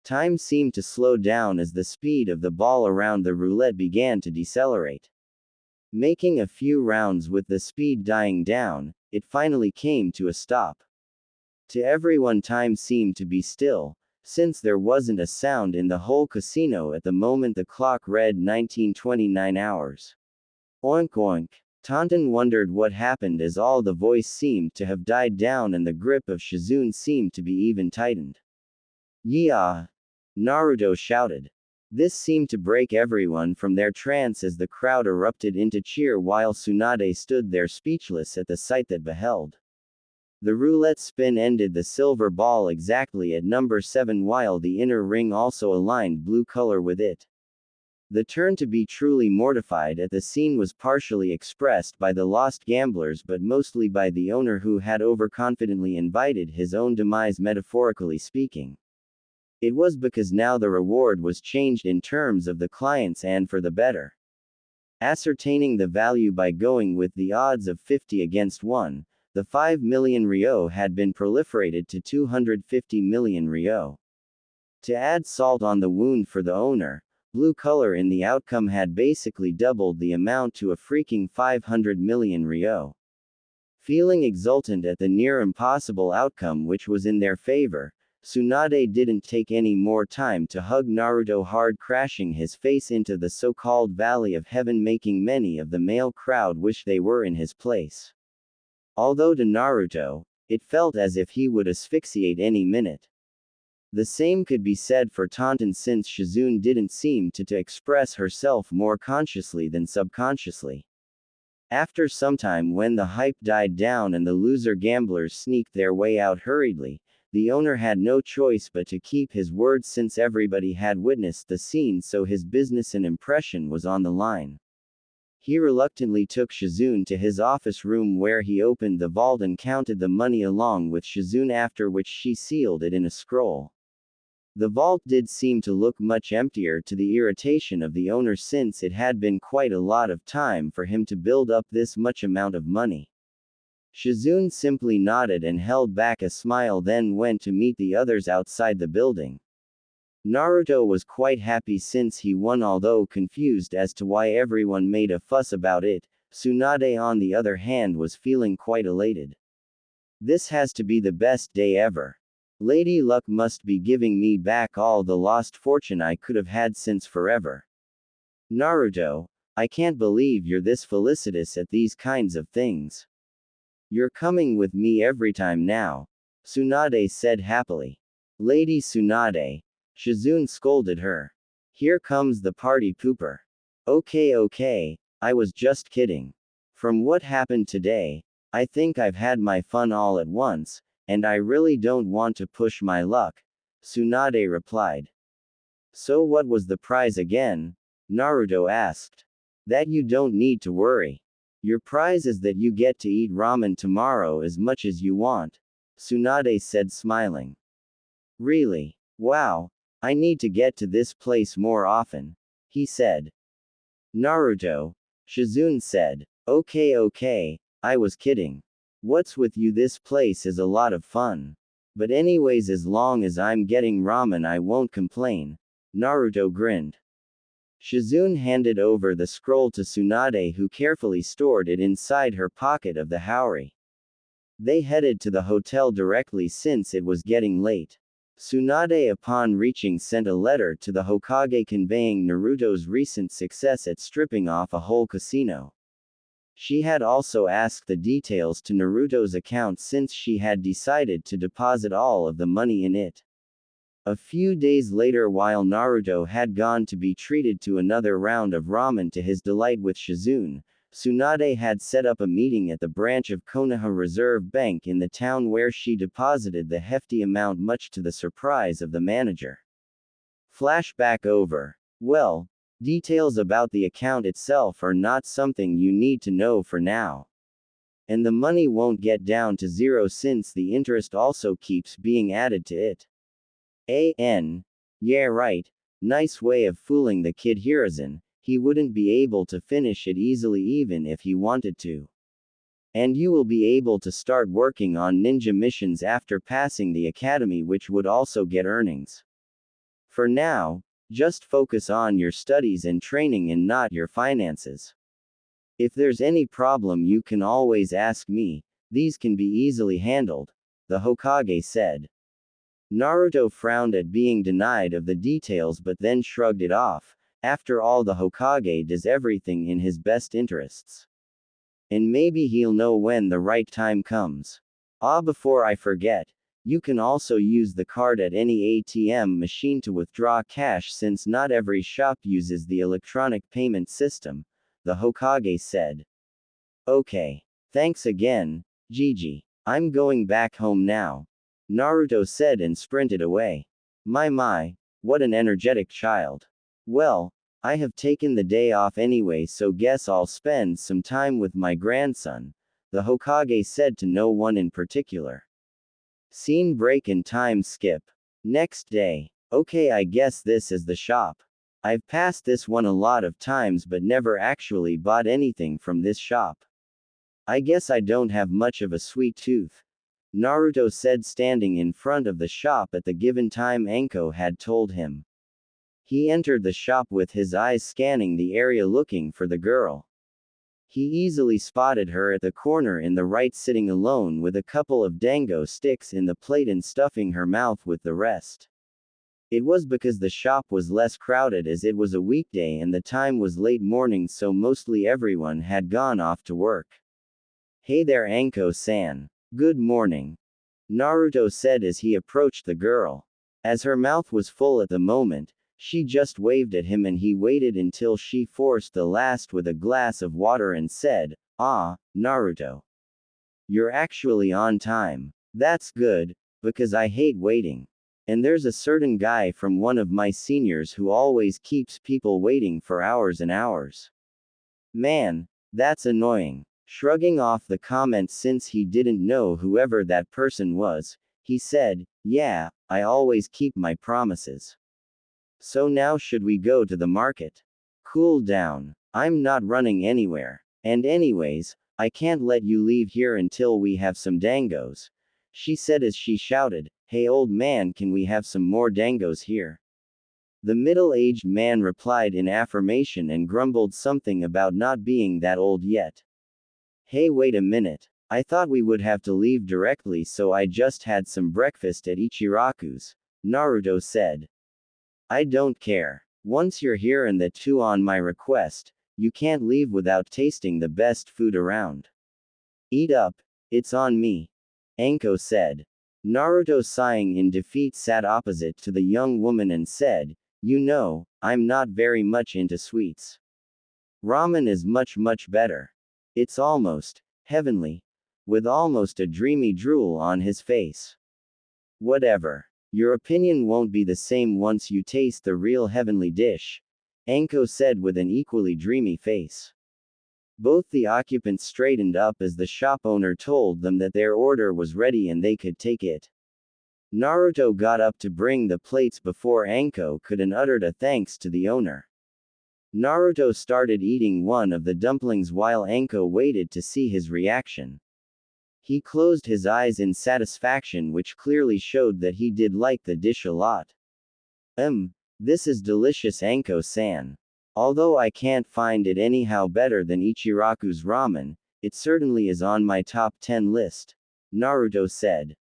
Time seemed to slow down as the speed of the ball around the roulette began to decelerate. Making a few rounds with the speed dying down, it finally came to a stop. To everyone, time seemed to be still, since there wasn't a sound in the whole casino at the moment the clock read 19:29 hours. Oink oink. Tonton wondered what happened, as all the voice seemed to have died down and the grip of Shizune seemed to be even tightened. "Yeah!" Naruto shouted. This seemed to break everyone from their trance as the crowd erupted into cheer, while Tsunade stood there speechless at the sight that beheld. The roulette spin ended the silver ball exactly at number 7, while the inner ring also aligned blue color with it. The turn to be truly mortified at the scene was partially expressed by the lost gamblers, but mostly by the owner, who had overconfidently invited his own demise, metaphorically speaking. It was because now the reward was changed in terms of the clients and for the better. Ascertaining the value by going with the odds of 50 against 1, the 5 million ryo had been proliferated to 250 million ryo. To add salt on the wound for the owner, blue color in the outcome had basically doubled the amount to a freaking 500 million ryo. Feeling exultant at the near impossible outcome which was in their favor, Tsunade didn't take any more time to hug Naruto hard, crashing his face into the so-called Valley of Heaven, making many of the male crowd wish they were in his place. Although to Naruto, it felt as if he would asphyxiate any minute. The same could be said for Tonton, since Shizune didn't seem to express herself more consciously than subconsciously. After some time, when the hype died down and the loser gamblers sneaked their way out hurriedly, the owner had no choice but to keep his word, since everybody had witnessed the scene, so his business and impression was on the line. He reluctantly took Shizune to his office room, where he opened the vault and counted the money along with Shizune, after which she sealed it in a scroll. The vault did seem to look much emptier, to the irritation of the owner, since it had been quite a lot of time for him to build up this much amount of money. Shizune simply nodded and held back a smile, then went to meet the others outside the building. Naruto was quite happy since he won, although confused as to why everyone made a fuss about it. Tsunade, on the other hand, was feeling quite elated. This has to be the best day ever. Lady Luck must be giving me back all the lost fortune I could have had since forever. Naruto, I can't believe you're this felicitous at these kinds of things. You're coming with me every time now, Tsunade said happily. Lady Tsunade, Shizune scolded her. Here comes the party pooper. Okay, I was just kidding. From what happened today, I think I've had my fun all at once, and I really don't want to push my luck, Tsunade replied. So what was the prize again? Naruto asked. That you don't need to worry. Your prize is that you get to eat ramen tomorrow as much as you want, Tsunade said smiling. Really? Wow. I need to get to this place more often, he said. Naruto, Shizune said. Okay, I was kidding. What's with you? This place is a lot of fun. But anyways, as long as I'm getting ramen I won't complain, Naruto grinned. Shizune handed over the scroll to Tsunade, who carefully stored it inside her pocket of the Haori. They headed to the hotel directly since it was getting late. Tsunade, upon reaching, sent a letter to the Hokage conveying Naruto's recent success at stripping off a whole casino. She had also asked the details to Naruto's account since she had decided to deposit all of the money in it. A few days later, while Naruto had gone to be treated to another round of ramen to his delight with Shizune, Tsunade had set up a meeting at the branch of Konoha Reserve Bank in the town where she deposited the hefty amount, much to the surprise of the manager. Flashback over. Well, details about the account itself are not something you need to know for now. And the money won't get down to zero since the interest also keeps being added to it. Yeah, right. Nice way of fooling the kid Hiruzen. He wouldn't be able to finish it easily even if he wanted to. And you will be able to start working on ninja missions after passing the academy, which would also get earnings. For now, just focus on your studies and training and not your finances. If there's any problem you can always ask me, these can be easily handled, the Hokage said. Naruto frowned at being denied of the details but then shrugged it off. After all, the Hokage does everything in his best interests. And maybe he'll know when the right time comes. Before I forget, you can also use the card at any ATM machine to withdraw cash since not every shop uses the electronic payment system, the Hokage said. Okay. Thanks again, Gigi. I'm going back home now, Naruto said and sprinted away. My, what an energetic child. Well, I have taken the day off anyway, so guess I'll spend some time with my grandson, the Hokage said to no one in particular. Scene break and time skip. Next day. Okay, I guess this is the shop. I've passed this one a lot of times but never actually bought anything from this shop. I guess I don't have much of a sweet tooth, Naruto said, standing in front of the shop at the given time Anko had told him. He entered the shop with his eyes scanning the area looking for the girl. He easily spotted her at the corner in the right, sitting alone with a couple of dango sticks in the plate and stuffing her mouth with the rest. It was because the shop was less crowded as it was a weekday and the time was late morning, so mostly everyone had gone off to work. Hey there, Anko-san. Good morning, Naruto said as he approached the girl. As her mouth was full at the moment, she just waved at him and he waited until she forced the last with a glass of water and said, Naruto. You're actually on time. That's good, because I hate waiting. And there's a certain guy from one of my seniors who always keeps people waiting for hours and hours. Man, that's annoying. Shrugging off the comment since he didn't know whoever that person was, he said, yeah, I always keep my promises. So now should we go to the market? Cool down. I'm not running anywhere. And anyways, I can't let you leave here until we have some dangos, she said as she shouted, hey old man, can we have some more dangos here? The middle-aged man replied in affirmation and grumbled something about not being that old yet. Hey, wait a minute. I thought we would have to leave directly, so I just had some breakfast at Ichiraku's, Naruto said. I don't care. Once you're here and that too on my request, you can't leave without tasting the best food around. Eat up, it's on me. Anko said. Naruto, sighing in defeat, sat opposite to the young woman and said, "You know, I'm not very much into sweets. Ramen is much better. It's almost heavenly," with almost a dreamy drool on his face. Whatever. Your opinion won't be the same once you taste the real heavenly dish, Anko said with an equally dreamy face. Both the occupants straightened up as the shop owner told them that their order was ready and they could take it. Naruto got up to bring the plates before Anko could and uttered a thanks to the owner. Naruto started eating one of the dumplings while Anko waited to see his reaction. He closed his eyes in satisfaction, which clearly showed that he did like the dish a lot. This is delicious, Anko-san. Although I can't find it anyhow better than Ichiraku's ramen, it certainly is on my top 10 list, Naruto said.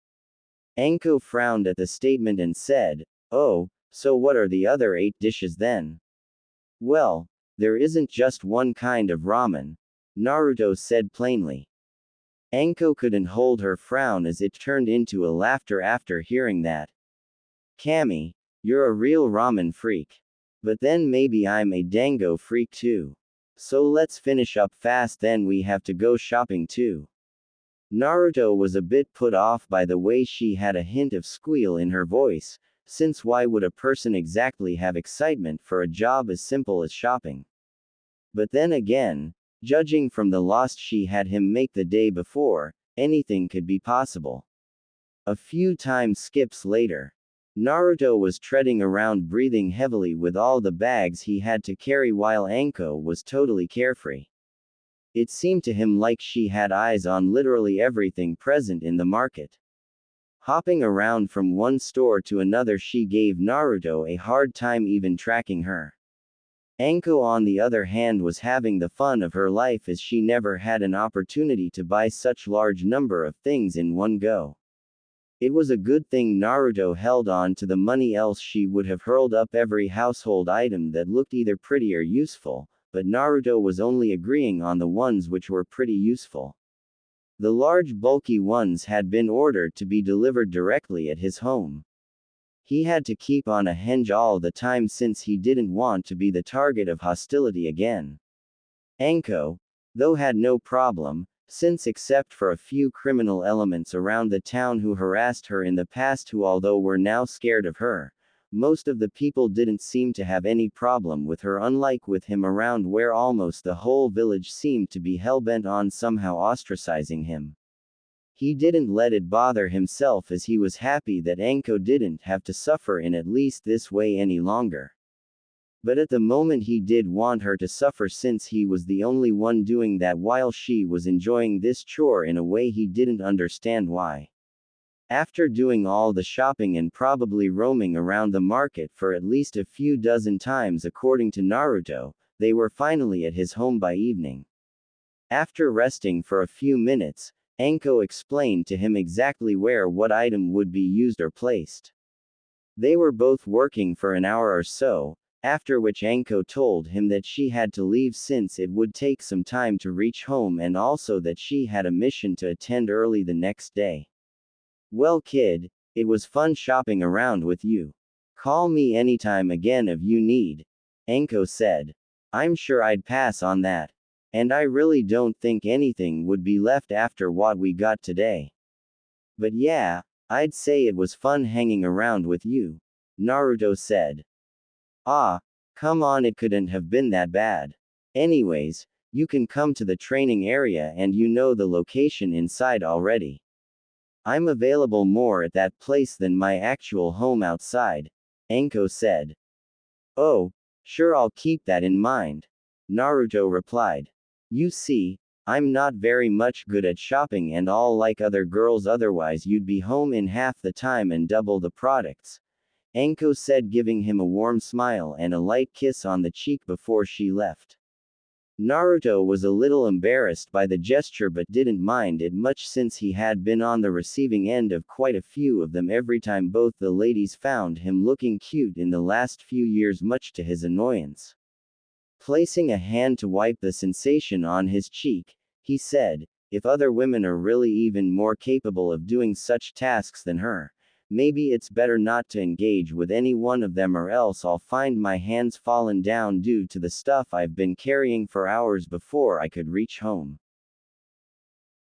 Anko frowned at the statement and said, "Oh, so what are the other 8 dishes then?" "Well, there isn't just one kind of ramen," Naruto said plainly. Anko couldn't hold her frown as it turned into a laughter after hearing that. "Kami, you're a real ramen freak. But then maybe I'm a dango freak too. So let's finish up fast, then we have to go shopping too." Naruto was a bit put off by the way she had a hint of squeal in her voice, since why would a person exactly have excitement for a job as simple as shopping? But then again, judging from the loss she had him make the day before, anything could be possible. A few time skips later, Naruto was treading around breathing heavily with all the bags he had to carry while Anko was totally carefree. It seemed to him like she had eyes on literally everything present in the market. Hopping around from one store to another, she gave Naruto a hard time even tracking her. Anko, on the other hand, was having the fun of her life as she never had an opportunity to buy such large number of things in one go. It was a good thing Naruto held on to the money, else she would have hurled up every household item that looked either pretty or useful, but Naruto was only agreeing on the ones which were pretty useful. The large bulky ones had been ordered to be delivered directly at his home. He had to keep on a hinge all the time since he didn't want to be the target of hostility again. Anko, though, had no problem, since except for a few criminal elements around the town who harassed her in the past, who although were now scared of her, most of the people didn't seem to have any problem with her, unlike with him around where almost the whole village seemed to be hellbent on somehow ostracizing him. He didn't let it bother himself, as he was happy that Anko didn't have to suffer in at least this way any longer. But at the moment he did want her to suffer, since he was the only one doing that while she was enjoying this chore in a way he didn't understand why. After doing all the shopping and probably roaming around the market for at least a few dozen times according to Naruto, they were finally at his home by evening. After resting for a few minutes, Anko explained to him exactly where what item would be used or placed. They were both working for an hour or so, after which Anko told him that she had to leave since it would take some time to reach home, and also that she had a mission to attend early the next day. "Well, kid, it was fun shopping around with you. Call me anytime again if you need," Anko said. "I'm sure I'd pass on that. And I really don't think anything would be left after what we got today. But yeah, I'd say it was fun hanging around with you," Naruto said. "Ah, come on, it couldn't have been that bad. Anyways, you can come to the training area and you know the location inside already. I'm available more at that place than my actual home outside," Anko said. "Oh, sure, I'll keep that in mind," Naruto replied. "You see, I'm not very much good at shopping and all like other girls, otherwise you'd be home in half the time and double the products," Anko said, giving him a warm smile and a light kiss on the cheek before she left. Naruto was a little embarrassed by the gesture but didn't mind it much since he had been on the receiving end of quite a few of them every time both the ladies found him looking cute in the last few years, much to his annoyance. Placing a hand to wipe the sensation on his cheek, he said, "If other women are really even more capable of doing such tasks than her, maybe it's better not to engage with any one of them, or else I'll find my hands fallen down due to the stuff I've been carrying for hours before I could reach home."